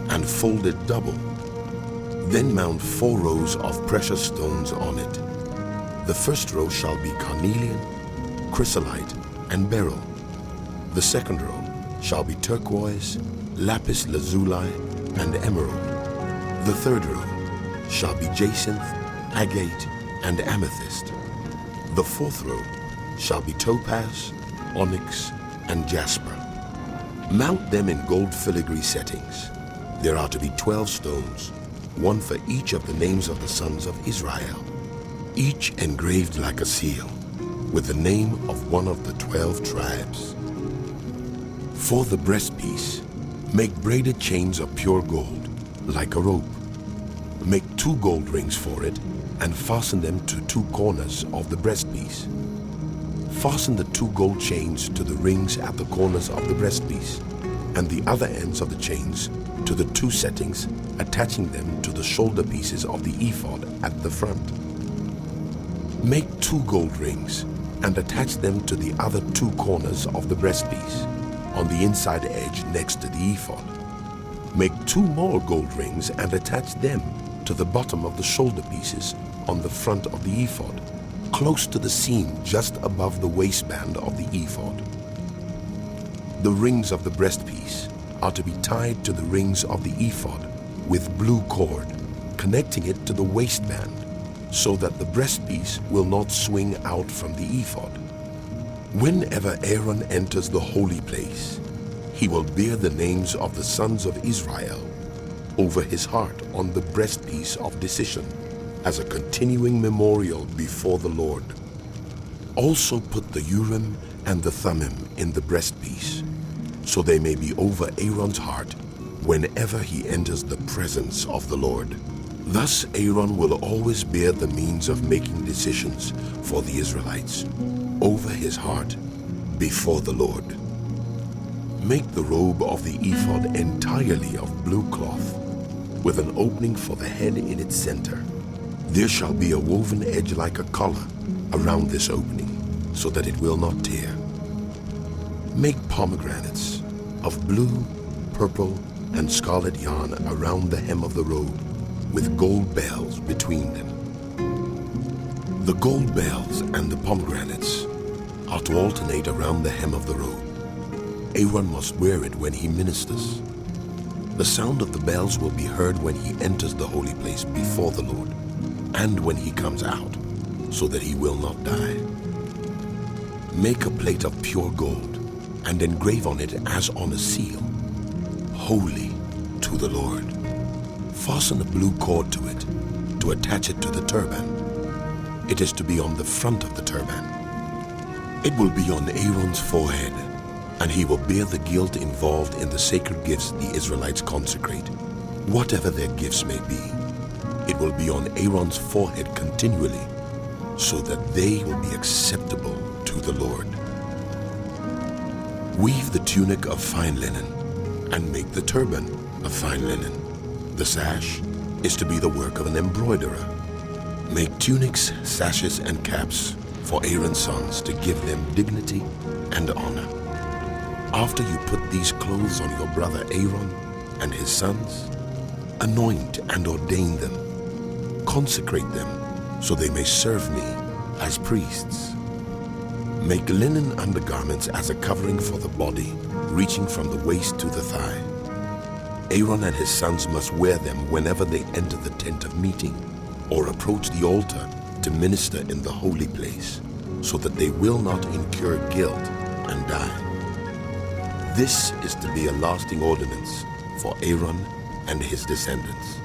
and folded double. Then mount 4 rows of precious stones on it. The first row shall be carnelian, chrysolite, and beryl. The second row shall be turquoise, lapis lazuli, and emerald. The third row shall be jacinth, agate, and amethyst. The fourth row shall be topaz, onyx, and jasper. Mount them in gold filigree settings. There are to be 12 stones, 1 for each of the names of the sons of Israel, each engraved like a seal, with the name of one of the 12 tribes. For the breastpiece, make braided chains of pure gold, like a rope. Make 2 gold rings for it, and fasten them to 2 corners of the breastpiece. Fasten the 2 gold chains to the rings at the corners of the breastpiece, and the other ends of the chains to the 2 settings, attaching them to the shoulder pieces of the ephod at the front. Make 2 gold rings and attach them to the other 2 corners of the breastpiece, on the inside edge next to the ephod. Make 2 more gold rings and attach them to the bottom of the shoulder pieces on the front of the ephod, close to the seam just above the waistband of the ephod. The rings of the breastpiece are to be tied to the rings of the ephod with blue cord, connecting it to the waistband, so that the breastpiece will not swing out from the ephod. Whenever Aaron enters the holy place, he will bear the names of the sons of Israel over his heart on the breastpiece of decision, as a continuing memorial before the Lord. Also put the Urim and the Thummim in the breastpiece, so they may be over Aaron's heart whenever he enters the presence of the Lord. Thus Aaron will always bear the means of making decisions for the Israelites over his heart before the Lord. Make the robe of the ephod entirely of blue cloth, with an opening for the head in its center. There shall be a woven edge like a collar around this opening, so that it will not tear. Make pomegranates of blue, purple, and scarlet yarn around the hem of the robe, with gold bells between them. The gold bells and the pomegranates are to alternate around the hem of the robe. Aaron must wear it when he ministers. The sound of the bells will be heard when he enters the holy place before the Lord, and when he comes out, so that he will not die. Make a plate of pure gold, and engrave on it as on a seal, "Holy to the Lord." Fasten a blue cord to it, to to attach it to the turban. It is to be on the front of the turban. It will be on Aaron's forehead, and he will bear the guilt involved in the sacred gifts the Israelites consecrate, whatever their gifts may be. It will be on Aaron's forehead continually, so that they will be acceptable to the Lord. Weave the tunic of fine linen, and make the turban of fine linen. The sash is to be the work of an embroiderer. Make tunics, sashes, and caps for Aaron's sons to give them dignity and honor. After you put these clothes on your brother Aaron and his sons, anoint and ordain them. Consecrate them so they may serve me as priests. Make linen undergarments as a covering for the body, reaching from the waist to the thigh. Aaron and his sons must wear them whenever they enter the tent of meeting or approach the altar to minister in the holy place, so that they will not incur guilt and die. This is to be a lasting ordinance for Aaron and his descendants.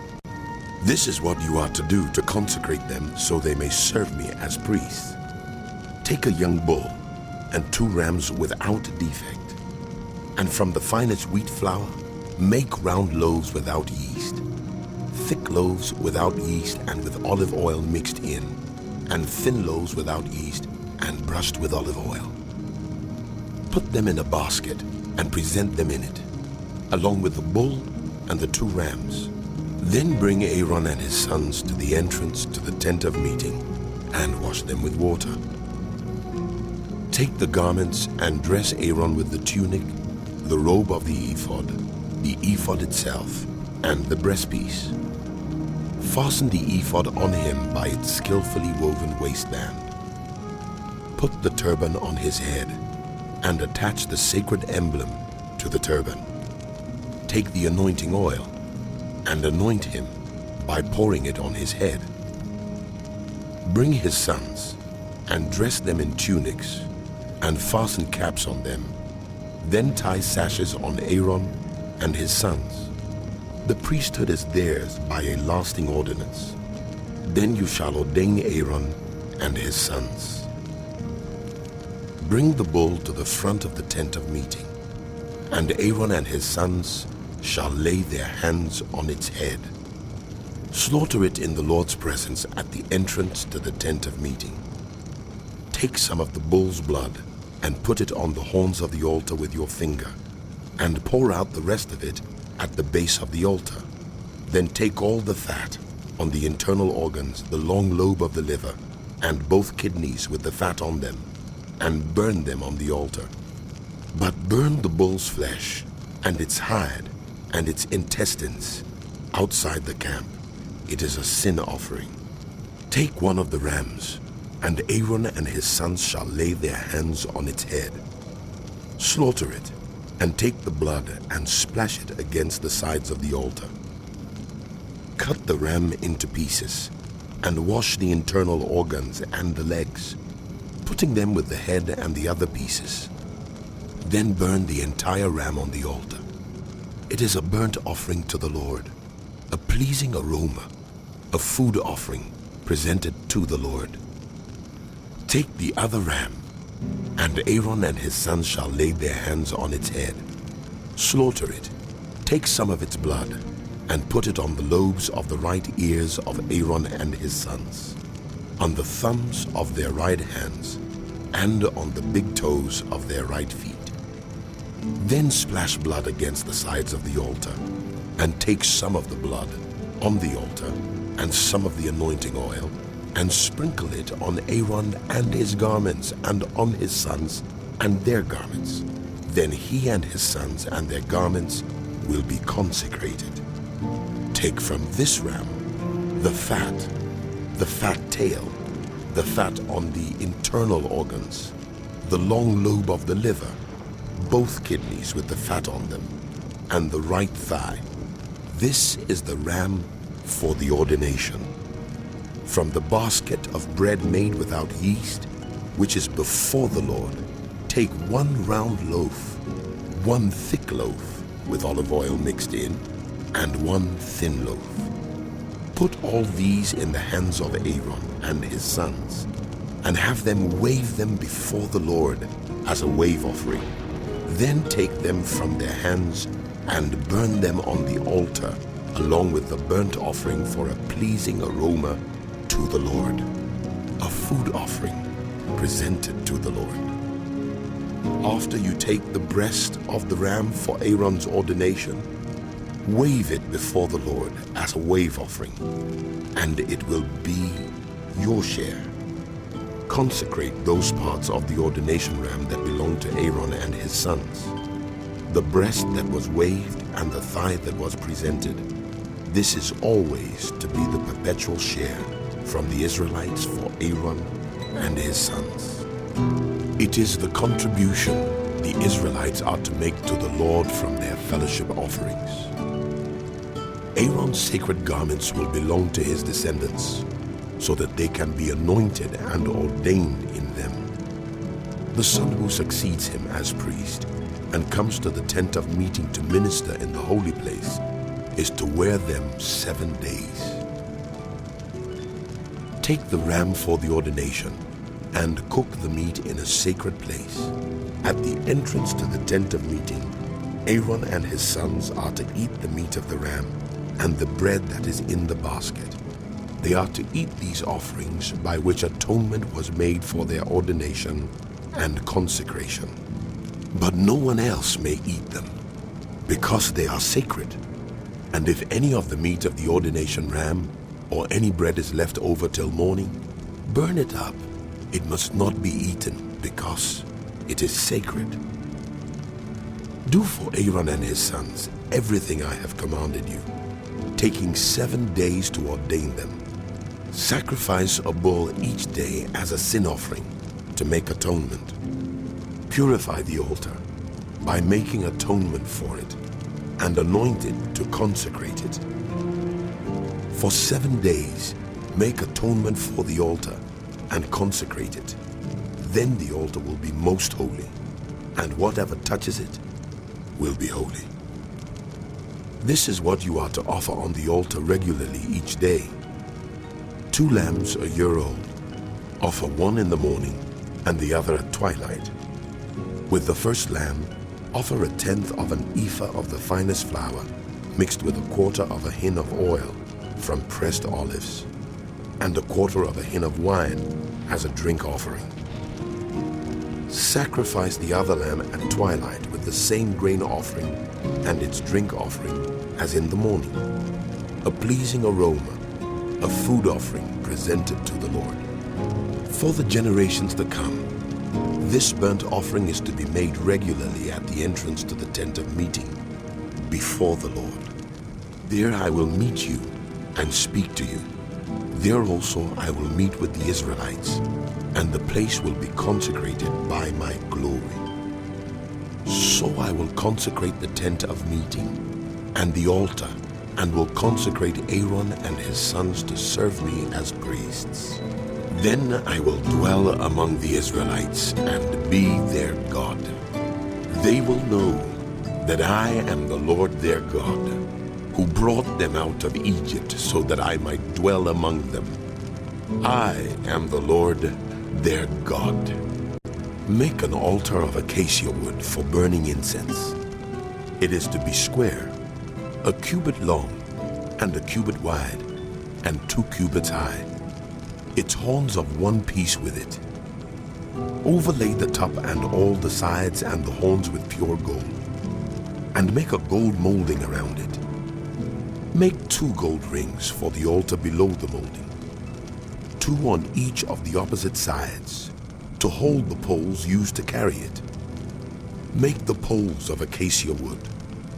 This is what you are to do to consecrate them so they may serve me as priests. Take a young bull and 2 rams without defect, and from the finest wheat flour make round loaves without yeast, thick loaves without yeast and with olive oil mixed in, and thin loaves without yeast and brushed with olive oil. Put them in a basket and present them in it, along with the bull and the 2 rams. Then bring Aaron and his sons to the entrance to the tent of meeting and wash them with water. Take the garments and dress Aaron with the tunic, the robe of the ephod itself, and the breastpiece. Fasten the ephod on him by its skillfully woven waistband. Put the turban on his head and attach the sacred emblem to the turban. Take the anointing oil and anoint him by pouring it on his head. Bring his sons and dress them in tunics and fasten caps on them. Then tie sashes on Aaron and his sons. The priesthood is theirs by a lasting ordinance. Then you shall ordain Aaron and his sons. Bring the bull to the front of the tent of meeting, and Aaron and his sons shall lay their hands on its head. Slaughter it in the Lord's presence at the entrance to the tent of meeting. Take some of the bull's blood and put it on the horns of the altar with your finger, and pour out the rest of it at the base of the altar. Then take all the fat on the internal organs, the long lobe of the liver, and both kidneys with the fat on them, and burn them on the altar. But burn the bull's flesh and its hide and its intestines outside the camp. It is a sin offering. Take one of the rams, and Aaron and his sons shall lay their hands on its head. Slaughter it, and take the blood and splash it against the sides of the altar. Cut the ram into pieces, and wash the internal organs and the legs, putting them with the head and the other pieces. Then burn the entire ram on the altar. It is a burnt offering to the Lord, a pleasing aroma, a food offering presented to the Lord. Take the other ram, and Aaron and his sons shall lay their hands on its head. Slaughter it, take some of its blood, and put it on the lobes of the right ears of Aaron and his sons, on the thumbs of their right hands, and on the big toes of their right feet. Then splash blood against the sides of the altar, and take some of the blood on the altar, and some of the anointing oil, and sprinkle it on Aaron and his garments, and on his sons and their garments. Then he and his sons and their garments will be consecrated. Take from this ram the fat tail, the fat on the internal organs, the long lobe of the liver, both kidneys with the fat on them, and the right thigh. This is the ram for the ordination. From the basket of bread made without yeast, which is before the Lord, take 1 round loaf, 1 thick loaf with olive oil mixed in, and 1 thin loaf. Put all these in the hands of Aaron and his sons, and have them wave them before the Lord as a wave offering. Then take them from their hands and burn them on the altar, along with the burnt offering for a pleasing aroma to the Lord, a food offering presented to the Lord. After you take the breast of the ram for Aaron's ordination, wave it before the Lord as a wave offering, and it will be your share. Consecrate those parts of the ordination ram that belong to Aaron and his sons, the breast that was waved and the thigh that was presented. This is always to be the perpetual share from the Israelites for Aaron and his sons. It is the contribution the Israelites are to make to the Lord from their fellowship offerings. Aaron's sacred garments will belong to his descendants, so that they can be anointed and ordained in them. The son who succeeds him as priest and comes to the tent of meeting to minister in the holy place is to wear them 7 days. Take the ram for the ordination and cook the meat in a sacred place. At the entrance to the tent of meeting, Aaron and his sons are to eat the meat of the ram and the bread that is in the basket. They are to eat these offerings by which atonement was made for their ordination and consecration. But no one else may eat them, because they are sacred. And if any of the meat of the ordination ram or any bread is left over till morning, burn it up. It must not be eaten, because it is sacred. Do for Aaron and his sons everything I have commanded you, taking 7 days to ordain them. Sacrifice a bull each day as a sin offering to make atonement. Purify the altar by making atonement for it, and anoint it to consecrate it. For 7 days, make atonement for the altar and consecrate it. Then the altar will be most holy, and whatever touches it will be holy. This is what you are to offer on the altar regularly each day. 2 lambs a year old. Offer one in the morning and the other at twilight. With the first lamb, offer 1/10 of an ephah of the finest flour mixed with 1/4 of a hin of oil from pressed olives, and 1/4 of a hin of wine as a drink offering. Sacrifice the other lamb at twilight with the same grain offering and its drink offering as in the morning, a pleasing aroma, a food offering presented to the Lord. For the generations to come, this burnt offering is to be made regularly at the entrance to the tent of meeting before the Lord. There I will meet you and speak to you. There also I will meet with the Israelites, and the place will be consecrated by my glory. So I will consecrate the tent of meeting and the altar, and will consecrate Aaron and his sons to serve me as priests. Then I will dwell among the Israelites and be their God. They will know that I am the Lord their God, who brought them out of Egypt so that I might dwell among them. I am the Lord their God. Make an altar of acacia wood for burning incense. It is to be square, 1 cubit long and 1 cubit wide, and 2 cubits high. Its horns of 1 piece with it. Overlay the top and all the sides and the horns with pure gold, and make a gold molding around it. Make 2 gold rings for the altar below the molding, 2 on each of the opposite sides, to hold the poles used to carry it. Make the poles of acacia wood,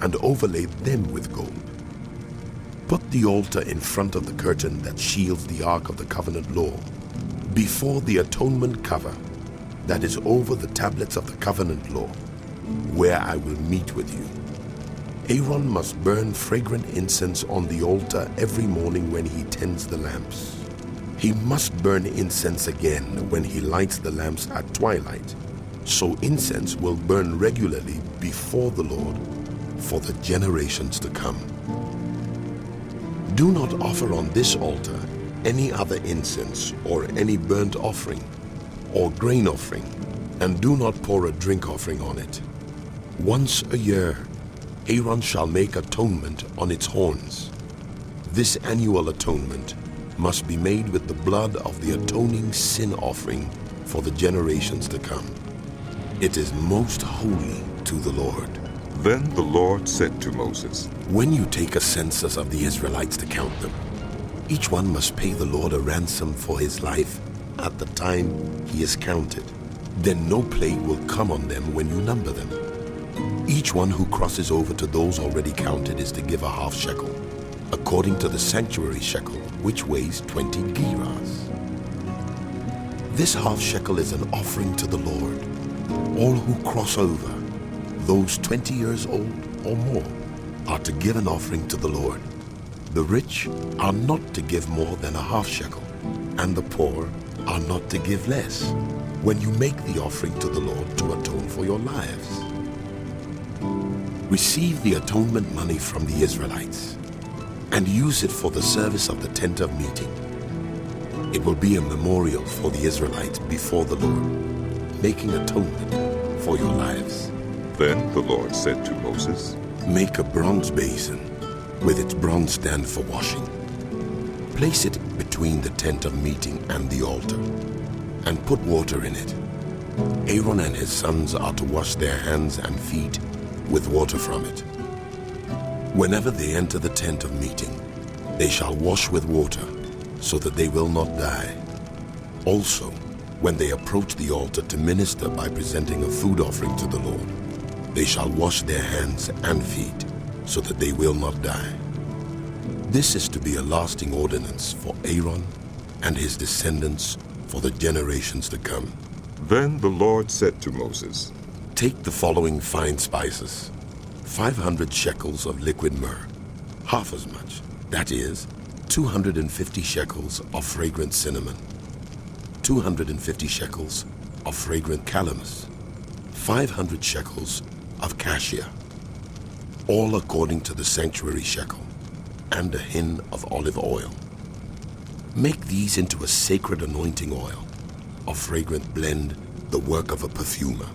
and overlay them with gold. Put the altar in front of the curtain that shields the Ark of the Covenant law, before the atonement cover that is over the tablets of the covenant law, where I will meet with you. Aaron must burn fragrant incense on the altar every morning when he tends the lamps. He must burn incense again when he lights the lamps at twilight, so incense will burn regularly before the Lord for the generations to come. Do not offer on this altar any other incense or any burnt offering or grain offering, and do not pour a drink offering on it. Once a year, Aaron shall make atonement on its horns. This annual atonement must be made with the blood of the atoning sin offering for the generations to come. It is most holy to the Lord. Then the Lord said to Moses, When you take a census of the Israelites to count them, each one must pay the Lord a ransom for his life at the time he is counted. Then no plague will come on them when you number them. Each one who crosses over to those already counted is to give a half shekel, according to the sanctuary shekel, which weighs 20 gerahs. This half shekel is an offering to the Lord. All who cross over, those 20 years old or more, are to give an offering to the Lord. The rich are not to give more than a half shekel, and the poor are not to give less, when you make the offering to the Lord to atone for your lives. Receive the atonement money from the Israelites, and use it for the service of the tent of meeting. It will be a memorial for the Israelites before the Lord, making atonement for your lives. Then the Lord said to Moses, Make a bronze basin with its bronze stand for washing. Place it between the tent of meeting and the altar, and put water in it. Aaron and his sons are to wash their hands and feet with water from it. Whenever they enter the tent of meeting, they shall wash with water, so that they will not die. Also, when they approach the altar to minister by presenting a food offering to the Lord, they shall wash their hands and feet, so that they will not die. This is to be a lasting ordinance for Aaron and his descendants for the generations to come. Then the Lord said to Moses, Take the following fine spices: 500 shekels of liquid myrrh, half as much, that is, 250 shekels of fragrant cinnamon, 250 shekels of fragrant calamus, 500 shekels of cassia, all according to the sanctuary shekel, and a hin of olive oil. Make these into a sacred anointing oil, a fragrant blend, the work of a perfumer.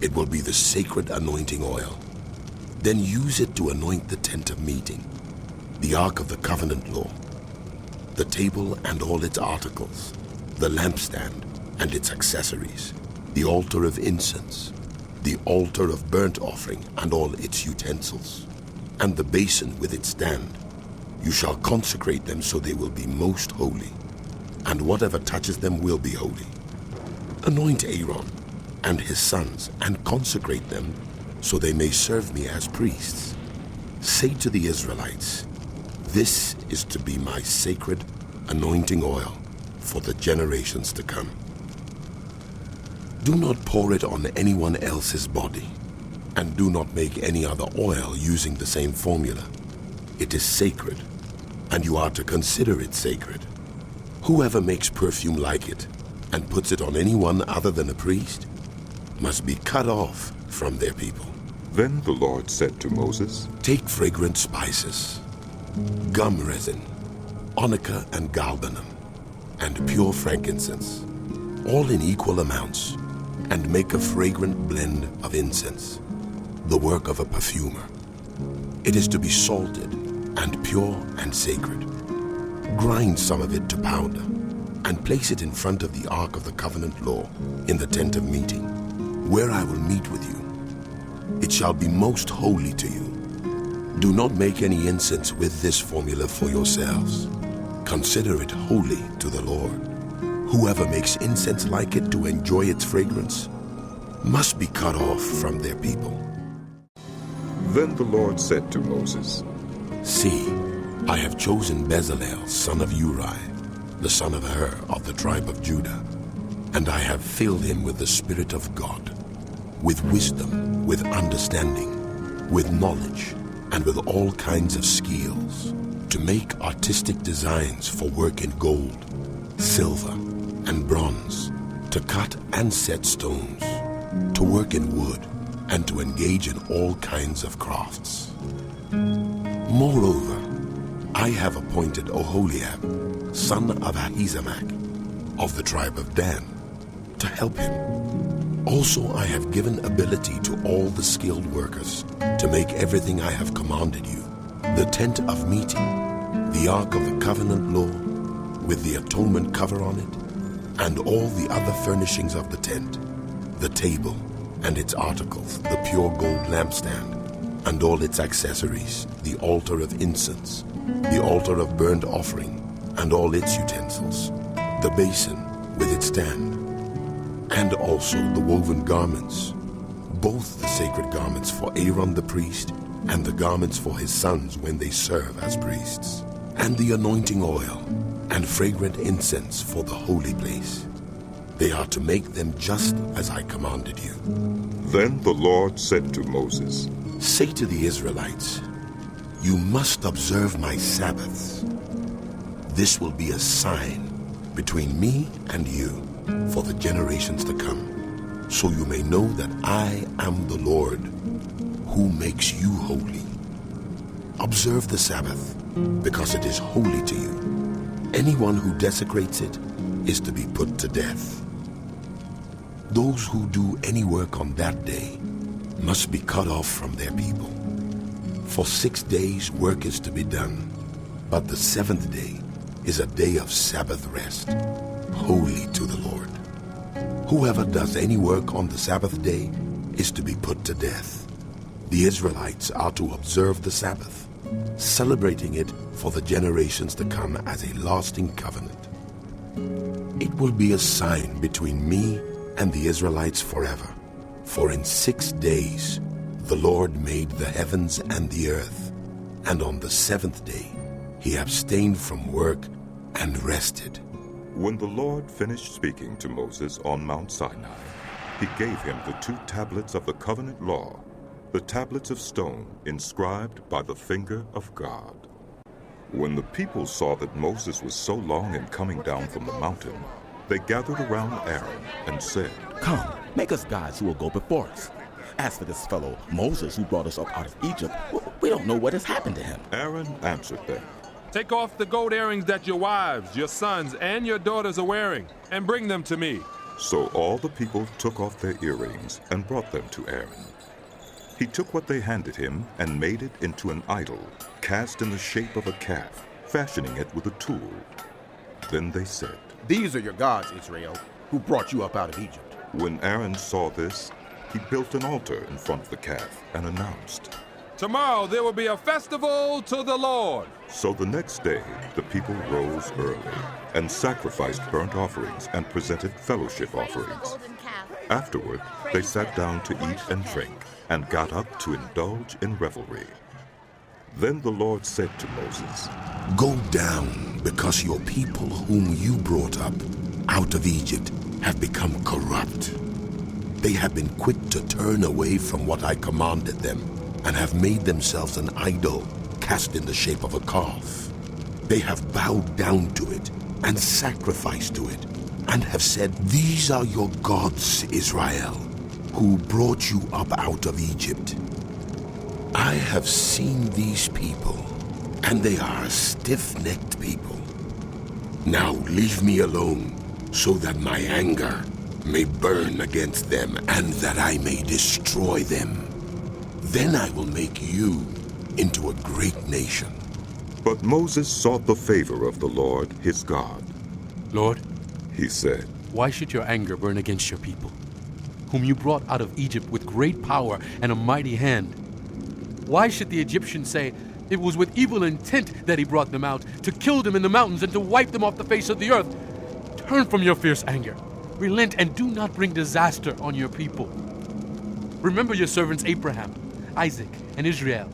It will be the sacred anointing oil. Then use it to anoint the tent of meeting, the ark of the covenant law, the table and all its articles, the lampstand and its accessories, the altar of incense, the altar of burnt offering and all its utensils, and the basin with its stand. You shall consecrate them so they will be most holy, and whatever touches them will be holy. Anoint Aaron and his sons and consecrate them so they may serve me as priests. Say to the Israelites, This is to be my sacred anointing oil for the generations to come. Do not pour it on anyone else's body, and do not make any other oil using the same formula. It is sacred, and you are to consider it sacred. Whoever makes perfume like it and puts it on anyone other than a priest must be cut off from their people. Then the Lord said to Moses, Take fragrant spices, gum resin, onycha and galbanum, and pure frankincense, all in equal amounts, and make a fragrant blend of incense, the work of a perfumer. It is to be salted and pure and sacred. Grind some of it to powder, and place it in front of the ark of the covenant law in the tent of meeting, where I will meet with you. It shall be most holy to you. Do not make any incense with this formula for yourselves. Consider it holy to the Lord. Whoever makes incense like it to enjoy its fragrance must be cut off from their people. Then the Lord said to Moses, See, I have chosen Bezalel, son of Uri, the son of Hur of the tribe of Judah, and I have filled him with the Spirit of God, with wisdom, with understanding, with knowledge, and with all kinds of skills, to make artistic designs for work in gold, silver, and bronze, to cut and set stones, to work in wood, and to engage in all kinds of crafts. Moreover, I have appointed Oholiab, son of Ahisamach, of the tribe of Dan, to help him. Also I have given ability to all the skilled workers to make everything I have commanded you: the tent of meeting, the ark of the covenant law, with the atonement cover on it, and all the other furnishings of the tent, the table and its articles, the pure gold lampstand, and all its accessories, the altar of incense, the altar of burnt offering, and all its utensils, the basin with its stand, and also the woven garments, both the sacred garments for Aaron the priest, and the garments for his sons when they serve as priests, and the anointing oil, and fragrant incense for the holy place. They are to make them just as I commanded you. Then the Lord said to Moses, Say to the Israelites, you must observe my Sabbaths. This will be a sign between me and you for the generations to come, so you may know that I am the Lord who makes you holy. Observe the Sabbath, because it is holy to you. Anyone who desecrates it is to be put to death. Those who do any work on that day must be cut off from their people. For 6 days work is to be done, but the seventh day is a day of Sabbath rest, holy to the Lord. Whoever does any work on the Sabbath day is to be put to death. The Israelites are to observe the Sabbath, celebrating it for the generations to come as a lasting covenant. It will be a sign between me and the Israelites forever. For in 6 days the Lord made the heavens and the earth, and on the seventh day he abstained from work and rested. When the Lord finished speaking to Moses on Mount Sinai, he gave him the 2 tablets of the covenant law, the tablets of stone inscribed by the finger of God. When the people saw that Moses was so long in coming down from the mountain, they gathered around Aaron and said, Come, make us gods who will go before us. As for this fellow Moses who brought us up out of Egypt, we don't know what has happened to him. Aaron answered them, Take off the gold earrings that your wives, your sons, and your daughters are wearing, and bring them to me. So all the people took off their earrings and brought them to Aaron. He took what they handed him and made it into an idol, cast in the shape of a calf, fashioning it with a tool. Then they said, These are your gods, Israel, who brought you up out of Egypt. When Aaron saw this, he built an altar in front of the calf and announced, Tomorrow there will be a festival to the Lord. So the next day the people rose early and sacrificed burnt offerings and presented fellowship offerings. Afterward, they sat down to eat and drink and got up to indulge in revelry. Then the Lord said to Moses, Go down, because your people whom you brought up out of Egypt have become corrupt. They have been quick to turn away from what I commanded them, and have made themselves an idol cast in the shape of a calf. They have bowed down to it and sacrificed to it, and have said, These are your gods, Israel, who brought you up out of Egypt. I have seen these people, and they are a stiff-necked people. Now leave me alone, so that my anger may burn against them, and that I may destroy them. Then I will make you into a great nation. But Moses sought the favor of the Lord his God. Lord, he said, why should your anger burn against your people, whom you brought out of Egypt with great power and a mighty hand? Why should the Egyptians say, it was with evil intent that he brought them out, to kill them in the mountains and to wipe them off the face of the earth? Turn from your fierce anger. Relent and do not bring disaster on your people. Remember your servants Abraham, Isaac, and Israel,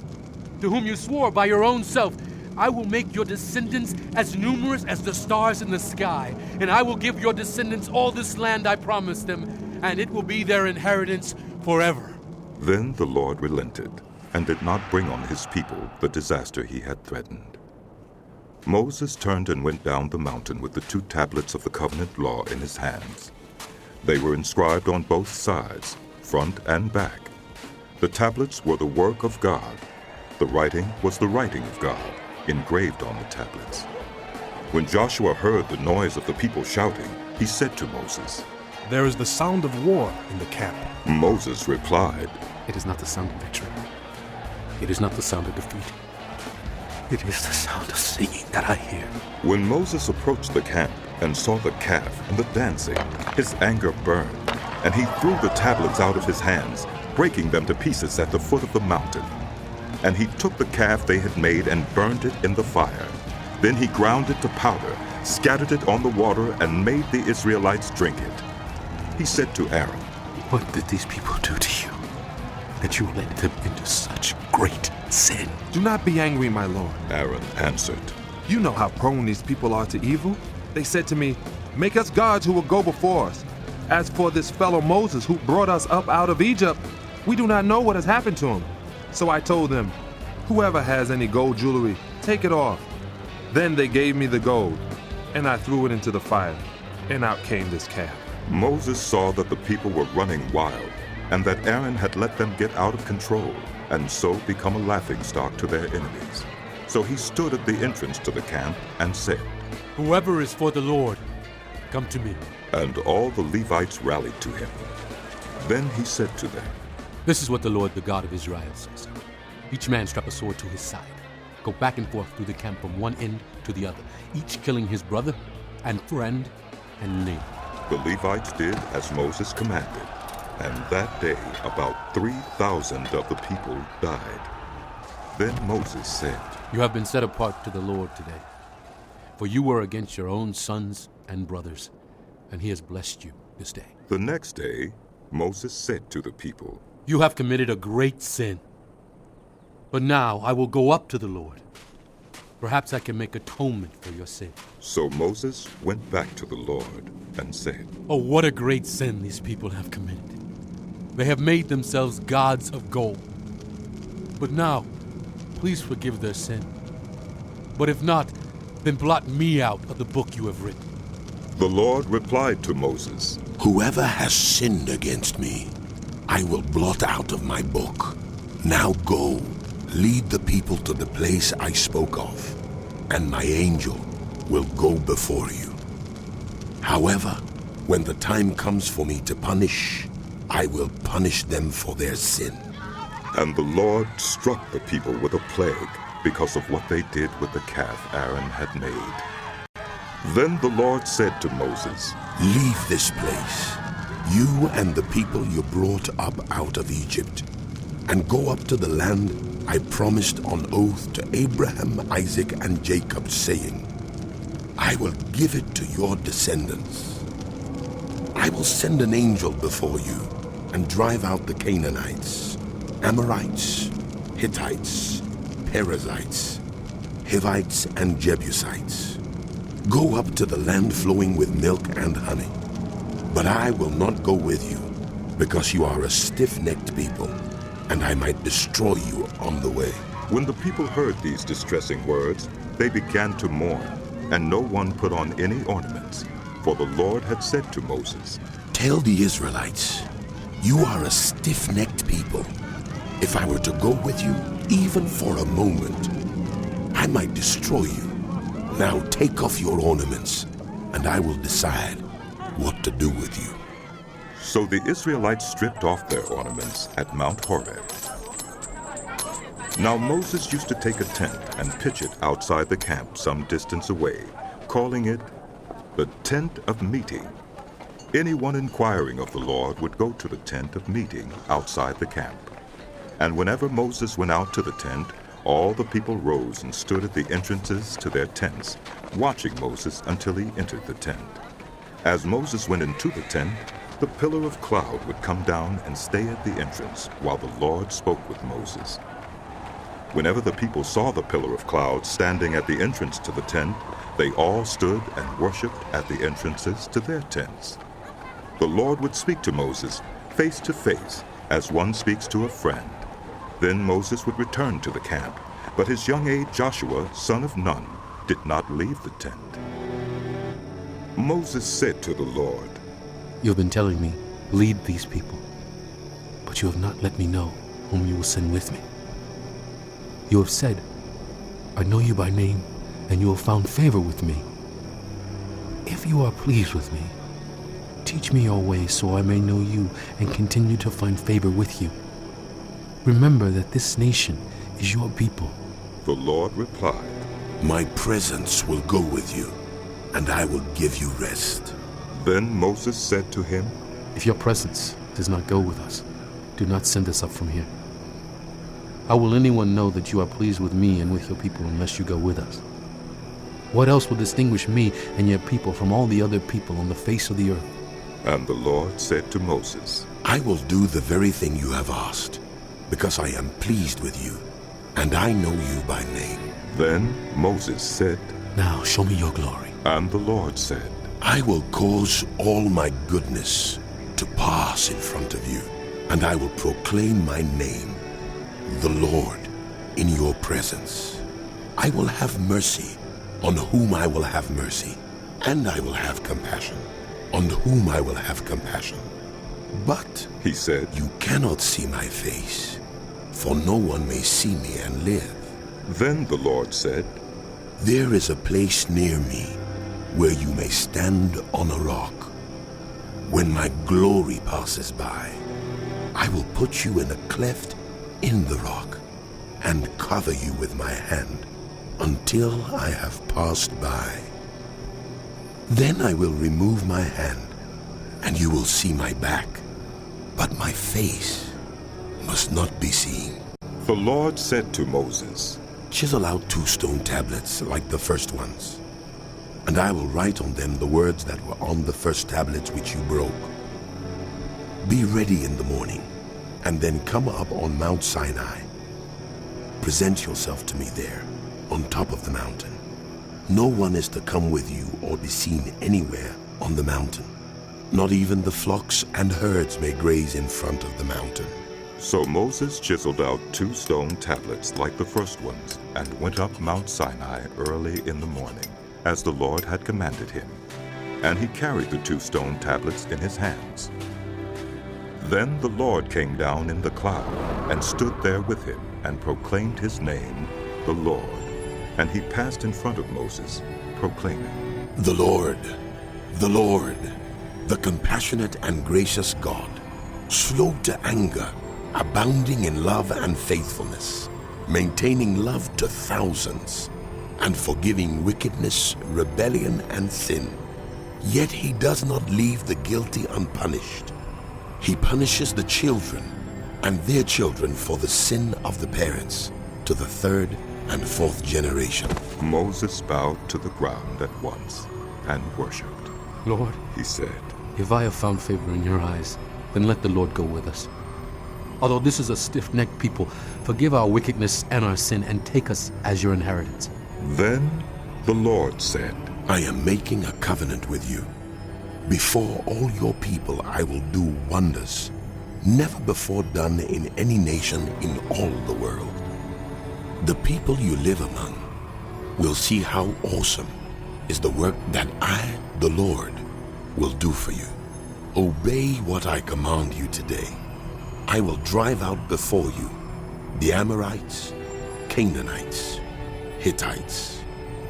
to whom you swore by your own self, I will make your descendants as numerous as the stars in the sky, and I will give your descendants all this land I promised them, and it will be their inheritance forever. Then the Lord relented, and did not bring on his people the disaster he had threatened. Moses turned and went down the mountain with the 2 tablets of the covenant law in his hands. They were inscribed on both sides, front and back. The tablets were the work of God. The writing was the writing of God, engraved on the tablets. When Joshua heard the noise of the people shouting, he said to Moses, "There is the sound of war in the camp." Moses replied, "It is not the sound of victory. It is not the sound of defeat. It is the sound of singing that I hear." When Moses approached the camp and saw the calf and the dancing, his anger burned, and he threw the tablets out of his hands, breaking them to pieces at the foot of the mountain. And he took the calf they had made and burned it in the fire. Then he ground it to powder, scattered it on the water, and made the Israelites drink it. He said to Aaron, "What did these people do to you, that you led them into such great sin?" "Do not be angry, my lord," Aaron answered. "You know how prone these people are to evil. They said to me, 'Make us gods who will go before us.' As for this fellow Moses who brought us up out of Egypt, we do not know what has happened to him." So I told them, 'Whoever has any gold jewelry, take it off.' Then they gave me the gold, and I threw it into the fire, and out came this calf." Moses saw that the people were running wild, and that Aaron had let them get out of control, and so become a laughingstock to their enemies. So he stood at the entrance to the camp and said, "Whoever is for the Lord, come to me." And all the Levites rallied to him. Then he said to them, "This is what the Lord, the God of Israel, says. Each man strap a sword to his side. Go back and forth through the camp from one end to the other, each killing his brother and friend and neighbor." The Levites did as Moses commanded, and that day about 3,000 of the people died. Then Moses said, "You have been set apart to the Lord today, for you were against your own sons and brothers, and he has blessed you this day." The next day, Moses said to the people, "You have committed a great sin. But now I will go up to the Lord. Perhaps I can make atonement for your sin." So Moses went back to the Lord and said, "Oh, what a great sin these people have committed. They have made themselves gods of gold. But now, please forgive their sin. But if not, then blot me out of the book you have written." The Lord replied to Moses, "Whoever has sinned against me, I will blot out of my book. Now go, lead the people to the place I spoke of, and my angel will go before you. However, when the time comes for me to punish, I will punish them for their sin." And the Lord struck the people with a plague because of what they did with the calf Aaron had made. Then the Lord said to Moses, "Leave this place, you and the people you brought up out of Egypt, and go up to the land I promised on oath to Abraham, Isaac, and Jacob, saying, 'I will give it to your descendants.' I will send an angel before you and drive out the Canaanites, Amorites, Hittites, Perizzites, Hivites, and Jebusites. Go up to the land flowing with milk and honey. But I will not go with you, because you are a stiff-necked people, and I might destroy you on the way." When the people heard these distressing words, they began to mourn, and no one put on any ornaments, for the Lord had said to Moses, "Tell the Israelites, you are a stiff-necked people. If I were to go with you, even for a moment, I might destroy you. Now take off your ornaments, and I will decide what to do with you." So the Israelites stripped off their ornaments at Mount Horeb. Now Moses used to take a tent and pitch it outside the camp some distance away, calling it the Tent of Meeting. Anyone inquiring of the Lord would go to the Tent of Meeting outside the camp. And whenever Moses went out to the tent, all the people rose and stood at the entrances to their tents, watching Moses until he entered the tent. As Moses went into the tent, the pillar of cloud would come down and stay at the entrance while the Lord spoke with Moses. Whenever the people saw the pillar of cloud standing at the entrance to the tent, they all stood and worshipped at the entrances to their tents. The Lord would speak to Moses face to face, as one speaks to a friend. Then Moses would return to the camp, but his young aide Joshua, son of Nun, did not leave the tent. Moses said to the Lord, "You have been telling me, lead these people, but you have not let me know whom you will send with me. You have said, I know you by name, and you have found favor with me. If you are pleased with me, teach me your ways so I may know you and continue to find favor with you. Remember that this nation is your people. The Lord replied, My presence will go with you, and I will give you rest. Then Moses said to him, If your presence does not go with us, do not send us up from here. How will anyone know that you are pleased with me and with your people unless you go with us? What else will distinguish me and your people from all the other people on the face of the earth? And the Lord said to Moses, I will do the very thing you have asked, because I am pleased with you, and I know you by name. Then Moses said, Now show me your glory. And the Lord said, I will cause all my goodness to pass in front of you, and I will proclaim my name, the Lord, in your presence. I will have mercy on whom I will have mercy, and I will have compassion on whom I will have compassion. But, he said, you cannot see my face, for no one may see me and live. Then the Lord said, There is a place near me where you may stand on a rock. When my glory passes by, I will put you in a cleft in the rock and cover you with my hand until I have passed by. Then I will remove my hand, and you will see my back, but my face must not be seen. The Lord said to Moses, Chisel out 2 stone tablets like the first ones, and I will write on them the words that were on the first tablets which you broke. Be ready in the morning, and then come up on Mount Sinai. Present yourself to me there, on top of the mountain. No one is to come with you or be seen anywhere on the mountain. Not even the flocks and herds may graze in front of the mountain. So Moses chiseled out 2 stone tablets like the first ones, and went up Mount Sinai early in the morning, as the Lord had commanded him. And he carried the 2 stone tablets in his hands. Then the Lord came down in the cloud, and stood there with him, and proclaimed his name, the Lord. And he passed in front of Moses, proclaiming, The Lord, the compassionate and gracious God, slow to anger, abounding in love and faithfulness, maintaining love to thousands, and forgiving wickedness, rebellion, and sin. Yet he does not leave the guilty unpunished. He punishes the children and their children for the sin of the parents to the 3rd and 4th generation. Moses bowed to the ground at once and worshipped. Lord, he said, If I have found favor in your eyes, then let the Lord go with us. Although this is a stiff-necked people, forgive our wickedness and our sin, and take us as your inheritance. Then the Lord said, I am making a covenant with you. Before all your people I will do wonders, never before done in any nation in all the world. The people you live among will see how awesome is the work that I, the Lord, will do for you. Obey what I command you today. I will drive out before you the Amorites, Canaanites, Hittites,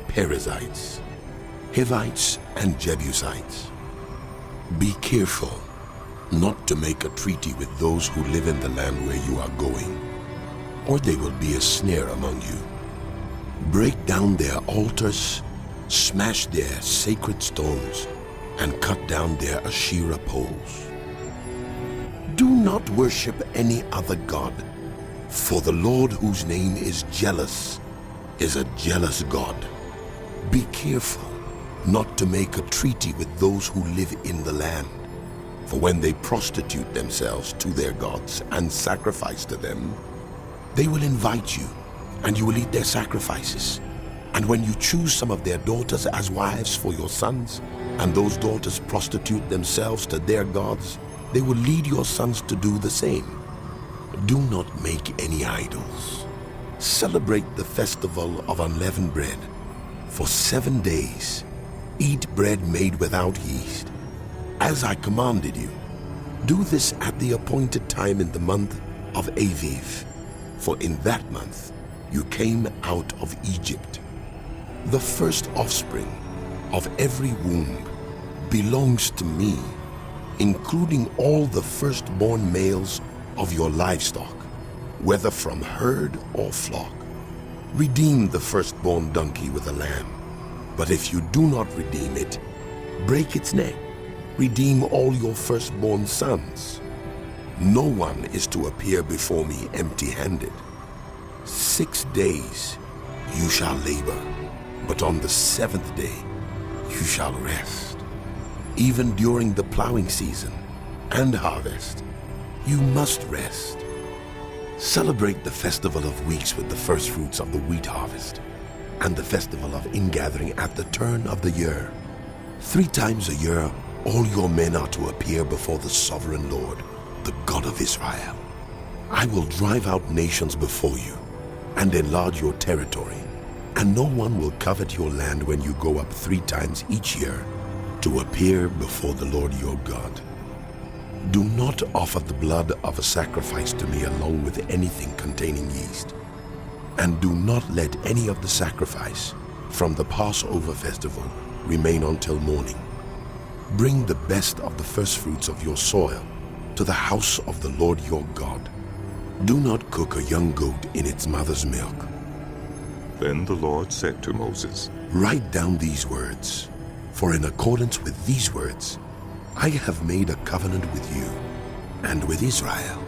Perizzites, Hivites, and Jebusites. Be careful not to make a treaty with those who live in the land where you are going, or they will be a snare among you. Break down their altars, smash their sacred stones, and cut down their Asherah poles. Do not worship any other god, for the Lord, whose name is jealous, is a jealous God. Be careful not to make a treaty with those who live in the land, for when they prostitute themselves to their gods and sacrifice to them, they will invite you, and you will eat their sacrifices. And when you choose some of their daughters as wives for your sons, and those daughters prostitute themselves to their gods, they will lead your sons to do the same. Do not make any idols. Celebrate the festival of unleavened bread. For 7 days, eat bread made without yeast, as I commanded you. Do this at the appointed time in the month of Aviv, for in that month you came out of Egypt. The first offspring of every womb belongs to me, including all the firstborn males of your livestock, whether from herd or flock. Redeem the firstborn donkey with a lamb. But if you do not redeem it, break its neck. Redeem all your firstborn sons. No one is to appear before me empty-handed. 6 days you shall labor, but on the 7th day you shall rest. Even during the plowing season and harvest, you must rest. Celebrate the festival of weeks with the first fruits of the wheat harvest, and the festival of ingathering at the turn of the year. 3 times a year, all your men are to appear before the sovereign Lord, the God of Israel. I will drive out nations before you and enlarge your territory, and no one will covet your land when you go up 3 times each year to appear before the Lord your God. Do not offer the blood of a sacrifice to me along with anything containing yeast, and do not let any of the sacrifice from the Passover festival remain until morning. Bring the best of the first fruits of your soil to the house of the Lord your God. Do not cook a young goat in its mother's milk. Then the Lord said to Moses, Write down these words, for in accordance with these words, I have made a covenant with you and with Israel.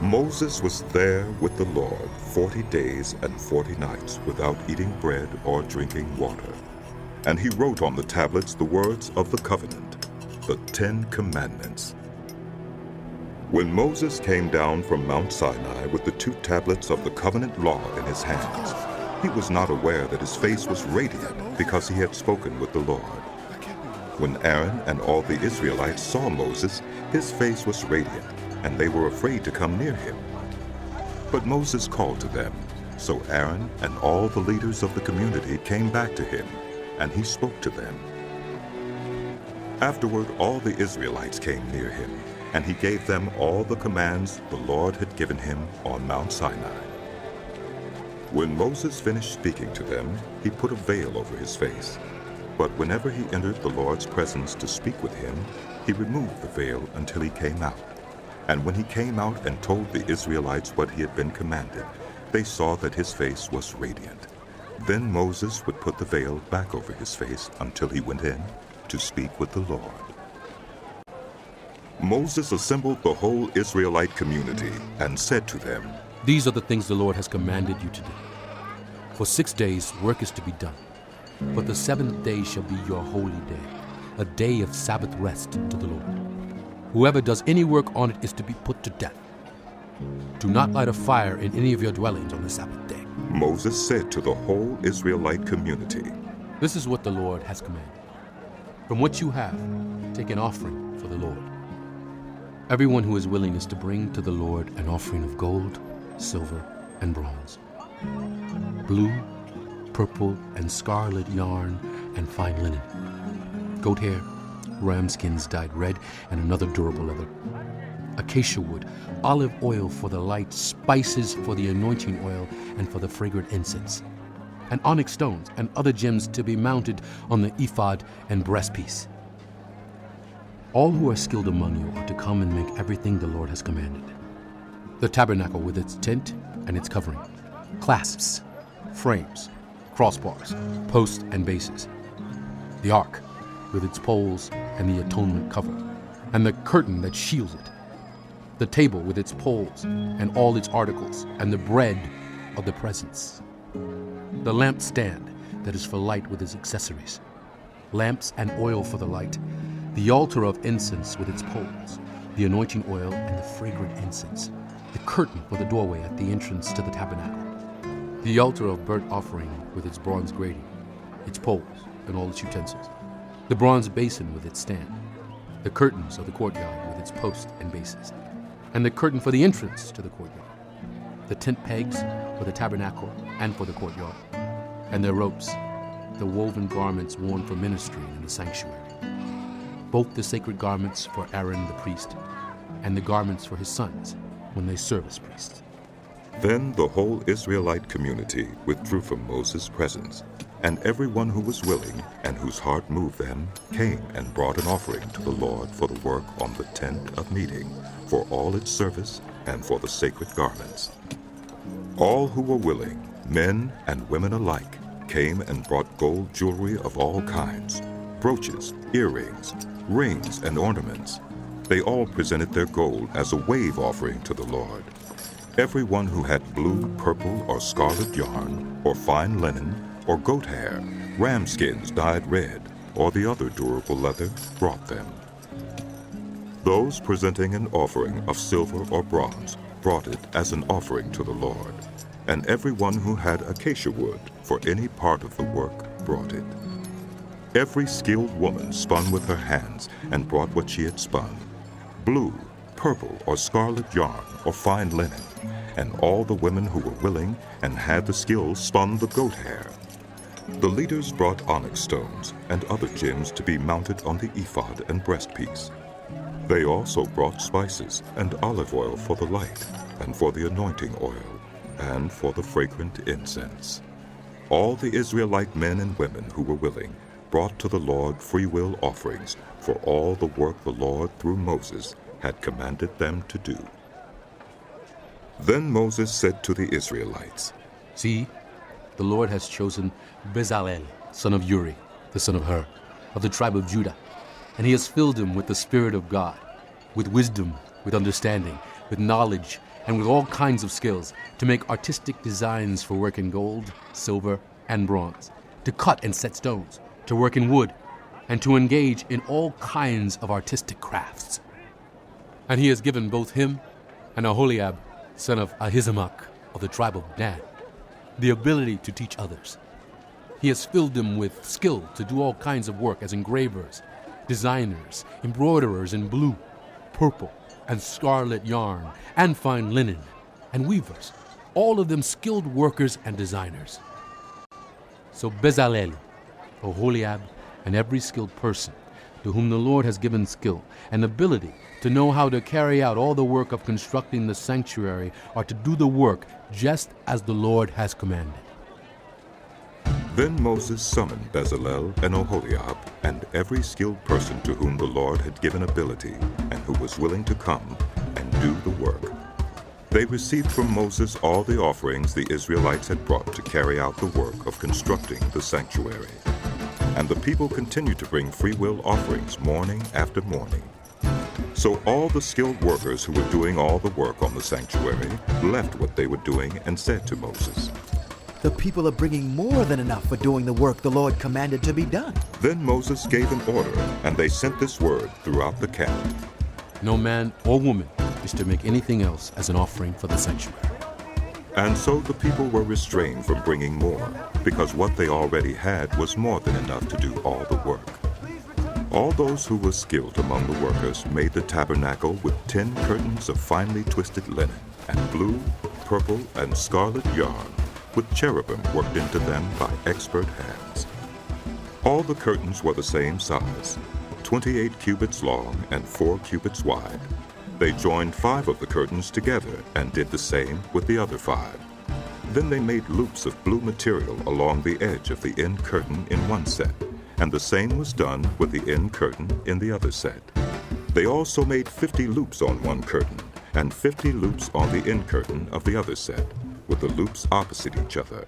Moses was there with the Lord 40 days and 40 nights without eating bread or drinking water. And he wrote on the tablets the words of the covenant, the 10 Commandments. When Moses came down from Mount Sinai with the 2 tablets of the covenant law in his hands, he was not aware that his face was radiant because he had spoken with the Lord. When Aaron and all the Israelites saw Moses, his face was radiant, and they were afraid to come near him. But Moses called to them, so Aaron and all the leaders of the community came back to him, and he spoke to them. Afterward, all the Israelites came near him, and he gave them all the commands the Lord had given him on Mount Sinai. When Moses finished speaking to them, he put a veil over his face. But whenever he entered the Lord's presence to speak with him, he removed the veil until he came out. And when he came out and told the Israelites what he had been commanded, they saw that his face was radiant. Then Moses would put the veil back over his face until he went in to speak with the Lord. Moses assembled the whole Israelite community and said to them, These are the things the Lord has commanded you to do. For 6 days work is to be done, but the 7th day shall be your holy day, a day of Sabbath rest to the Lord. Whoever does any work on it is to be put to death. Do not light a fire in any of your dwellings on the Sabbath day. Moses said to the whole Israelite community, This is what the Lord has commanded. From what you have, take an offering for the Lord. Everyone who is willing is to bring to the Lord an offering of gold, silver, and bronze, blue, purple, and scarlet yarn, and fine linen, goat hair, ram skins dyed red, and another durable leather, acacia wood, olive oil for the light, spices for the anointing oil, and for the fragrant incense, and onyx stones and other gems to be mounted on the ephod and breastpiece. All who are skilled among you are to come and make everything the Lord has commanded. The tabernacle with its tent and its covering, clasps, frames, crossbars, posts, and bases. The ark with its poles and the atonement cover, and the curtain that shields it. The table with its poles and all its articles, and the bread of the presence. The lampstand that is for light with its accessories. Lamps and oil for the light. The altar of incense with its poles, the anointing oil and the fragrant incense. The curtain for the doorway at the entrance to the tabernacle. The altar of burnt offering with its bronze grating, its poles, and all its utensils. The bronze basin with its stand. The curtains of the courtyard with its posts and bases. And the curtain for the entrance to the courtyard. The tent pegs for the tabernacle and for the courtyard. And their ropes, the woven garments worn for ministry in the sanctuary. Both the sacred garments for Aaron the priest, and the garments for his sons when they serve as priests. Then the whole Israelite community withdrew from Moses' presence, and everyone who was willing and whose heart moved them came and brought an offering to the Lord for the work on the tent of meeting, for all its service, and for the sacred garments. All who were willing, men and women alike, came and brought gold jewelry of all kinds, brooches, earrings, rings, and ornaments. They all presented their gold as a wave offering to the Lord. Everyone who had blue, purple, or scarlet yarn, or fine linen, or goat hair, ram skins dyed red, or the other durable leather, brought them. Those presenting an offering of silver or bronze brought it as an offering to the Lord, and everyone who had acacia wood for any part of the work brought it. Every skilled woman spun with her hands and brought what she had spun, blue, purple, or scarlet yarn, or fine linen, and all the women who were willing and had the skill spun the goat hair. The leaders brought onyx stones and other gems to be mounted on the ephod and breastpiece. They also brought spices and olive oil for the light, and for the anointing oil, and for the fragrant incense. All the Israelite men and women who were willing brought to the Lord freewill offerings for all the work the Lord through Moses had commanded them to do. Then Moses said to the Israelites, See, the Lord has chosen Bezalel, son of Uri, the son of Hur, of the tribe of Judah, and he has filled him with the Spirit of God, with wisdom, with understanding, with knowledge, and with all kinds of skills, to make artistic designs for work in gold, silver, and bronze, to cut and set stones, to work in wood, and to engage in all kinds of artistic crafts. And he has given both him and Aholiab, son of Ahisamach, of the tribe of Dan, the ability to teach others. He has filled them with skill to do all kinds of work as engravers, designers, embroiderers in blue, purple, and scarlet yarn, and fine linen, and weavers, all of them skilled workers and designers. So Bezalel, Aholiab, and every skilled person to whom the Lord has given skill and ability to know how to carry out all the work of constructing the sanctuary are to do the work just as the Lord has commanded. Then Moses summoned Bezalel and Aholiab and every skilled person to whom the Lord had given ability and who was willing to come and do the work. They received from Moses all the offerings the Israelites had brought to carry out the work of constructing the sanctuary. And the people continued to bring freewill offerings morning after morning. So all the skilled workers who were doing all the work on the sanctuary left what they were doing and said to Moses, The people are bringing more than enough for doing the work the Lord commanded to be done. Then Moses gave an order, and they sent this word throughout the camp. No man or woman is to make anything else as an offering for the sanctuary. And so the people were restrained from bringing more, because what they already had was more than enough to do all the work. All those who were skilled among the workers made the tabernacle with 10 curtains of finely twisted linen, and blue, purple, and scarlet yarn, with cherubim worked into them by expert hands. All the curtains were the same size, 28 cubits long and 4 cubits wide. They joined 5 of the curtains together and did the same with the other 5. Then they made loops of blue material along the edge of the end curtain in one set, and the same was done with the end curtain in the other set. They also made 50 loops on one curtain, and 50 loops on the end curtain of the other set, with the loops opposite each other.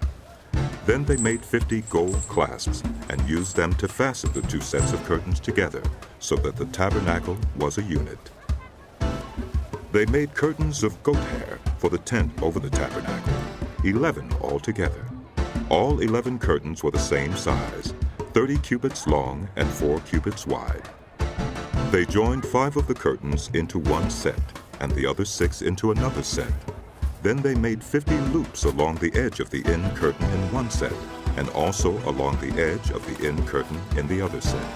Then they made 50 gold clasps and used them to fasten the 2 sets of curtains together, so that the tabernacle was a unit. They made curtains of goat hair for the tent over the tabernacle, 11 altogether. All 11 curtains were the same size, 30 cubits long and 4 cubits wide. They joined 5 of the curtains into one set, and the other 6 into another set. Then they made 50 loops along the edge of the end curtain in one set, and also along the edge of the end curtain in the other set.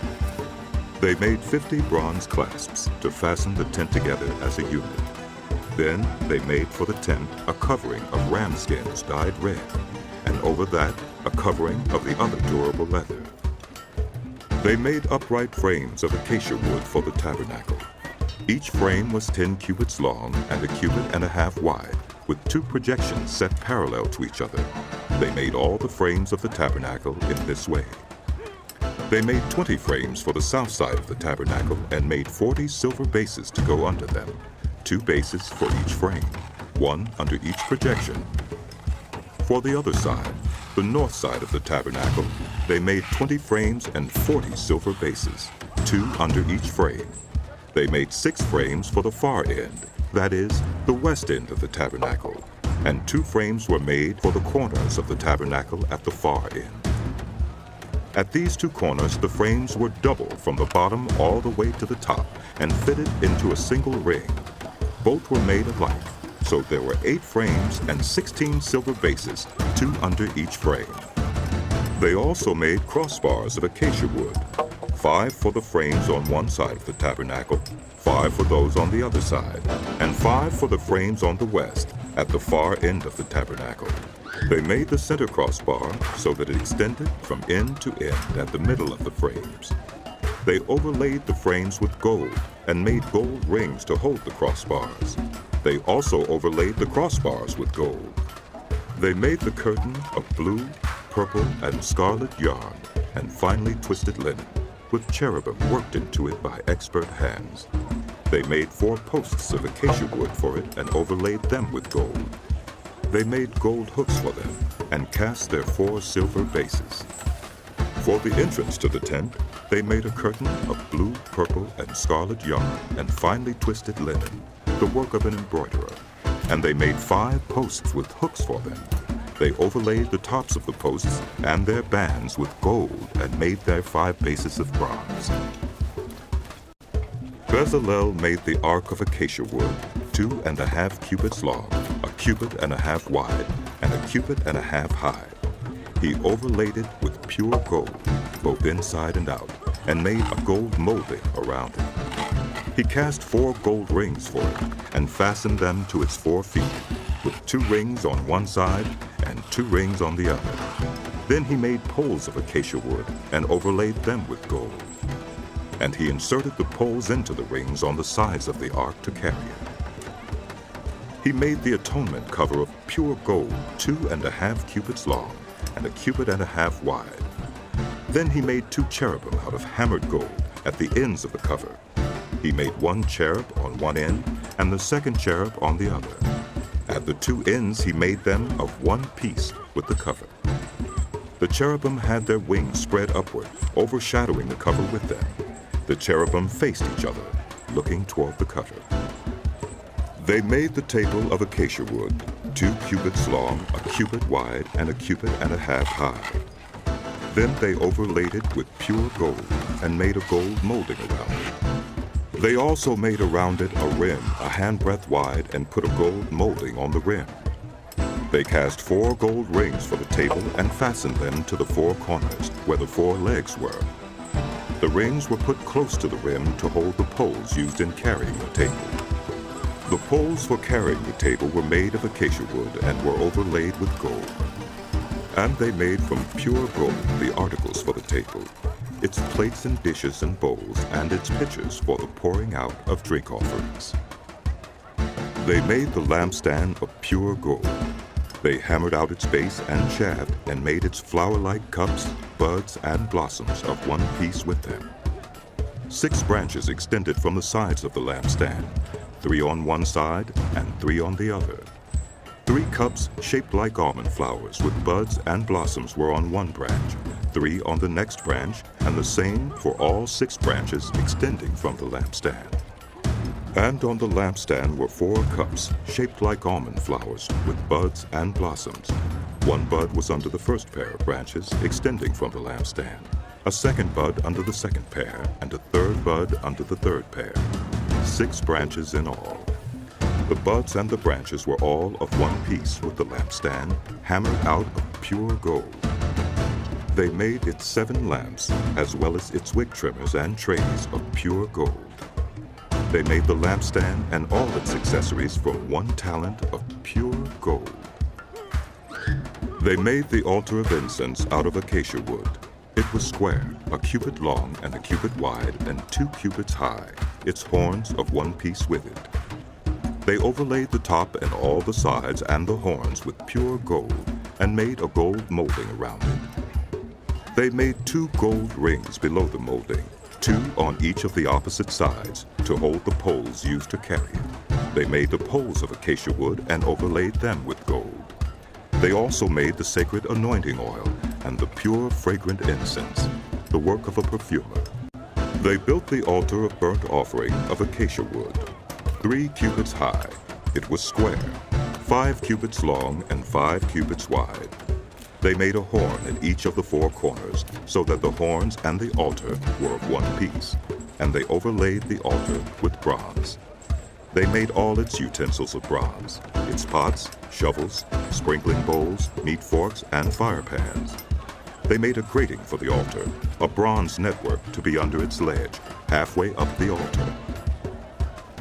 They made 50 bronze clasps to fasten the tent together as a unit. Then they made for the tent a covering of ram skins dyed red, and over that a covering of the other durable leather. They made upright frames of acacia wood for the tabernacle. Each frame was 10 cubits long and 1.5 cubits wide, with 2 projections set parallel to each other. They made all the frames of the tabernacle in this way. They made 20 frames for the south side of the tabernacle and made 40 silver bases to go under them, 2 bases for each frame, 1 under each projection. For the other side, the north side of the tabernacle, they made 20 frames and 40 silver bases, 2 under each frame. They made 6 frames for the far end, that is, the west end of the tabernacle, and 2 frames were made for the corners of the tabernacle at the far end. At these 2 corners, the frames were double from the bottom all the way to the top and fitted into a single ring. Both were made alike, so there were 8 frames and 16 silver bases, 2 under each frame. They also made crossbars of acacia wood, 5 for the frames on one side of the tabernacle, 5 for those on the other side, and 5 for the frames on the west, at the far end of the tabernacle. They made the center crossbar so that it extended from end to end at the middle of the frames. They overlaid the frames with gold and made gold rings to hold the crossbars. They also overlaid the crossbars with gold. They made the curtain of blue, purple, and scarlet yarn and finely twisted linen, with cherubim worked into it by expert hands. They made 4 posts of acacia wood for it and overlaid them with gold. They made gold hooks for them and cast their 4 silver bases. For the entrance to the tent, they made a curtain of blue, purple, and scarlet yarn and finely twisted linen, the work of an embroiderer, and they made 5 posts with hooks for them. They overlaid the tops of the posts and their bands with gold and made their 5 bases of bronze. Bezalel made the ark of acacia wood, 2½ cubits long, 1 cubit and a half wide, and 1 cubit and a half high. He overlaid it with pure gold, both inside and out, and made a gold molding around it. He cast 4 gold rings for it and fastened them to its 4 feet, with 2 rings on one side and 2 rings on the other. Then he made poles of acacia wood and overlaid them with gold. And he inserted the poles into the rings on the sides of the ark to carry it. He made the atonement cover of pure gold, 2½ cubits long and 1½ cubits wide. Then he made 2 cherubim out of hammered gold at the ends of the cover. He made 1 cherub on one end and the 2nd cherub on the other. At the 2 ends he made them of one piece with the cover. The cherubim had their wings spread upward, overshadowing the cover with them. The cherubim faced each other, looking toward the cover. They made the table of acacia wood, 2 cubits long, 1 cubit wide, and 1½ cubits high. Then they overlaid it with pure gold and made a gold molding around it. They also made around it a rim, a handbreadth wide, and put a gold molding on the rim. They cast 4 gold rings for the table and fastened them to the 4 corners, where the 4 legs were. The rings were put close to the rim to hold the poles used in carrying the table. The poles for carrying the table were made of acacia wood and were overlaid with gold. And they made from pure gold the articles for the table, its plates and dishes and bowls, and its pitchers for the pouring out of drink offerings. They made the lampstand of pure gold. They hammered out its base and shaft and made its flower-like cups, buds, and blossoms of one piece with them. 6 branches extended from the sides of the lampstand, 3 on one side and 3 on the other. 3 cups shaped like almond flowers with buds and blossoms were on one branch, 3 on the next branch, and the same for all 6 branches extending from the lampstand. And on the lampstand were 4 cups shaped like almond flowers with buds and blossoms. 1 bud was under the first pair of branches extending from the lampstand, a 2nd bud under the 2nd pair, and a 3rd bud under the 3rd pair. 6 branches in all. The buds and the branches were all of one piece with the lampstand, hammered out of pure gold. They made its 7 lamps, as well as its wick trimmers and trays of pure gold. They made the lampstand and all its accessories from 1 talent of pure gold. They made the altar of incense out of acacia wood. It was square, 1 cubit long and 1 cubit wide, and 2 cubits high, its horns of one piece with it. They overlaid the top and all the sides and the horns with pure gold and made a gold molding around it. They made 2 gold rings below the molding, 2 on each of the opposite sides, to hold the poles used to carry it. They made the poles of acacia wood and overlaid them with gold. They also made the sacred anointing oil and the pure fragrant incense, the work of a perfumer. They built the altar of burnt offering of acacia wood, 3 cubits high. It was square, 5 cubits long and 5 cubits wide. They made a horn at each of the 4 corners, so that the horns and the altar were of one piece, and they overlaid the altar with bronze. They made all its utensils of bronze, its pots, shovels, sprinkling bowls, meat forks, and fire pans. They made a grating for the altar, a bronze network to be under its ledge, halfway up the altar.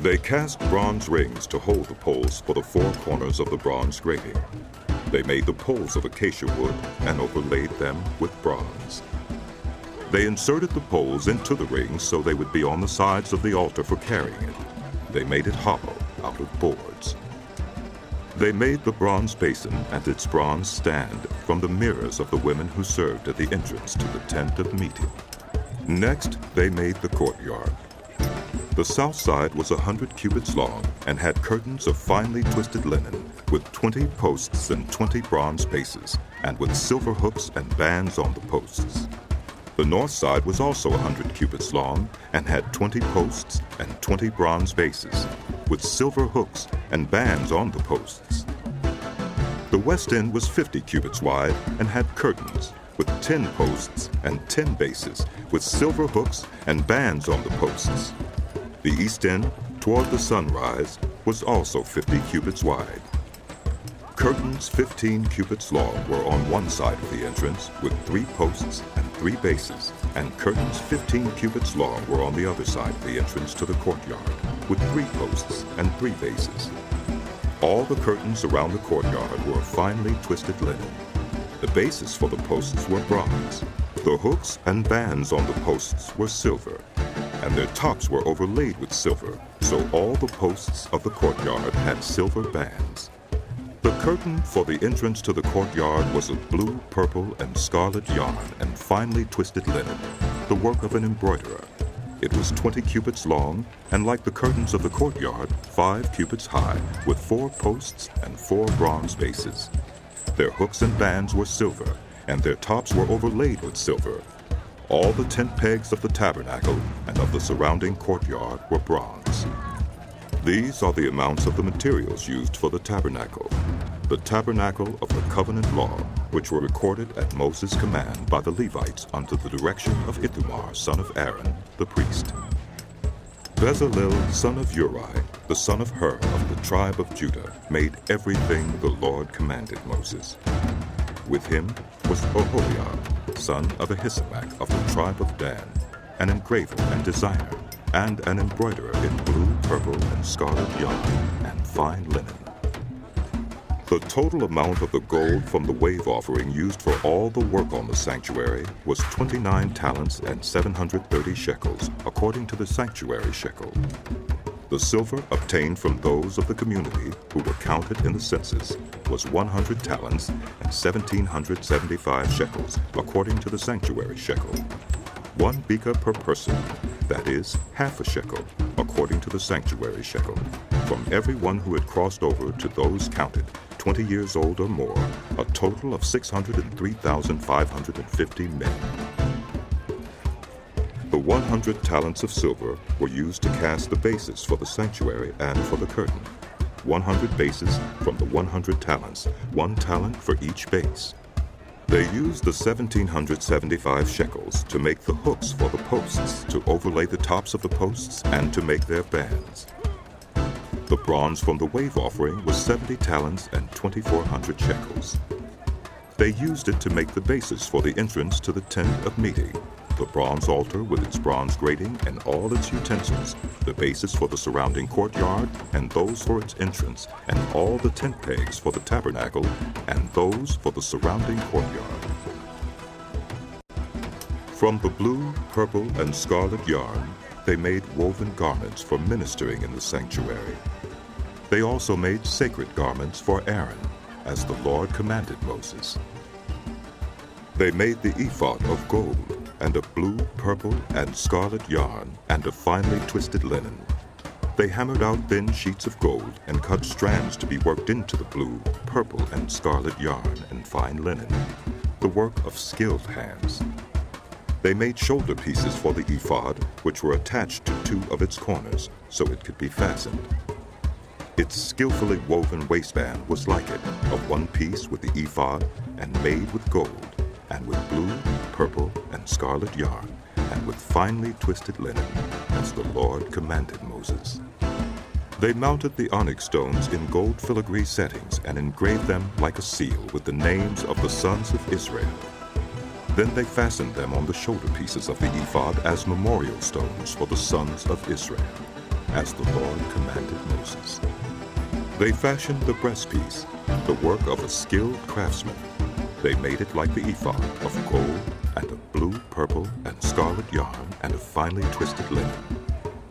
They cast bronze rings to hold the poles for the 4 corners of the bronze grating. They made the poles of acacia wood and overlaid them with bronze. They inserted the poles into the rings so they would be on the sides of the altar for carrying it. They made it hollow out of boards. They made the bronze basin and its bronze stand from the mirrors of the women who served at the entrance to the tent of meeting. Next, they made the courtyard. The south side was 100 cubits long and had curtains of finely twisted linen, with 20 posts and 20 bronze bases, and with silver hooks and bands on the posts. The north side was also 100 cubits long and had 20 posts and 20 bronze bases, with silver hooks and bands on the posts. The west end was 50 cubits wide and had curtains, with 10 posts and 10 bases, with silver hooks and bands on the posts. The east end, toward the sunrise, was also 50 cubits wide. Curtains 15 cubits long were on one side of the entrance, with 3 posts and 3 bases, and curtains 15 cubits long were on the other side of the entrance to the courtyard, with 3 posts and 3 bases. All the curtains around the courtyard were of finely twisted linen. The bases for the posts were bronze. The hooks and bands on the posts were silver, and their tops were overlaid with silver, so all the posts of the courtyard had silver bands. The curtain for the entrance to the courtyard was of blue, purple, and scarlet yarn and finely twisted linen, the work of an embroiderer. It was 20 cubits long, and like the curtains of the courtyard, 5 cubits high, with 4 posts and 4 bronze bases. Their hooks and bands were silver, and their tops were overlaid with silver. All the tent pegs of the tabernacle and of the surrounding courtyard were bronze. These are the amounts of the materials used for the tabernacle of the covenant law, which were recorded at Moses' command by the Levites under the direction of Ithamar, son of Aaron, the priest. Bezalel, son of Uri, the son of Hur of the tribe of Judah, made everything the Lord commanded Moses. With him was Oholiab, son of Ahisamach of the tribe of Dan, an engraver and designer, and an embroiderer in blue, purple, and scarlet yarn, and fine linen. The total amount of the gold from the wave offering used for all the work on the sanctuary was 29 talents and 730 shekels, according to the sanctuary shekel. The silver obtained from those of the community who were counted in the census was 100 talents and 1,775 shekels, according to the sanctuary shekel. 1 beka per person, that is, half a shekel, according to the sanctuary shekel, from everyone who had crossed over to those counted, 20 years old or more, a total of 603,550 men. The 100 talents of silver were used to cast the bases for the sanctuary and for the curtain. 100 bases from the 100 talents, 1 talent for each base. They used the 1,775 shekels to make the hooks for the posts, to overlay the tops of the posts, and to make their bands. The bronze from the wave offering was 70 talents and 2,400 shekels. They used it to make the bases for the entrance to the tent of meeting, the bronze altar with its bronze grating and all its utensils, the bases for the surrounding courtyard and those for its entrance, and all the tent pegs for the tabernacle and those for the surrounding courtyard. From the blue, purple, and scarlet yarn, they made woven garments for ministering in the sanctuary. They also made sacred garments for Aaron, as the Lord commanded Moses. They made the ephod of gold, and of blue, purple, and scarlet yarn, and of finely twisted linen. They hammered out thin sheets of gold, and cut strands to be worked into the blue, purple, and scarlet yarn and fine linen, the work of skilled hands. They made shoulder pieces for the ephod, which were attached to 2 of its corners, so it could be fastened. Its skillfully woven waistband was like it, of one piece with the ephod, and made with gold, and with blue, purple, and scarlet yarn, and with finely twisted linen, as the Lord commanded Moses. They mounted the onyx stones in gold filigree settings and engraved them like a seal with the names of the sons of Israel. Then they fastened them on the shoulder pieces of the ephod as memorial stones for the sons of Israel, as the Lord commanded Moses. They fashioned the breastpiece, the work of a skilled craftsman. They made it like the ephod, of gold, and of blue, purple, and scarlet yarn, and of finely twisted linen.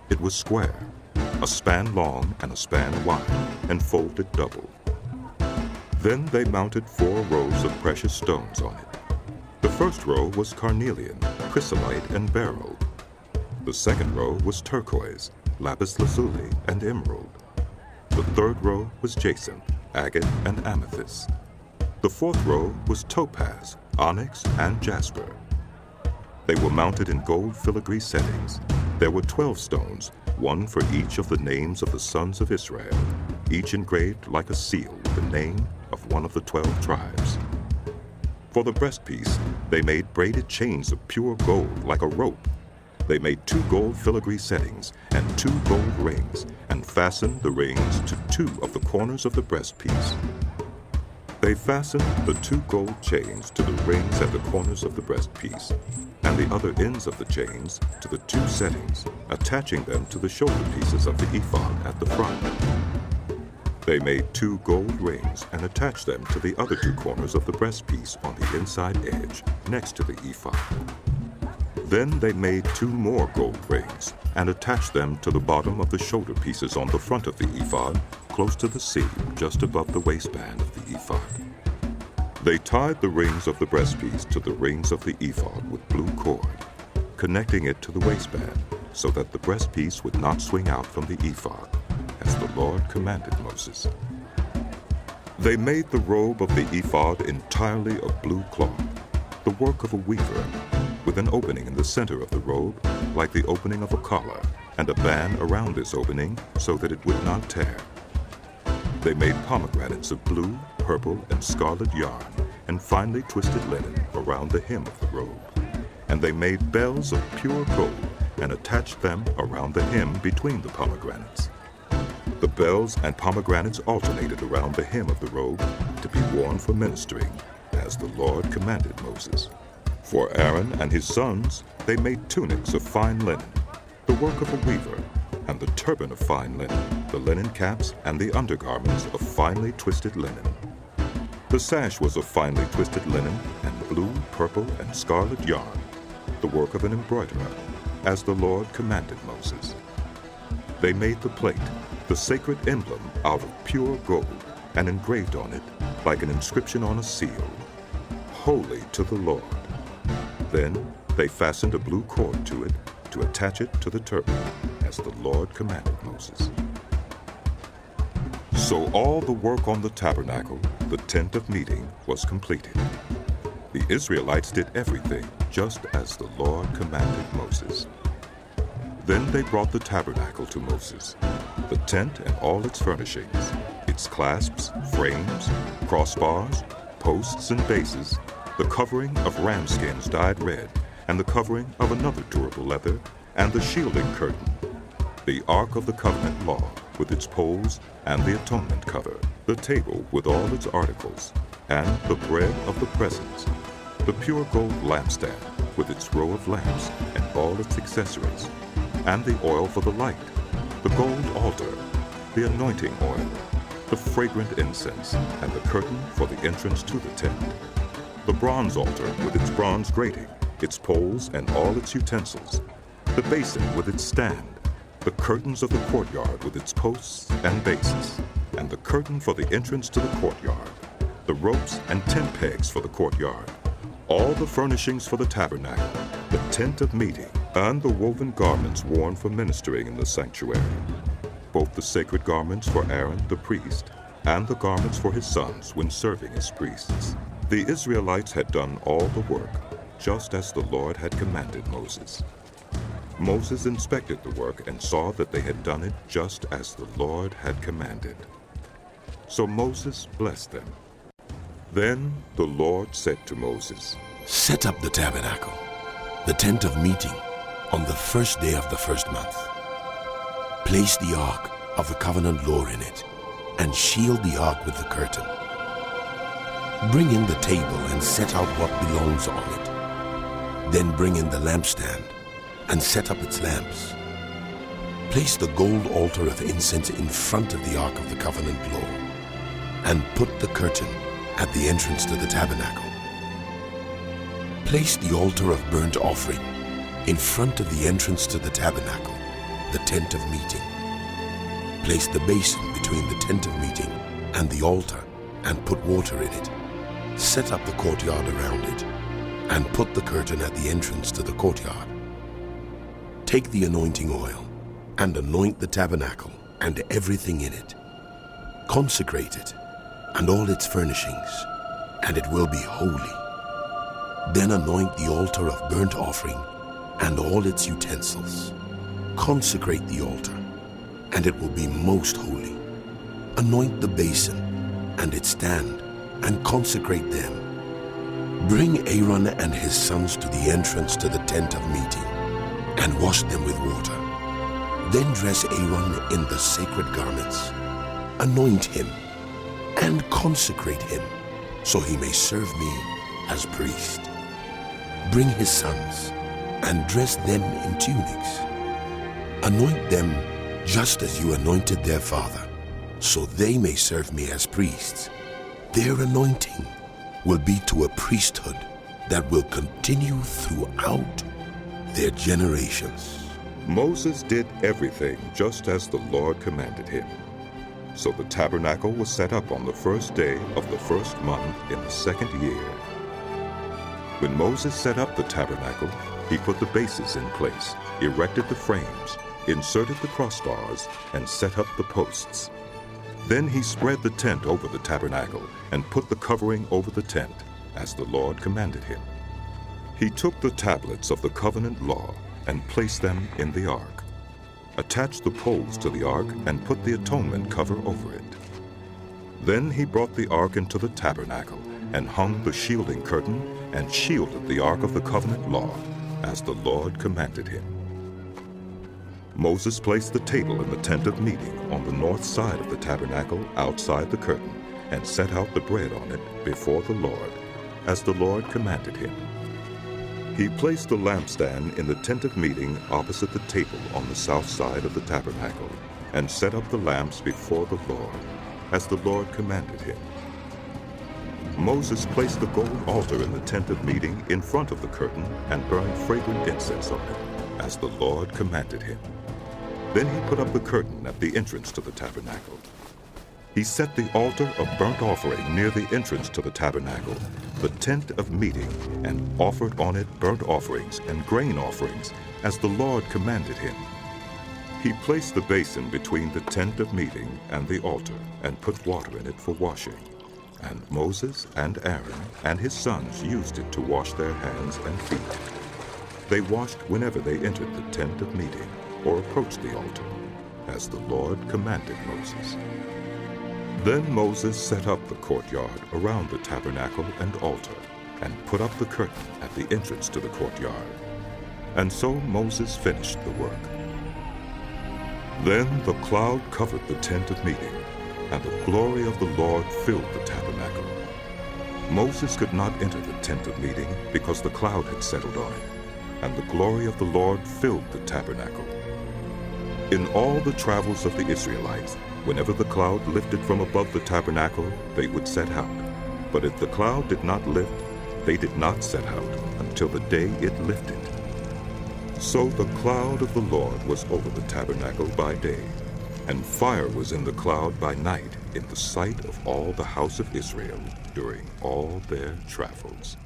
It was square, a span long and a span wide, and folded double. Then they mounted 4 rows of precious stones on it. The first row was carnelian, chrysolite, and beryl. The second row was turquoise, lapis lazuli, and emerald. The third row was jacinth, agate, and amethyst. The fourth row was topaz, onyx, and jasper. They were mounted in gold filigree settings. There were 12 stones, one for each of the names of the sons of Israel, each engraved like a seal with the name of one of the 12 tribes. For the breastpiece, they made braided chains of pure gold like a rope. They made 2 gold filigree settings and 2 gold rings, and fastened the rings to 2 of the corners of the breastpiece. They fastened the 2 gold chains to the rings at the corners of the breastpiece, and the other ends of the chains to the 2 settings, attaching them to the shoulder pieces of the ephod at the front. They made 2 gold rings and attached them to the other 2 corners of the breastpiece on the inside edge, next to the ephod. Then they made 2 more gold rings and attached them to the bottom of the shoulder pieces on the front of the ephod, close to the seam, just above the waistband of the ephod. They tied the rings of the breastpiece to the rings of the ephod with blue cord, connecting it to the waistband, so that the breastpiece would not swing out from the ephod, as the Lord commanded Moses. They made the robe of the ephod entirely of blue cloth, the work of a weaver, with an opening in the center of the robe, like the opening of a collar, and a band around this opening so that it would not tear. They made pomegranates of blue, purple, and scarlet yarn, and finely twisted linen around the hem of the robe. And they made bells of pure gold, and attached them around the hem between the pomegranates. The bells and pomegranates alternated around the hem of the robe to be worn for ministering, as the Lord commanded Moses. For Aaron and his sons, they made tunics of fine linen, the work of a weaver, and the turban of fine linen, the linen caps, and the undergarments of finely twisted linen. The sash was of finely twisted linen and blue, purple, and scarlet yarn, the work of an embroiderer, as the Lord commanded Moses. They made the plate, the sacred emblem, out of pure gold, and engraved on it, like an inscription on a seal, "Holy to the Lord." Then they fastened a blue cord to it to attach it to the turban, as the Lord commanded Moses. So all the work on the tabernacle, the tent of meeting, was completed. The Israelites did everything just as the Lord commanded Moses. Then they brought the tabernacle to Moses, the tent and all its furnishings, its clasps, frames, crossbars, posts and bases, the covering of ram skins dyed red, and the covering of another durable leather, and the shielding curtain, the Ark of the Covenant law with its poles and the atonement cover, the table with all its articles, and the bread of the presence, the pure gold lampstand with its row of lamps and all its accessories, and the oil for the light, the gold altar, the anointing oil, the fragrant incense, and the curtain for the entrance to the tent, the bronze altar with its bronze grating, its poles and all its utensils, the basin with its stand, the curtains of the courtyard with its posts and bases, and the curtain for the entrance to the courtyard, the ropes and tent pegs for the courtyard, all the furnishings for the tabernacle, the tent of meeting, and the woven garments worn for ministering in the sanctuary, both the sacred garments for Aaron the priest and the garments for his sons when serving as priests. The Israelites had done all the work, just as the Lord had commanded Moses. Moses inspected the work and saw that they had done it just as the Lord had commanded. So Moses blessed them. Then the Lord said to Moses, "Set up the tabernacle, the tent of meeting, on the first day of the first month. Place the ark of the covenant law in it, and shield the ark with the curtain. Bring in the table and set out what belongs on it. Then bring in the lampstand and set up its lamps. Place the gold altar of incense in front of the ark of the covenant law, and put the curtain at the entrance to the tabernacle. Place the altar of burnt offering in front of the entrance to the tabernacle, the tent of meeting. Place the basin between the tent of meeting and the altar and put water in it. Set up the courtyard around it and put the curtain at the entrance to the courtyard. Take the anointing oil and anoint the tabernacle and everything in it. Consecrate it and all its furnishings, and it will be holy. Then anoint the altar of burnt offering and all its utensils. Consecrate the altar, and it will be most holy. Anoint the basin and its stand, and consecrate them. Bring Aaron and his sons to the entrance to the tent of meeting, and wash them with water. Then dress Aaron in the sacred garments. Anoint him, and consecrate him, so he may serve me as priest. Bring his sons, and dress them in tunics. Anoint them just as you anointed their father, so they may serve me as priests. Their anointing will be to a priesthood that will continue throughout their generations." Moses did everything just as the Lord commanded him. So the tabernacle was set up on the first day of the first month in the second year. When Moses set up the tabernacle, he put the bases in place, erected the frames, inserted the crossbars, and set up the posts. Then he spread the tent over the tabernacle and put the covering over the tent, as the Lord commanded him. He took the tablets of the covenant law and placed them in the ark, attached the poles to the ark, and put the atonement cover over it. Then he brought the ark into the tabernacle and hung the shielding curtain and shielded the ark of the covenant law, as the Lord commanded him. Moses placed the table in the tent of meeting on the north side of the tabernacle outside the curtain, and set out the bread on it before the Lord, as the Lord commanded him. He placed the lampstand in the tent of meeting opposite the table on the south side of the tabernacle, and set up the lamps before the Lord, as the Lord commanded him. Moses placed the gold altar in the tent of meeting in front of the curtain and burned fragrant incense on it, as the Lord commanded him. Then he put up the curtain at the entrance to the tabernacle. He set the altar of burnt offering near the entrance to the tabernacle, the tent of meeting, and offered on it burnt offerings and grain offerings, as the Lord commanded him. He placed the basin between the tent of meeting and the altar, and put water in it for washing. And Moses and Aaron and his sons used it to wash their hands and feet. They washed whenever they entered the tent of meeting or approached the altar, as the Lord commanded Moses. Then Moses set up the courtyard around the tabernacle and altar, and put up the curtain at the entrance to the courtyard. And so Moses finished the work. Then the cloud covered the tent of meeting, and the glory of the Lord filled the tabernacle. Moses could not enter the tent of meeting because the cloud had settled on it, and the glory of the Lord filled the tabernacle. In all the travels of the Israelites, whenever the cloud lifted from above the tabernacle, they would set out. But if the cloud did not lift, they did not set out until the day it lifted. So the cloud of the Lord was over the tabernacle by day, and fire was in the cloud by night in the sight of all the house of Israel during all their travels.